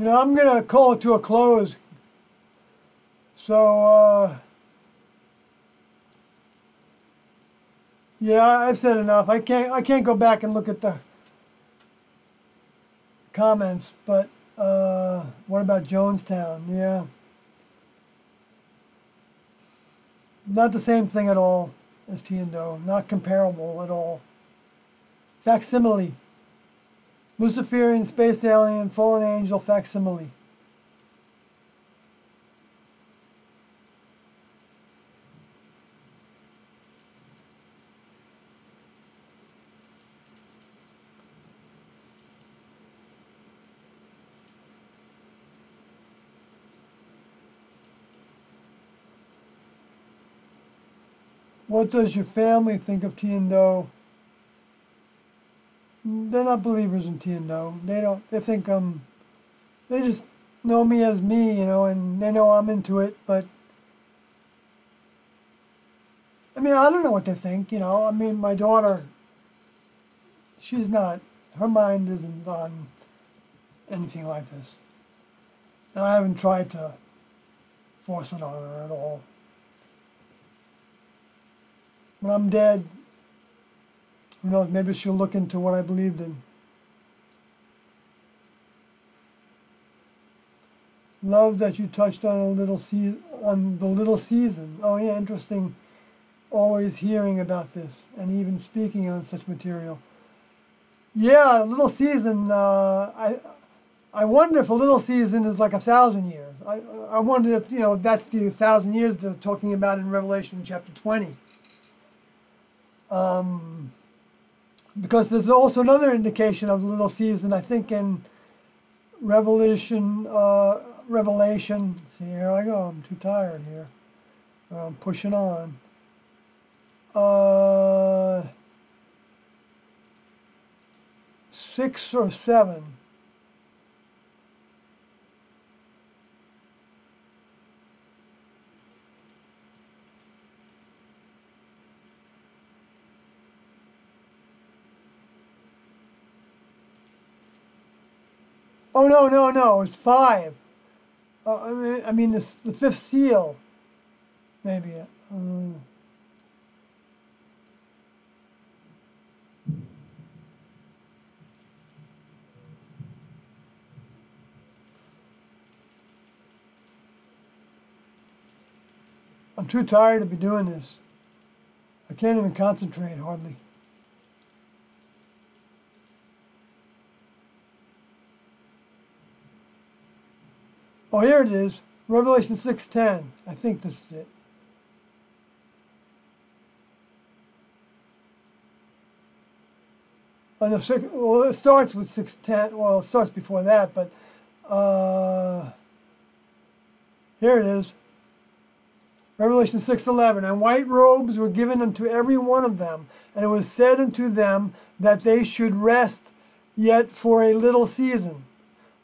I'm going to call it to a close. So, yeah, I've said enough. I can't go back and look at the comments, but what about Jonestown? Yeah. Not the same thing at all as Tiando. Not comparable at all. Facsimile. Luciferian, space alien, fallen angel, facsimile. What does your family think of Tiando? They're not believers in Tiando. They think they just know me as me, and they know I'm into it, but I don't know what they think, my daughter, she's not, her mind isn't on anything like this. And I haven't tried to force it on her at all. When I'm dead, who knows, maybe she'll look into what I believed in. Love that you touched on a little on the little season. Oh yeah, interesting. Always hearing about this and even speaking on such material. Yeah, little season. I wonder if a little season is like 1,000 years. I wonder if that's the 1,000 years they're talking about in Revelation chapter 20. Because there's also another indication of little season. I think in Revelation. See, here I go. I'm too tired here. I'm pushing on. 6 or 7. Oh no! It's 5. I mean the fifth seal, maybe. I'm too tired to be doing this. I can't even concentrate hardly. Oh, here it is. Revelation 6:10. I think this is it. Oh, no, well, it starts with 6:10. Well, it starts before that, but here it is. Revelation 6:11. And white robes were given unto every one of them, and it was said unto them that they should rest yet for a little season,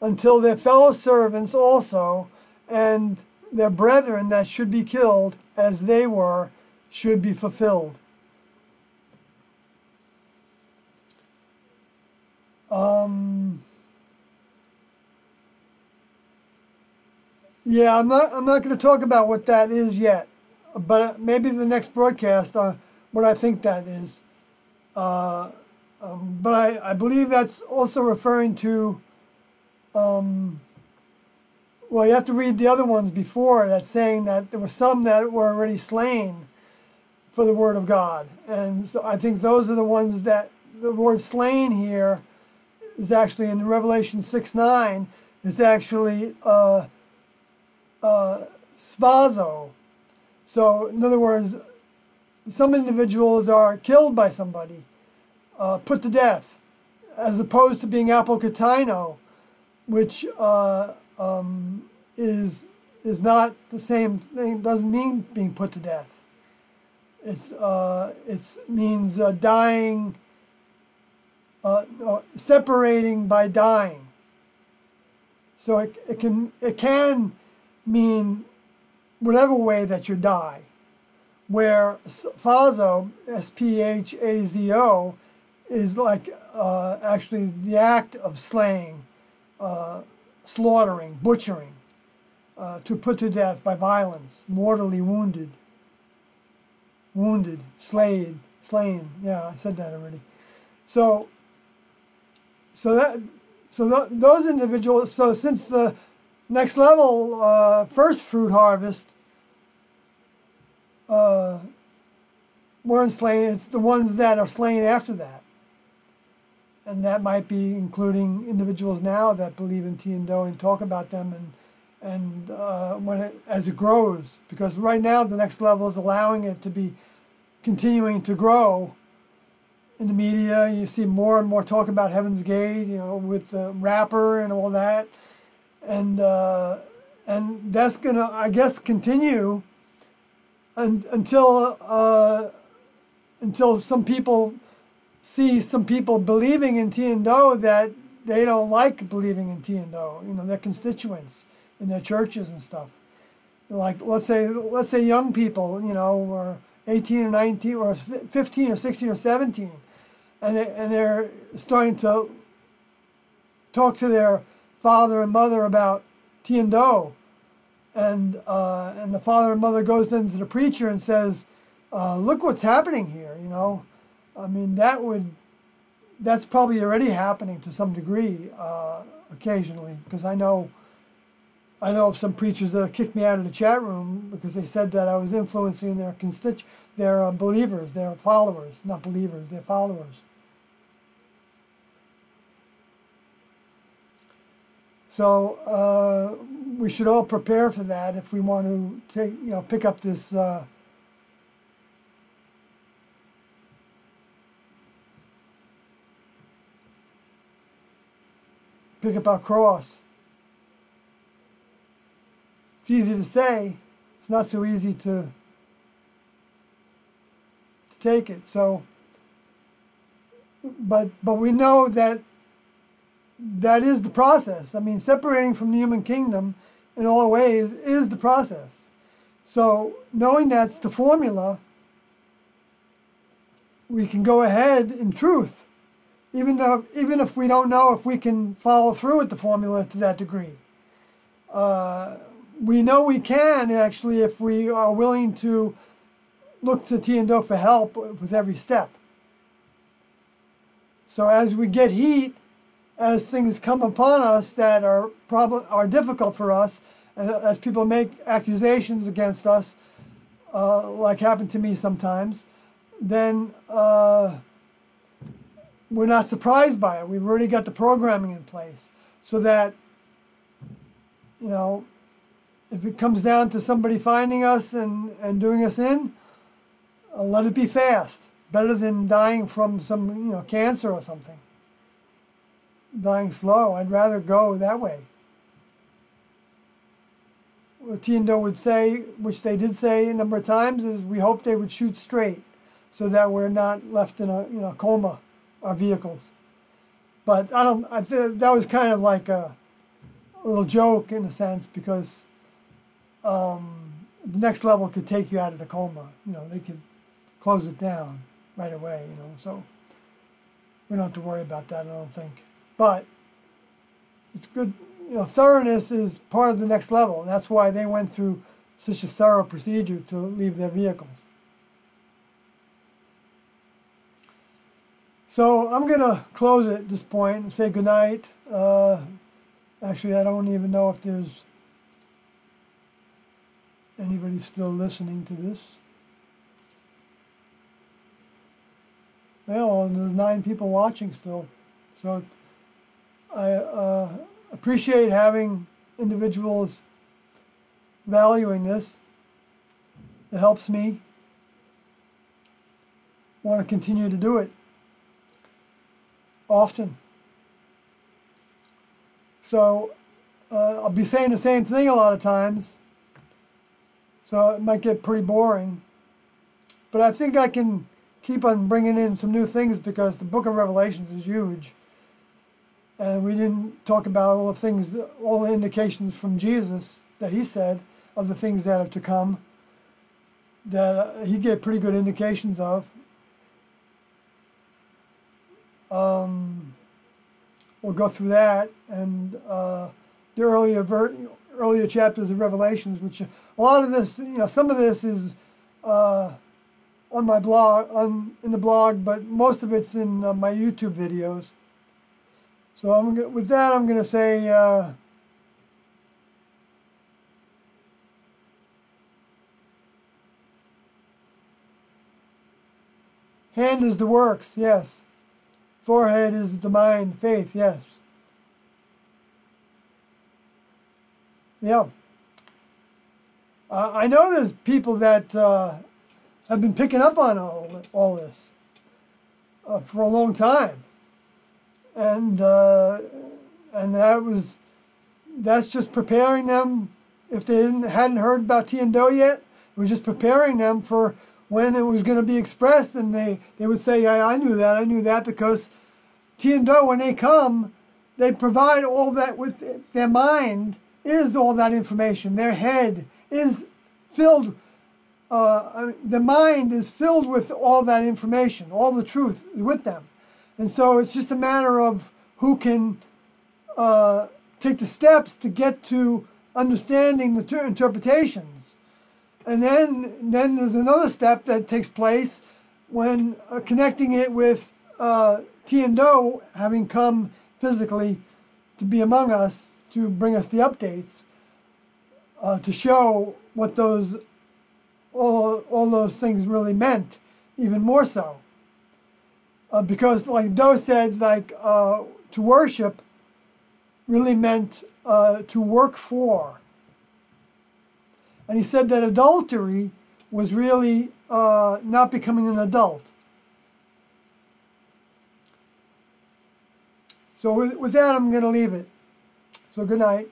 until their fellow servants also and their brethren that should be killed as they were should be fulfilled. Yeah, I'm not going to talk about what that is yet, but maybe the next broadcast what I think that is. But I believe that's also referring to. Well, you have to read the other ones before that's saying that there were some that were already slain for the word of God, and so I think those are the ones that the word slain here is actually in Revelation 6:9 is actually svazo. So in other words, some individuals are killed by somebody, put to death, as opposed to being apokataino, which is not the same thing. Doesn't mean being put to death. It means dying, separating by dying. So it can mean whatever way that you die. Where sphazo, sphazo, is like actually the act of slaying, slaughtering, butchering, to put to death by violence, mortally wounded, slain. Yeah, I said that already. So those individuals. So since the next level, first fruit harvest, weren't slain. It's the ones that are slain after that. And that might be including individuals now that believe in Tiendo and talk about them and as it grows. Because right now the next level is allowing it to be continuing to grow. In the media, you see more and more talk about Heaven's Gate, with the rapper and all that. And that's going to, I guess, continue until some people see some people believing in Tiendo that they don't like believing in Tiendo, their constituents in their churches and stuff. Like let's say young people, or 18 or 19 or 15 or 16 or 17, and they're starting to talk to their father and mother about Tiendo, and the father and mother goes into the preacher and says, "Look what's happening here," I mean, that's probably already happening to some degree, occasionally, because I know I know of some preachers that have kicked me out of the chat room because they said that I was influencing their believers, their followers, not believers, their followers. So we should all prepare for that if we want to pick up this pick up our cross. It's easy to say, it's not so easy to take it. So, but we know that is the process. I mean, separating from the human kingdom in all ways is the process. So, knowing that's the formula, we can go ahead in truth, even if we don't know if we can follow through with the formula to that degree. We know we can, actually, if we are willing to look to T and Do for help with every step. So as we get heat, as things come upon us that are difficult for us, and as people make accusations against us, like happened to me sometimes, then we're not surprised by it. We've already got the programming in place, so that, if it comes down to somebody finding us and doing us in, let it be fast. Better than dying from some, cancer or something. Dying slow. I'd rather go that way. What T and Do would say, which they did say a number of times, is we hope they would shoot straight so that we're not left in a coma, our vehicles. But that was kind of like a little joke in a sense, because the next level could take you out of the coma. They could close it down right away, so we don't have to worry about that, I don't think. But it's good, thoroughness is part of the next level, and that's why they went through such a thorough procedure to leave their vehicles. So I'm going to close it at this point and say goodnight. Actually, I don't even know if there's anybody still listening to this. Well, there's 9 people watching still. So I appreciate having individuals valuing this. It helps me want to continue to do it often. So I'll be saying the same thing a lot of times, so it might get pretty boring. But I think I can keep on bringing in some new things, because the book of Revelations is huge. And we didn't talk about all the things, all the indications from Jesus that he said of the things that are to come, that he gave pretty good indications of. We'll go through that, and the earlier chapters of Revelations, which a lot of this, some of this is on my blog, in the blog, but most of it's in my YouTube videos. So with that, I'm going to say hand is the works, yes. Forehead is the mind, faith, yes. Yeah. I know there's people that have been picking up on all this for a long time. And that's just preparing them. If they hadn't heard about T and Do yet, it was just preparing them for when it was going to be expressed, and they would say, yeah, I knew that, because T and Do, when they come, they provide all that with their mind, is all that information. Their head is filled, the mind is filled with all that information, all the truth with them. And so it's just a matter of who can take the steps to get to understanding the interpretations. And then there's another step that takes place when connecting it with T and Do having come physically to be among us to bring us the updates. to show what those all those things really meant, even more so. Because like Doe said, like to worship really meant to work for. And he said that adultery was really not becoming an adult. So with that, I'm going to leave it. So good night.